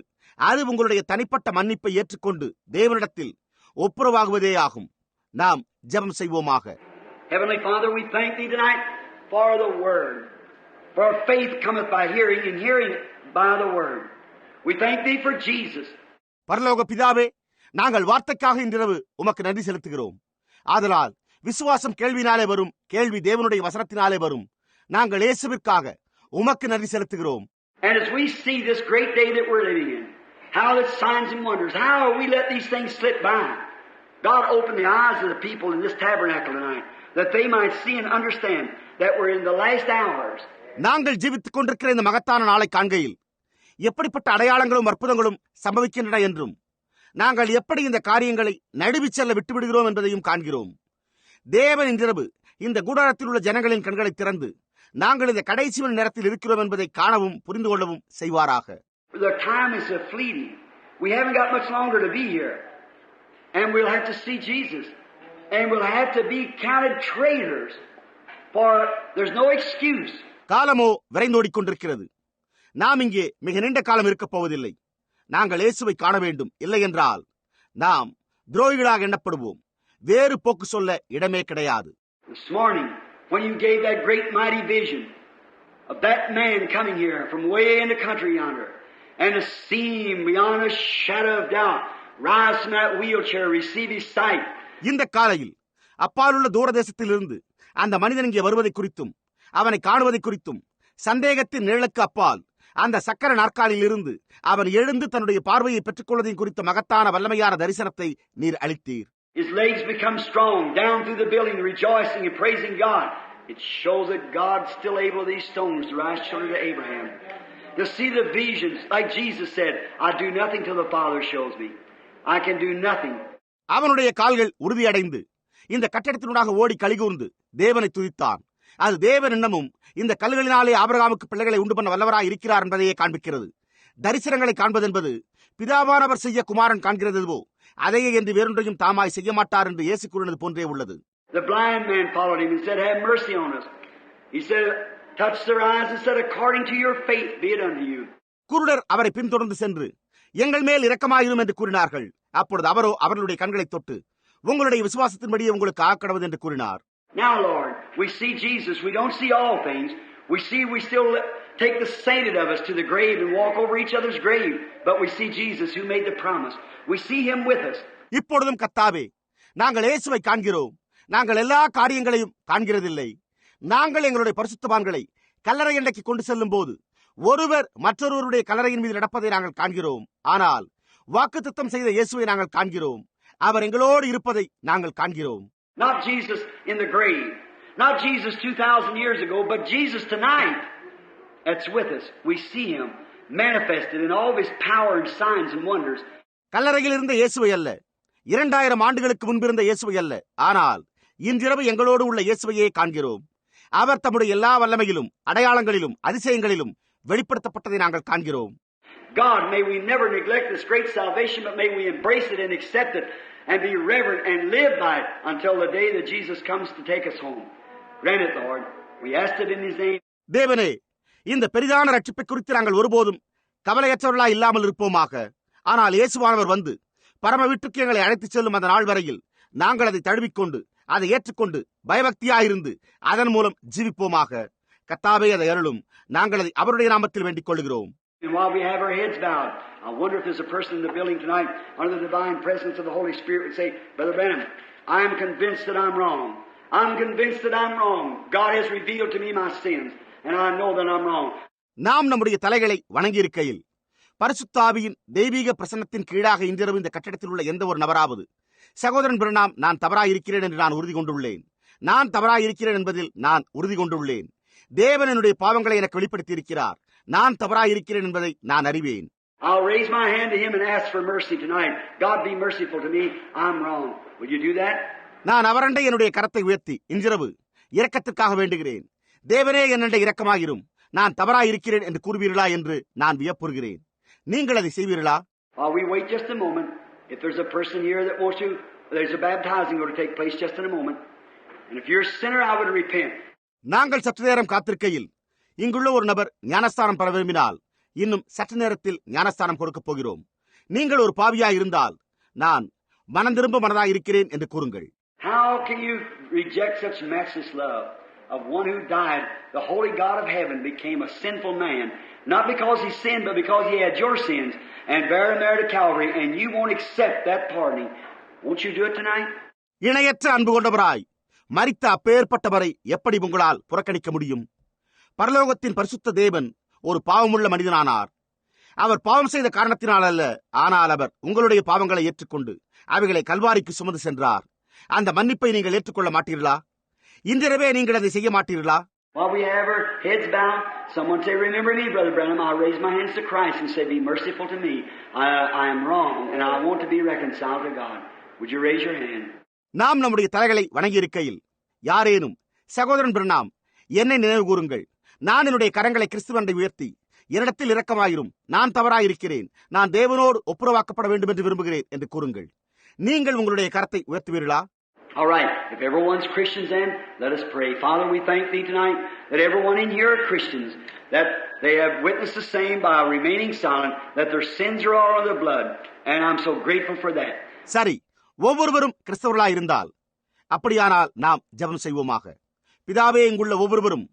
அது உங்களுடைய தனிப்பட்ட மன்னிப்பை ஏற்றுக்கொண்டு தேவனிடத்தில் ஒப்புரவாகுவதே ஆகும். நாம் ஜெபம் செய்வோமாக. Heavenly Father, we thank Thee tonight for the Word. For faith cometh by hearing, and hearing by the Word. We thank Thee for Jesus. பரலோக பிதாவே, நாங்கள் வார்த்தைக்காக இன்றிரவு உமக்கு நன்றி செலுத்துகிறோம். ஆதலால் விசுவாசம் கேள்வினாலே வரும், கேள்வி தேவனுடைய வசனத்தினாலே வரும். நாங்கள் இயேசுவிற்காக உமக்கு நன்றி செலுத்துகிறோம். And as we see this great day that we're living in, how it's signs and wonders, how we let these things slip by. God, open the eyes of the people in this tabernacle tonight, that they might see and understand that we're in the last hours. நாங்கள் ஜீவித்துக் கொண்டிருக்கிற இந்த மகத்தான நாளை காண்கையில் எப்படிப்பட்ட அடையாளங்களும் அற்புதங்களும் சம்பவிக்கின்றன என்றும் நாங்கள் எப்படி இந்த காரியங்களை நடுவிச் செல்ல விட்டுவிடுகிறோம் என்பதையும் காண்கிறோம். தேவன் இன்றிரவு இந்த கூடாரத்தில் உள்ள ஜனங்களின் கண்களை திறந்து நாங்கள் இந்த கடைசி மணி நேரத்தில் இருக்கிறோம் என்பதை காணவும் புரிந்து கொள்ளவும் செய்வாராக. The time is fleeting. We haven't got much longer to be here. And we'll have to see Jesus. And we'll have to be counted traitors. For there's no excuse. காலமோ விரைந்தோடிக்கொண்டிருக்கிறது. நாம் இங்கே மிக நீண்ட காலம் இருக்கப் போவதில்லை. நாங்கள் இயேசுவை காண வேண்டும். இல்லை என்றால் நாம் துரோகிகளாக எண்ணப்படுவோம். வேறு போக்கு சொல்ல இடமே கிடையாது. This morning, when you gave that great mighty vision of that man coming here from way in the country yonder, and to see him beyond a shadow of doubt rise from that wheelchair, receive his sight. இந்த காலையில் அப்பாலுள்ள தூரதேசத்திலிருந்து அந்த மனிதன் இங்கே வருவதை குறித்தும் அவனை காணுவதை குறித்தும் சந்தேகத்தின் நிழலுக்கு அப்பால் அந்த சக்கர நாற்காலியில் இருந்து அவன் எழுந்து தன்னுடைய பார்வையை பெற்றுக் கொள்வதையும் குறித்த மகத்தான வல்லமையான தரிசனத்தை நீர் அளித்தீர். His legs become strong down through the building, rejoicing and praising God. It shows that God's still able these stones to rise children to Abraham. To see the visions, like Jesus said, I do nothing till the Father shows me. I can do nothing. அவனுடைய கால்கள் உறுதியடைந்து இந்த கட்டடத்தினூடாக ஓடி கலிகூர்ந்து தேவனை துதித்தான். அது தேவன் என்னமும் இந்த கல்களினாலே ஆபிரகாமுக்கு பிள்ளைகளை உண்டு பண்ண வல்லவராய் இருக்கிறார் என்பதையே காண்பிக்கிறது. தரிசனங்களை காண்பது என்பது பிதாவானவர் செய்ய குமாரன் காண்கிறதுவோ அதையே என்று வேறொன்றையும் தாமாய் செய்ய மாட்டார் என்று இயேசு கூறினது போன்றே உள்ளது. The blind man followed him and said, have mercy on us. He said, touch their eyes and said, according to your faith be it unto you. குருடர் அவரை பின்தொடர்ந்து சென்று எங்கள் மேல் இரக்கமாயிரும் என்று கூறினார்கள். அப்பொழுது அவரோ அவர்களுடைய கண்களை தொட்டு உங்களுடைய விசுவாசத்தின்படியே உங்களுக்கு ஆக்கடவது என்று கூறினார். Now, Lord, we see Jesus. We don't see all things. We still take the sainted of us to the grave and walk over each other's grave. But we see Jesus who made the promise. We see him with us. இப்பொழுதும் கர்த்தாவே, நாங்கள் இயேசுவை காண்கிறோம். நாங்கள் எல்லா காரியங்களையும் காண்கிறதில்லை. நாங்கள் எங்களுடைய பரிசுத்தவான்களை கல்லறை எண்டைக்கு கொண்டு செல்லும் போது ஒருவர் மற்றொருவருடைய கல்லறையின் மீது நடப்பதை நாங்கள் காண்கிறோம். ஆனால் வாக்குத்தத்தம் செய்த இயேசுவை நாங்கள் காண்கிறோம். அவர் எங்களோடு இருப்பதை நாங்கள் காண்கிறோம். Not Jesus in the grave. Not Jesus 2,000 years ago, but Jesus tonight that's with us. We see him manifested in all of his power and signs and wonders. கல்லறையில் இருந்த இயேசுவை அல்ல, 2000 ஆண்டுகளுக்கு முன்பிருந்த இயேசுவை அல்ல, ஆனால் இன்றிரவு எங்களோடு உள்ள இயேசுவையே காண்கிறோம். அவர் தம்முடைய எல்லா வல்லமையிலும் அடையாளங்களிலும் அதிசயங்களிலும் வெளிப்படுத்தப்பட்டதை நாங்கள் காண்கிறோம். God, may we never neglect this great salvation, but may we embrace it and accept it and be reverent and live by it until the day that Jesus comes to take us home. Grant it, Lord. We asked it in his name. தேவனே, இந்த பெரிதான ரட்சிப்பை குறித்து நாங்கள் ஒருபோதும் கவலையற்றவர்களாய் இல்லாமல் இருப்போமாக. ஆனால் இயேசுவானவர் வந்து பரம வீட்டுக்கு எங்களை அழைத்துச் செல்லும் அந்த நாள் வரையில் நாங்கள் அதை தழுவிக்கொண்டு அதை ஏற்றுக்கொண்டு பயபக்தியாயிருந்து அதன் மூலம் ஜீவிப்போமாக. கர்த்தாவே, அதை அருளும். நாங்கள் அதை அவருடைய நாமத்தில் வேண்டிக் கொள்கிறோம். And while we have our heads bowed, I wonder if there's a person in the building tonight under the divine presence of the Holy Spirit would say, Brother Branham, I am convinced that I'm wrong. I'm convinced that I'm wrong. God has revealed to me my sins, and I know that I'm wrong. நாம் நம்முடைய தலைகளை வணங்கியிருக்கையில் பரிசுத்த ஆவியின் தெய்வீக பிரசன்னத்தின் கீழாக இன்றிரவு இந்த கட்டடத்தில் உள்ள எந்த ஒரு நபராவது, சகோதரன் பிரணாம், நான் தவறாயிருக்கிறேன் என்று நான் உறுதி கொண்டுள்ளேன். நான் தவறாயிருக்கிறேன் என்பதில் நான் உறுதி கொண்டுள்ளேன். தேவன் என்னுடைய பாவங்களை எனக்கு வெளிப்படுத்தி இருக்கிறார். நான் தவறாயிருக்கிறேன் என்பதை நான் அறிவேன். I'll raise my hand to him and ask for mercy tonight. God be merciful to me. I'm wrong. Will you do that? நான் அவரண்டை என்னுடைய கரத்தை உயர்த்தி இன்றிரவு இரக்கத்திற்காக வேண்டுகிறேன். தேவனே, என்னண்டை இரக்கமாயிரும், நான் தவறாயிருக்கிறேன் என்று கூறுவீர்களா என்று நான் வியப்புறுகிறேன். நீங்கள் அதை செய்வீர்களா? While we wait just a moment, if there's a person here that wants to, there's a baptizing going to take place just in a moment. And if you're a sinner, I would repent. நாங்கள் சற்று நேரம் காத்திருக்கையில் இங்குள்ள ஒரு நபர் ஞானஸ்தானம் பெற விரும்பினால் இன்னும் சற்று நேரத்தில் ஞானஸ்தானம் கொடுக்கப் போகிறோம். நீங்கள் ஒரு பாவியாய் இருந்தால் நான் மனம் திரும்ப மனதாய் இருக்கிறேன் என்று கூறுங்கள். How can you reject such matchless love of one who died? The holy God of heaven became a sinful man, not because he sinned, but because he had your sins, and bare them there to Calvary, and you won't accept that pardoning. Won't you do it tonight? இணையற்ற அன்பு கொண்டவராய் மரித்த அப்பேற்பட்டவரை எப்படி உங்களால் புறக்கணிக்க முடியும்? பரலோகத்தின் பரிசுத்த தேவன் ஒரு பாவமுள்ள மனிதனானார். அவர் பாவம் செய்த காரணத்தினால் அல்ல, ஆனால் அவர் உங்களுடைய பாவங்களை ஏற்றுக்கொண்டு அவைகளை கல்வாரிக்கு சுமந்து சென்றார். அந்த மன்னிப்பை நீங்கள் ஏற்றுக்கொள்ள மாட்டீர்களா? இன்றிரவே நீங்கள் அதை செய்ய மாட்டீர்களா? While we have our heads bowed, someone say, remember me, Brother Branham. I'll raise my hands to Christ and say, be merciful to me. I am wrong and I want to be reconciled to God. Would you raise your hand? நாம் நம்முடைய தலைகளை வணங்கியிருக்கையில் யாரேனும், சகோதரன் பிரணாம், என்னை நினைவு கூறுங்கள், நான் என்னுடைய கரங்களை கிறிஸ்துவண்டை உயர்த்தி என்னிடத்தில் இரக்கமாயிரும், நான் தவறாயிருக்கிறேன், நான் தேவனோடு ஒப்புரவாக்கப்பட வேண்டும் என்று விரும்புகிறேன் என்று கூறுங்கள். நீங்கள் உங்களுடைய கரத்தை உயர்த்துவீர்களா? All right. If everyone's Christians, then let us pray. Father, we thank Thee tonight that everyone in here are Christians, that they have witnessed the same by remaining silent, that their sins are all in their blood, and I'm so grateful for that. சரி, ஒவ்வொருவரும் கிறிஸ்தவர்களாய் இருந்தால் அப்படியானால் நாம் ஜெபம் செய்வோமாக. பிதாவே, இங்குள்ள ஒவ்வொருவரும்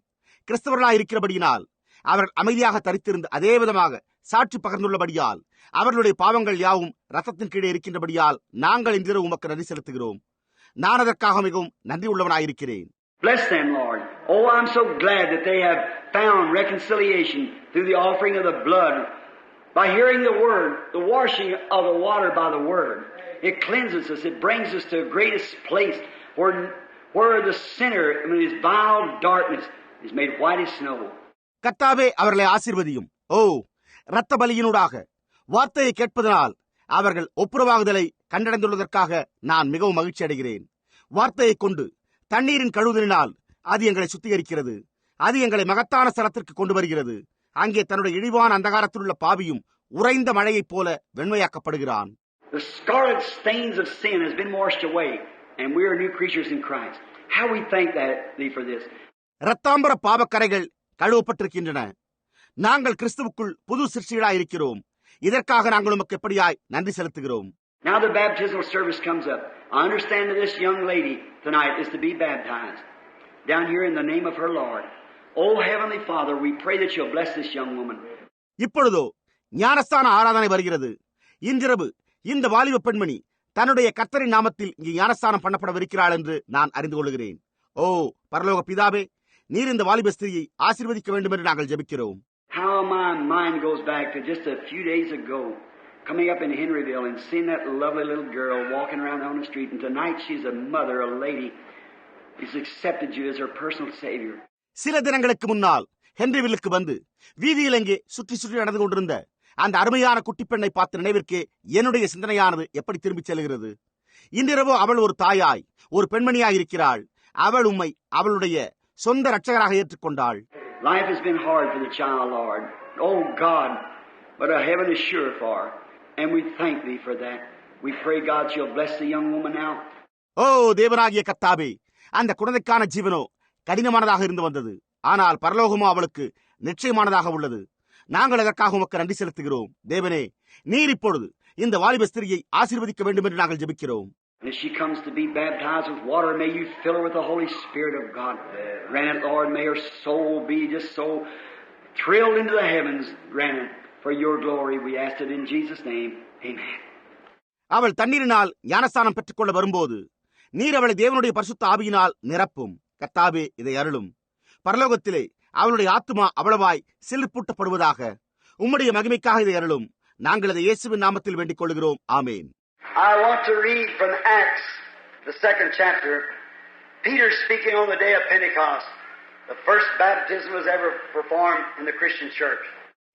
கிறிஸ்தவர்களாய் இருக்கிறபடியினால் அவர்கள் அமைதியாக தரித்திருந்து அதே விதமாக சாட்சி பகர்ந்துள்ளபடியால் அவர்களுடைய பாவங்கள் யாவும் ரத்தத்தின் கீழே இருக்கின்றபடியால் நாங்கள் இன்று உமக்கு நன்றி செலுத்துகிறோம். நான் அதற்காக மிகவும் நன்றி உள்ளவனாயிருக்கிறேன். Bless them, Lord. Oh, I'm so glad that they have found reconciliation through the offering of the blood. By hearing the word, the washing of the water by the word, it cleanses us. It brings us to the greatest place where the sinner in his vile darkness is made white as snow. கர்த்தாவே, அவர்களை ஆசீர்வதியும். ஓ, இரத்த பலியினூடாக வார்த்தையை கேட்பதனால் அவர்கள் ஒப்புரவாகுதலை கண்டடைந்துள்ளதற்காக நான் மிகவும் மகிழ்ச்சி அடைகிறேன். வார்த்தையை கொண்டு தண்ணீரின் கழுவுதலினால் அது எங்களை சுத்திகரிக்கிறது. அது எங்களை மகத்தான ஸ்தலத்திற்கு கொண்டு வருகிறது. அங்கே தன்னுடைய இழிவான அந்தகாரத்தில் உள்ள பாவியும் உறைந்த மழையைப் போல வெண்மையாக்கப்படுகிறான். The scarlet stains of sin has been washed away and we are new creatures in Christ. How we thank thee for this. இரத்தாம்பர பாவக்கரைகள் கழுவப்பட்டிருக்கின்றன. நாங்கள் கிறிஸ்துவுக்குள் புது சிருஷ்டிகளாய் இருக்கிறோம். இதற்காக நாங்கள் உமக்கு எப்படியாய் நன்றி செலுத்துகிறோம். Now the baptismal service comes up. I understand that this young lady tonight is to be baptized down here in the name of her Lord. Oh Heavenly Father, we pray that you'll bless this young woman. இப்பொழுதோ ஞானஸ்தான ஆராதனை வருகிறது. இன்றிரவு இந்த வாலிப பெண்மணி தன்னுடைய கர்த்தரின் நாமத்தில் இங்கு ஞானஸ்தானம் பண்ணப்படவிருக்கிறாள் என்று நான் அறிந்து கொள்கிறேன். ஓ பரலோக பிதாவே, நீர் இந்த வாலிப ஸ்திரியை ஆசீர்வதிக்க வேண்டும் என்று நாங்கள் ஜெபிக்கிறோம். How my mind goes back to just a few days ago, coming up in Henryville and seeing that lovely little girl walking around on the street, and tonight she's a mother, a lady, who's accepted you as her personal savior. சில தினங்களுக்கு முன்னால் ஹென்ரிவில்லுக்கு வந்து வீதியில் எங்கே சுற்றி சுற்றி நடந்து கொண்டிருந்த அந்த அருமையான குட்டி பெண்ணை பார்த்த நினைவிற்கு என்னுடைய சிந்தனையானது எப்படி திரும்பிச் செல்கிறது. இன்றிரவோ அவள் ஒரு தாயாய், ஒரு பெண்மணியாய் இருக்கிறாள். அவள் உம்மை அவளுடைய சொந்த இரட்சகராக ஏற்றுக்கொண்டாள். Life has been hard for the child, Lord. Oh God, but a heaven is sure for her, and we thank thee for that. We pray God you'll bless the young woman now. ஓ தேவனாகிய கர்த்தாவே, அந்த குழந்தைக்கான ஜீவனோ கடினமானதாக இருந்து வந்தது. ஆனால் பரலோகமோ அவளுக்கு நிச்சயமானதாக உள்ளது. நாங்கள் அதற்காக உமக்கு நன்றி செலுத்துகிறோம். தேவனே, நீர் இப்பொழுது இந்த வாலிப ஸ்திரியை ஆசீர்வதிக்க வேண்டும் என்று நாங்கள் ஜெபிக்கிறோம். As she comes to be baptized with water, may you fill her with the Holy Spirit of God. Grant it, Lord, may her soul be just so thrilled into the heavens. Grant it for your glory. We ask it in Jesus' name. Amen. அவள் தண்ணீரினால் ஞானஸ்தானம் பெற்றுக்கொள்ள வரும்போது நீர் அவளை தேவனுடைய பரிசுத்த ஆவியினால் நிரப்பும். கர்த்தாவே, இதை அருளும். பரலோகத்திலே அவளுடைய ஆத்துமா அவ்வளவாய் சிலிர்ப்பூட்டப்படுவதாக. உம்முடைய மகிமைக்காக இதை அருளும். நாங்கள் இதை இயேசுவின் நாமத்தில் வேண்டிக் கொள்கிறோம். ஆமேன். I want to read from Acts, the 2nd chapter. Peter speaking on the day of Pentecost. The first baptism was ever performed in the Christian church.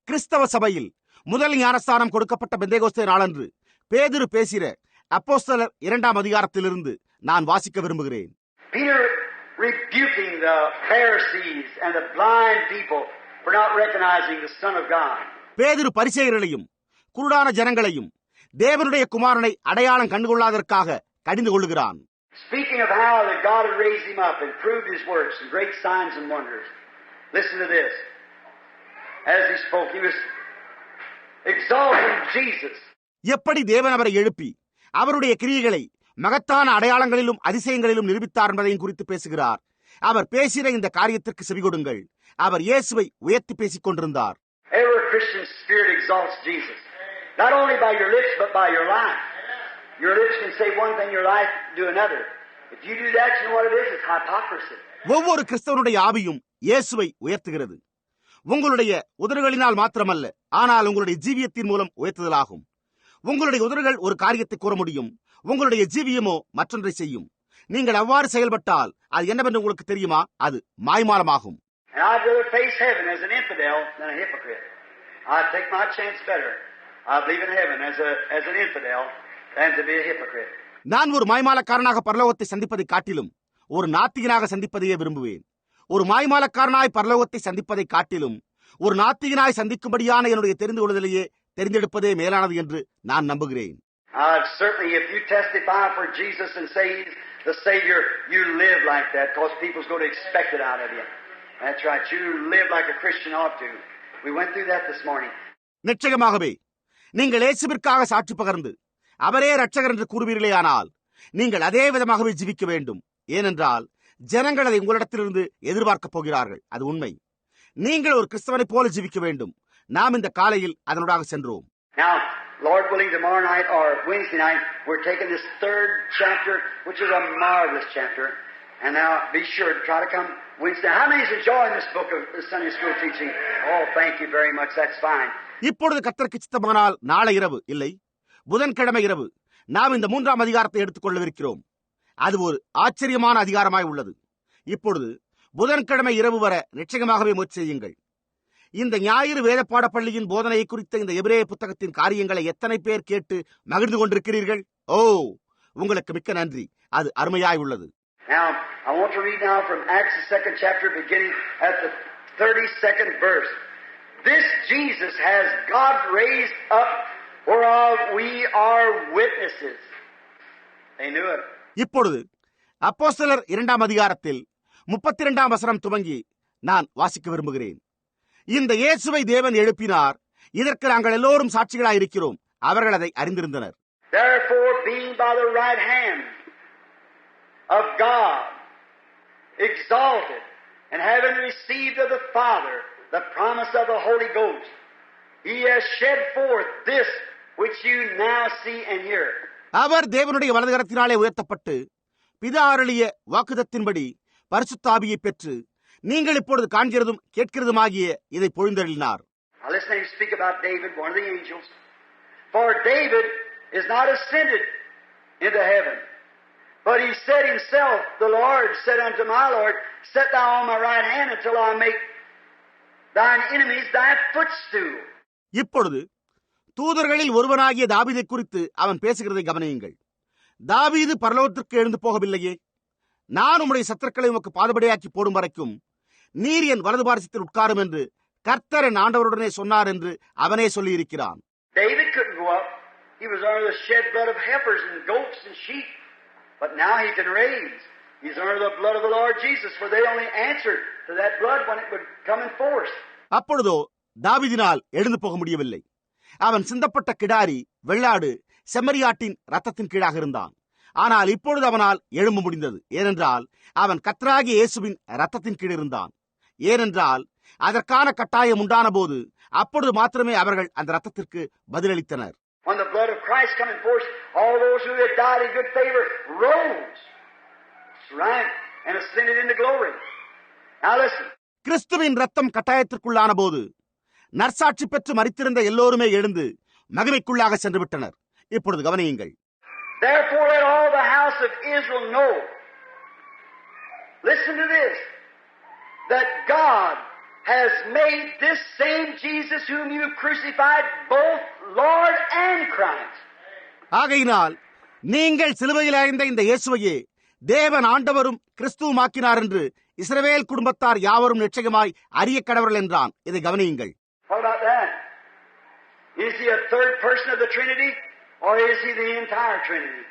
கிறிஸ்தவ சபையில் முதல் ஞானஸ்தானம் கொடுக்கப்பட்ட பெந்தேகோஸ்தே நாளன்று பேதுரு பேசிற அப்போஸ்தலர் 2ஆம் அதிகாரத்திலிருந்து நான் வாசிக்க விரும்புகிறேன். Peter rebuking the Pharisees and the blind people for not recognizing the Son of God. பேதுரு பரிசேயர்களையும் குருடான ஜனங்களையும் தேவனுடைய குமாரனை அடையாளம் கண்டுகொள்ளாதற்காக கடிந்து கொள்ளுகிறான். Speaking of how that God had raised him up and proved his works and great signs and wonders. Listen to this. As he spoke, he was exalting Jesus. எப்படி தேவன் அவரை எழுப்பி அவருடைய கிரியைகளை மகத்தான அடையாளங்களிலும் அதிசயங்களிலும் நிரூபித்தார் என்பதையும் குறித்து பேசுகிறார். அவர் பேசின இந்த காரியத்திற்கு செவிகொடுங்கள். அவர் இயேசுவை உயர்த்தி பேசிக் கொண்டிருந்தார். Every Christian spirit exalts Jesus. Not only by your lips, but by your life. Your lips can say one thing, your life do another. If you do that, you know what it is? It's hypocrisy. ஒவ்வொரு கிறிஸ்தவனுடைய ஆவியும் இயேசுவை உயர்த்துகிறது. உங்களுடைய உதடுகளினால் மாத்திரமல்ல, ஆனால் உங்களுடைய ஜீவியத்தின் மூலம் உயர்த்துதலாகும். உங்களுடைய உதடுகள் ஒரு காரியத்தை கூற முடியும், உங்களுடைய ஜீவியமோ மற்றொன்றை செய்யும். நீங்கள் அவ்வாறு செயல்பட்டால் அது என்னவென்று உங்களுக்கு தெரியுமா? அது மாய்மாலமாகும். And I'd rather face heaven as an infidel than a hypocrite. I'd take my chance better. I believe in heaven as an infidel than to be a hypocrite. நான் ஒரு மாய்மாலக்காரனாக பரலோகத்தை சந்திப்பதை காட்டிலும் ஒரு நாத்திகனாக சந்திப்பதையே விரும்புவேன். ஒரு மாய்மாலக்காரனாய் பரலோகத்தை சந்திப்பதை காட்டிலும் ஒரு நாத்திகனாய் சந்திக்கும்படியான என்னுடைய தெரிந்து கொள்வதிலேயே தெரிந்தெடுப்பதே மேலானது என்று நான் நம்புகிறேன். Certainly, if you testify for Jesus and say He's the Savior, you live like that because people's going to expect it out of you. That's right. You live like a Christian ought to. We went through that this morning. நிச்சயமாகவே நீங்கள் இயேசுவிற்காக சாட்சி பகர்ந்து அவரே இரட்சகர் என்று கூறுவீர்களேயானால் நீங்கள் அதே விதமாகவே ஜீவிக்க வேண்டும். ஏனென்றால் ஜனங்கள் அதை உங்களிடத்திலிருந்து எதிர்பார்க்கப் போகிறார்கள். அது உண்மை. நீங்கள் ஒரு கிறிஸ்தவனை போல ஜீவிக்க வேண்டும். நாம் இந்த காலையில் அதனூடாக சென்றோம். Now, Lord willing, tomorrow night or Wednesday night, we're taking this third chapter, which is a marvelous chapter. And now, be sure to try to come Wednesday. How many is enjoying this book of Sunday school teaching? Oh, thank you very much. That's fine. இப்பொழுது கர்த்தருக்கு சித்தமானால் நாளை இரவு இல்லை, புதன்கிழமை இரவு நாம் இந்த 3ஆம் அதிகாரத்தை எடுத்துக்கொள்ளவிருக்கிறோம். அது ஒரு ஆச்சரியமான அதிகாரமாய் உள்ளது. இப்பொழுது புதன்கிழமை இரவு வர நிச்சயமாகவே முயற்சி செய்யுங்கள். இந்த ஞாயிறு வேத பாடப்பள்ளியின் போதனையை குறித்த இந்த எபிரேய புத்தகத்தின் காரியங்களை எத்தனை பேர் கேட்டு மகிழ்ந்து கொண்டிருக்கிறீர்கள்? ஓ, உங்களுக்கு மிக்க நன்றி. அது அருமையாய் உள்ளது. Now, I want to read now from Acts the 2nd chapter, beginning at the 32nd verse. This Jesus has God raised up, whereof we are witnesses. They knew it. இப்பொழுது அப்போஸ்தலர் 2ஆம் அதிகாரத்தில் 32ஆம் வசனம் துவங்கி நான் வாசிக்க விரும்புகிறேன். இந்த இயேசுவை தேவன் எழுப்பினார், இதற்கு நாங்கள் எல்லோரும் சாட்சிகளாய் இருக்கிறோம். அவர்கள் அதை அறிந்திருந்தனர். Therefore, being by the right hand of God exalted, and having received of the Father the promise of the Holy Ghost, He has shed forth this which you now see and hear. அவர் தேவனுடைய வலதுகரத்தினாலே உயர்த்தப்பட்டு பிதா அருளிய வாக்குதத்தின்படி பரிசுத்த ஆவியை பெற்று நீங்கள் இப்பொழுது காண்கிறதும் கேட்கிறதுமாகிய இதை பொழிந்தருளினார். Now listen to him speak about David, one of the angels. For David is not ascended into heaven, but he said himself, the Lord said unto my Lord, set thou on my right hand until I make thine enemies thy footstool. இப்பொழுது தூதர்களில் ஒருவனாகிய தாவீதை குறித்து அவன் பேசுகிறதை கவனியுங்கள். தாவீது பரலோகத்திற்கு எழுந்து போகவில்லையே, நான் உம்முடைய சத்துருக்களை உமக்கு பாதபடியாக்கி போடும் வரைக்கும் நீர் என் வலது பாரசத்தில் உட்காரும் என்று கர்த்தர் என் ஆண்டவருடனே சொன்னார் என்று அவனே சொல்லியிருக்கிறான். David couldn't go up. He was under the shed blood of heifers and goats and sheep. But now he can raise. He's under the blood of the Lord Jesus, for they only answered to that blood when it would come in force. அப்பொழுதோ தாவீதினால் எழுந்து போக முடியவில்லை. அவன் சிந்தப்பட்ட கிடாரி, வெள்ளாடு, செம்மறியாட்டின் ரத்தத்தின் கீழாக இருந்தான். ஆனால் இப்பொழுது அவனால் எழும்ப முடிந்தது. ஏனென்றால் அவன் கர்த்தராகிய இயேசுவின் ரத்தத்தின் கீழ் இருந்தான். ஏனென்றால் அதற்கான கட்டாயம் உண்டான போது அப்பொழுது மாத்திரமே அவர்கள் அந்த ரத்தத்திற்கு பதிலளித்தனர். When the blood of Christ come in force, all those who had died in good favor rose. That's right, and ascended into glory. Now listen. கிறிஸ்துவின் ரத்தம் கட்டாயத்திற்குள்ளான போது நற்சாட்சி பெற்று மரித்திருந்த எல்லோருமே எழுந்து மகிமைக்குள்ளாக சென்று விட்டனர். இப்பொழுது கவனியுங்கள். Therefore let all the house of Israel know, listen to this, that God has made this same Jesus whom you crucified both Lord and Christ. ஆகையினால் நீங்கள் சிலுவையில் அறைந்த இந்த இயேசுவையே தேவன் ஆண்டவரும் கிறிஸ்துவுமாக்கினார் என்று இஸ்ரவேல் குடும்பத்தார் யாவரும் நிச்சயமாய் அறிய கடவர்கள் என்றான். இதை கவனியுங்கள். What about that? Is he a third person of the Trinity, or is he the entire Trinity?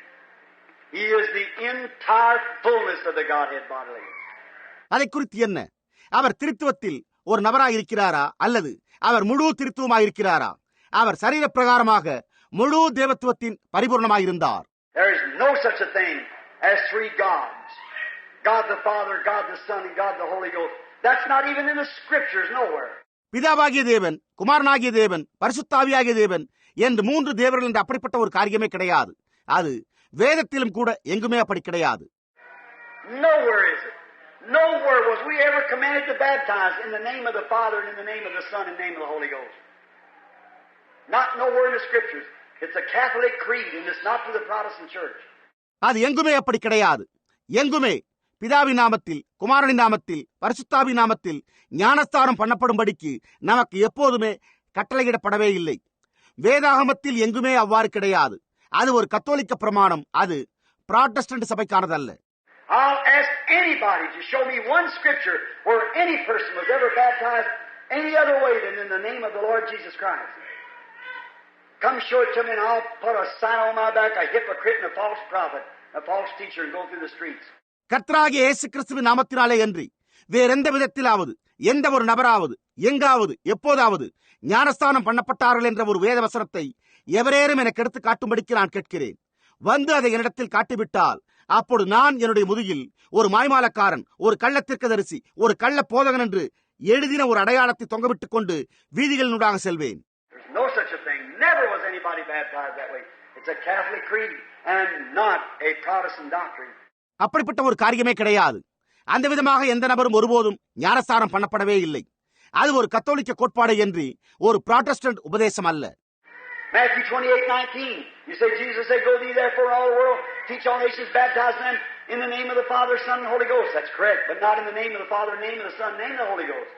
He is the entire fullness of the Godhead bodily. அதை குறித்து என்ன? அவர் திருத்துவத்தில் ஒரு நபராய் இருக்கிறாரா, அல்லது அவர் முழு திருத்துவமாய் இருக்கிறாரா? அவர் சரீர பிரகாரமாக முழு தேவத்துவத்தின் பரிபூர்ணமாயிருந்தார். There is no such a thing as three gods. God the Father, God the Son, and God the Holy Ghost. That's not even in the Scriptures nowhere. பிதாவாகிய தேவன், குமாரனாகிய தேவன், பரிசுத்த ஆவியாகிய தேவன் என்று மூன்று தேவர்கள் என்று அப்படிப்பட்ட ஒரு காரியமே கிடையாது. அது வேதத்திலும் கூட எங்குமே அப்படி கிடையாது. Nowhere is it. Nowhere was we ever commanded to baptize in the name of the Father and in the name of the Son and the name of the Holy Ghost. Not nowhere in the Scriptures. It's a Catholic creed and it's not to the Protestant church. அது எங்குமே அப்படி கிடையாது. எங்குமே பிதாவின் நாமத்தில், குமாரனின் நாமத்தில், பரிசுத்தாவின் நாமத்தில் ஞானஸ்தானம் பண்ணப்படும்படிக்கு நமக்கு எப்போதுமே கட்டளையிடப்படவே இல்லை. வேதாகமத்தில் எங்குமே அவ்வாறு கிடையாது. அது ஒரு கத்தோலிக்க பிரமாணம். அது Protestant சபைக்கானதல்ல. I'll ask anybody to show me one scripture where any person was ever baptized any other way than in the name of the Lord Jesus Christ. Come show it to me and I'll put a sign on my back, a hypocrite and a false prophet, a false teacher, and go through the streets. கர்த்தராகிய இயேசு கிறிஸ்துவின் நாமத்தினாலே அன்றி வேறெந்த விதத்திலாவது எந்த ஒரு நபராவது எங்காவது எப்போதாவது ஞானஸ்தானம் பண்ணப்பட்டார்கள் என்ற ஒரு வேத வசனத்தை எவரேனும் எனக்கு எடுத்து காட்டும்படிக்கு நான் கேட்கிறேன். வந்து அதை என்னிடத்தில் காட்டிவிட்டால் அப்பொழுது நான் என்னுடைய முதுகில் ஒரு மாய்மாலக்காரன், ஒரு கள்ள தீர்க்கதரிசி, ஒரு கள்ள போதகன் என்று எழுதின ஒரு அடையாளத்தை தொங்கவிட்டுக் கொண்டு வீதிகளினூடாக செல்வேன். There's no such a thing. Never was anybody baptized that way. It's a Catholic creed and not a Protestant doctrine. அப்படிப்பட்ட ஒரு காரியமே கிடையாது. அந்த விதமாக எந்த நபரும் ஒருபோதும் ஞானஸ்தானம் பண்ணப்படவே இல்லை. அது ஒரு கத்தோலிக்க கோட்பாடு என்று ஒரு புராட்டஸ்டன்ட் உபதேசம் அல்ல. Matthew 28:19. You say, Jesus said, go thee therefore all the world, teach all nations, baptize them in the name of the Father, Son, and Holy Ghost. That's correct, but not in the name of the Father, name of the Son, name of the Holy Ghost.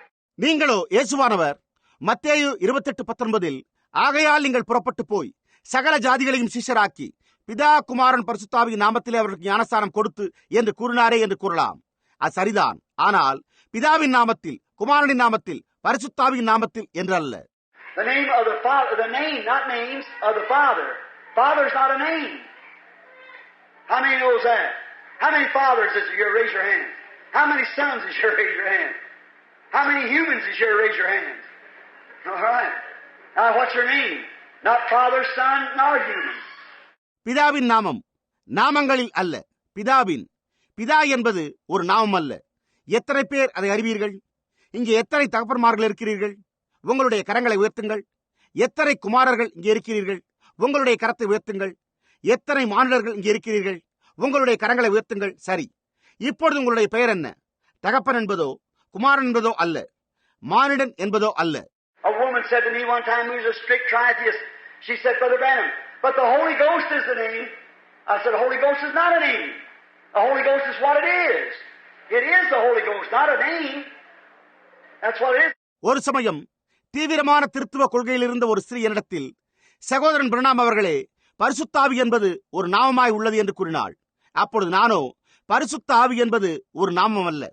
நீங்களோ இயேசுவானவர் மத்தேயு 28:19 ஆகையால் நீங்கள் புறப்பட்டு போய் சகல ஜாதிகளையும் சீஷராக்கி பிதா குமாரன் பரிசுத்தாவியின் நாமத்திலே அவர்களுக்கு ஞானஸ்தானம் கொடுத்து என்று கூறினாரே என்று கூறலாம். அது சரிதான். ஆனால் பிதாவின் நாமத்தில், குமாரனின் நாமத்தில், பரிசுத்தாவியின் நாமத்தில் என்று அல்ல. The name of the Father, the name, not names, of the Father. Father's not a name. How many knows that? How many fathers is here? Raise your hand. How many sons is here? Raise your hand. How many humans is here? Raise your hands. All right. Now what's your name? Not Father, Son, nor human. பிதாவின் நாமம் நாமங்களில் அல்ல, பிதாவின். பிதா என்பது ஒரு நாமம் அல்ல. எத்தனை பேர் அதை அறிவீர்கள்? இங்கே எத்தனை தகப்பன்மார்கள் இருக்கிறீர்கள்? உங்களுடைய கரங்களை உயர்த்துங்கள். எத்தனை குமாரர்கள் இங்கே இருக்கிறீர்கள்? உங்களுடைய கரத்தை உயர்த்துங்கள். எத்தனை மானிடர்கள் இங்கே இருக்கிறீர்கள்? உங்களுடைய கரங்களை உயர்த்துங்கள். சரி, இப்பொழுது உங்களுடைய பெயர் என்ன? தகப்பன் என்பதோ குமாரன் என்பதோ அல்ல, மானிடன் என்பதோ அல்ல. A woman said to me one time, who was a strict tritheist, she said, Brother Branham, but the Holy Ghost is the name. I said, the Holy Ghost is not a name. The Holy Ghost is what it is. It is the Holy Ghost, not a name. That's what it is. ஒரு சமயம் தீவிரமான திருத்துவ கொள்கையில் இருந்த ஒரு ஸ்திரீ என்னிடத்தில், சகோதரன் பிரணாம் அவர்களே, பரிசுத்த ஆவி என்பது ஒரு நாமமாய் உள்ளது என்று கூறினாள். அப்பொழுது நானோ, பரிசுத்த ஆவி என்பது ஒரு நாமம் அல்ல,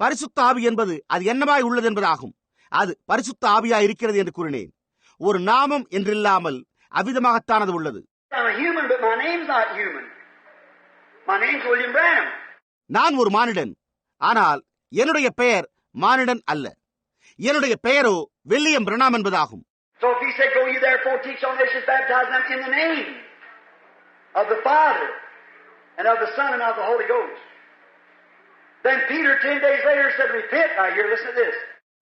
பரிசுத்த ஆவி என்பது அது என்னமாய் உள்ளது என்பதாகும். அது பரிசுத்த ஆவியாய் இருக்கிறது என்று கூறினேன். ஒரு நாமம் என்றில்லாமல் அவ்விதமாகத்தானது உள்ளது. நான் ஒரு மானிடன், ஆனால் என்னுடைய பெயர் மானிடன் அல்ல. என்னுடைய பெயரோ வில்லியம் பிரணாம் என்பதாகும். So if he said, go ye therefore teach all nations, baptize them in the name of the Father and of the Son and of the Holy Ghost. Then Peter 10 days later said, repent. Now here, listen to this.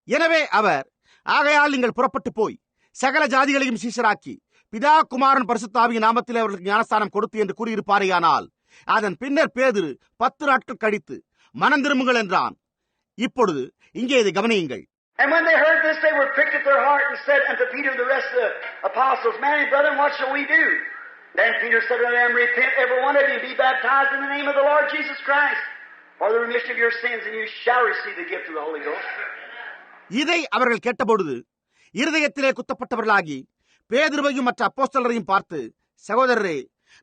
எனவே அவர், ஆகையால் நீங்கள் புறப்பட்டு போய் சகல ஜாதிகளையும் சீஷராக்கி பிதா குமாரன் பரிசுத்த ஆவியின் நாமத்திலே அவர்களுக்கு ஞானஸ்தானம் கொடுத்து என்று கூறியிருப்பாரேயானால், அதன் பின்னர் பேதுரு 10 நாட்கள் கழித்து மனம் திரும்புங்கள் என்றான். இப்பொழுது இங்கே இதை கவனியுங்கள். And when they heard this, they were pricked at their heart and said unto Peter and the rest of the apostles, Man and brethren, what shall we do? Then Peter said unto them, Repent every one of you and be baptized in the name of the Lord Jesus Christ for the remission of your sins, and you shall receive the gift of the Holy Ghost. இதை அவர்கள் கேட்டபொழுது இருதயத்திலே குத்தப்பட்டவர்களாகி பேதுருவையும் மற்ற அப்போஸ்தலரையும் பார்த்து, சகோதரரே,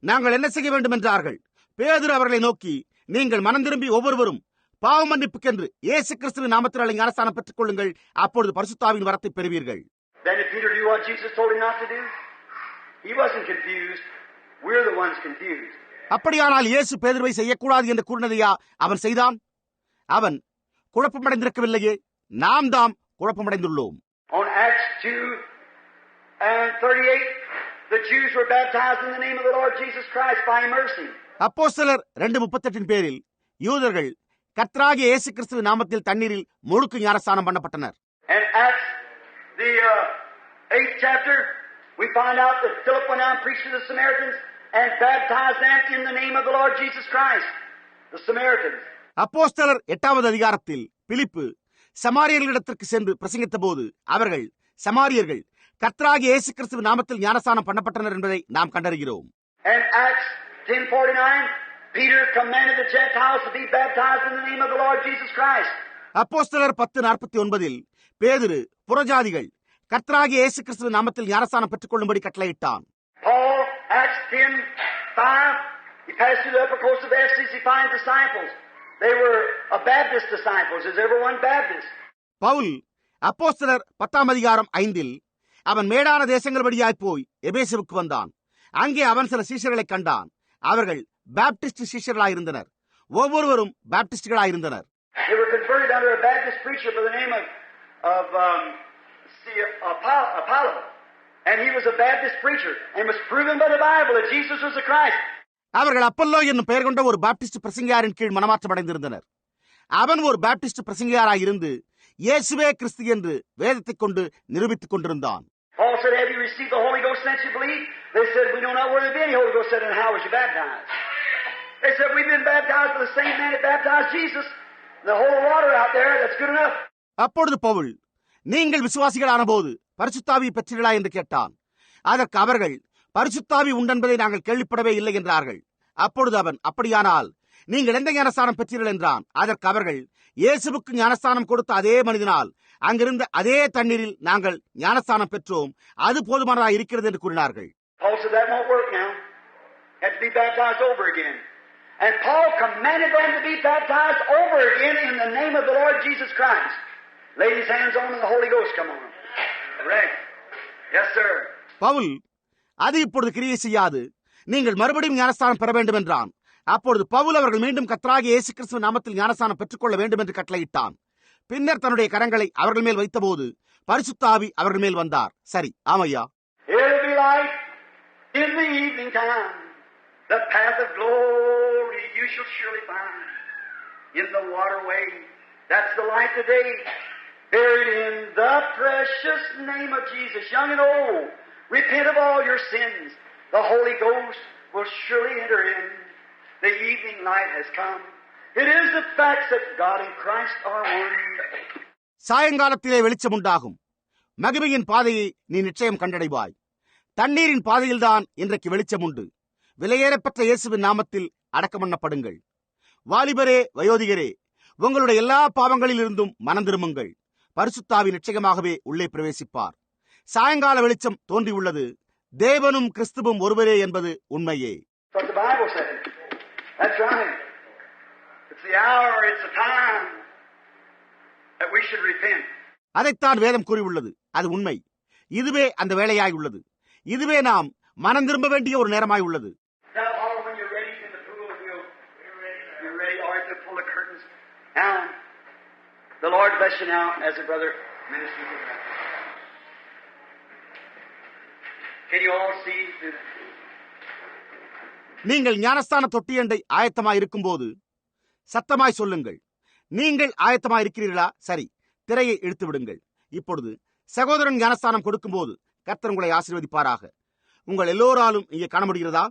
நாங்கள் என்ன செய்ய வேண்டும் என்றார்கள். பேதுரு அவர்களை நோக்கி, நீங்கள் மனம் திரும்பி ஒவ்வொருவரும் பாவ மன்னிப்புக்கென்று இயேசு கிறிஸ்துவின் நாமத்தினாலே ஞானஸ்தானம் பெற்றுக் கொள்ளுங்கள், அப்பொழுது பரிசுத்த ஆவியின் வரத்தை பெறுவீர்கள். Then did Peter do what Jesus told him not to do? He wasn't confused. We're the ones confused. அப்படியானால் இயேசு பேதுருவை செய்யக்கூடாது என்று கூறினதையா அவன் செய்தான்? அவன் குழப்பமடைந்திருக்கவில்லையே, நாம் தாம் குழப்பமடைந்துள்ளோம். On Acts 2:38, the Jews were baptized in the name of the Lord Jesus Christ by mercy. அப்போஸ்தலர் 2:38 பேரில் யூதர்கள் கர்த்தராகிய இயேசு கிறிஸ்துவின் நாமத்தில் தண்ணீரில் முழுக்கு ஞானஸ்தானம் பண்ணப்பட்டனர். And Acts the 8th chapter, we find out that Philip went out and preached to the Samaritans and baptized them in the name of the Lord Jesus Christ. The Samaritans. அப்போஸ்தலர் 8வது அதிகாரத்தில் பிலிப்பு சமாரியர்களிடத்திற்கு சென்று பிரசங்கித்த போது அவர்கள் சமாரியர்கள் கர்த்தராகிய இயேசு கிறிஸ்துவின் நாமத்தில் ஞானஸ்தானம் பண்ணப்பட்டனர் என்பதை நாம் கண்டறிகிறோம். And Acts 10:49, Peter commanded the Gentiles to be baptized in the name of the Lord Jesus Christ. அப்போஸ்தலர் 10:49 பேதுரு புறஜாதிகள் கர்த்தராகிய இயேசு கிறிஸ்துவின் நாமத்தில் ஞானஸ்தானம் பெற்றுக் கொள்ளும்படி கட்டளையிட்டான். Paul, Acts 10:5, he passed through the upper coast of Ephesus, he finds disciples. They were a Baptist disciples. Is everyone Baptist? Pavul அப்போஸ்தலர் 10ஆம் அதிகாரம் 5 அவன் மேடான தேசங்கள் வழியாய் போய் எபேசுவுக்கு வந்தான். அங்கே அவன் சில சீஷர்களை கண்டான். அவர்கள் பாப்டிஸ்ட் சீஷர்களாயிருந்தனர். ஒவ்வொருவரும் பாப்டிஸ்டுகளாயிருந்தனர். They were converted under a Baptist preacher by the name of Apollo. And he was a Baptist preacher and was proven by the Bible that Jesus was the Christ. அவர்கள் அப்பல்லோ என்னும் பெயர் கொண்ட ஒரு பாப்டிஸ்ட் பிரசங்கியாரின் கீழ் மனமாற்றம் அடைந்திருந்தனர். அவன் ஒரு பாப்டிஸ்ட் பிரசங்கியாராய் இருந்து இயேசுவே கிறிஸ்து என்று வேதத்தை கொண்டு நிரூபித்துக் கொண்டிருந்தான். Paul said, have you received the Holy Ghost since you believed? They said, we know not where there be any Holy Ghost. Said, and how was you baptized? They said, we've been baptized by the same man that baptized Jesus. The whole water out there, that's good enough. அப்பொழுது பவுல், நீங்கள் விசுவாசிகளான போது பரிசுத்தாவி பெற்றீர்களா என்று கேட்டான். அதற்கு அவர்கள், பரிசுத்தாவி உண்டென்பதை நாங்கள் கேள்விப்படவே இல்லை என்றார்கள். அப்பொழுது அவன், அப்படியானால் நீங்கள் எந்த ஞானஸ்தானம் பெற்றீர்கள் என்றான். அதற்கு அவர்கள், இயேசுவுக்கு ஞானஸ்தானம் கொடுத்த அதே மனிதனால் அங்கிருந்த அதே தண்ணீரில் நாங்கள் ஞானஸ்தானம் பெற்றோம், அது போதுமானதா இருக்கிறது என்று கூறினார்கள். Paul said that won't work now. Had to be baptized over again. And Paul commanded them to be baptized over again in the name of the Lord Jesus Christ. Laid his hands on them and the Holy Ghost come on them. Correct? Yes, sir. Pavul, அது இப்பொழுது கிரியை செய்யாது, நீங்கள் மறுபடியும் ஞானஸ்தானம் பெற வேண்டும் என்றான். அப்பொழுது பவுல் அவர்கள் மீண்டும் கர்த்தராகிய இயேசு கிறிஸ்துவின் நாமத்தில் ஞானஸ்தானம் பெற்றுக்கொள்ள வேண்டும் என்று கட்டளையிட்டான். பின்னர் தன்னுடைய கரங்களை அவர்கள் மேல் வைத்தபோது பரிசுத்த ஆவி அவர்கள் மேல் வந்தார். சரி, ஆமையா. It'll be light in the evening time. The path of glory you shall surely find. In the waterway, that's the light today. Buried in the precious name of Jesus, young and old. Repent of all your sins. The Holy Ghost will surely enter in. The evening light has come. It is the facts that God and Christ are one. சாயங்காலத்திலே வெளிச்சம் உண்டாகும். மகிமையின் பாதையை நீ நிச்சயம் கண்டடைவாய். தண்ணீரின் பாதையில்தான் இன்றைக்கு வெளிச்சம் உண்டு. விலையேறப்பெற்ற இயேசுவின் நாமத்தில் அடக்கம் பண்ணப்படுங்கள். வாலிபரே, வயோதிகரே, உங்களுடைய எல்லா பாவங்களில் இருந்தும் மனம் திரும்புங்கள். பரிசுத்தாவி நிச்சயமாகவே உள்ளே பிரவேசிப்பார். சாயங்கால வெளிச்சம் தோன்றியுள்ளது. தேவனும் கிறிஸ்துவும் ஒருவரே என்பது உண்மையே. But the Bible says, that's right. It's the hour, it's the time that we should repent. அதைத்தான் வேதம் கூறியுள்ளது. அது உண்மை. இதுவே அந்த வேளையாய் உள்ளது. இதுவே நாம் மனம் திரும்ப வேண்டிய ஒரு நேரமாய் உள்ளது. Now, all when you're ready in the pool, you're ready, or to pull the curtains. Now, the Lord bless you now as a brother minister. Can you all see? நீங்கள் ஞானஸ்தான தொட்டியண்டை ஆயத்தமாய் இருக்கும்போது சத்தமாய் சொல்லுங்கள். நீங்கள் ஆயத்தமாய் இருக்கிறீர்களா? சரி, திரையை இழுத்து விடுங்கள். இப்பொழுது சகோதரன் ஞானஸ்தானம் கொடுக்கும் போது கர்த்தர் உங்களை ஆசீர்வதிப்பாராக. உங்கள் எல்லோராலும் இங்கே காண முடிகிறதா?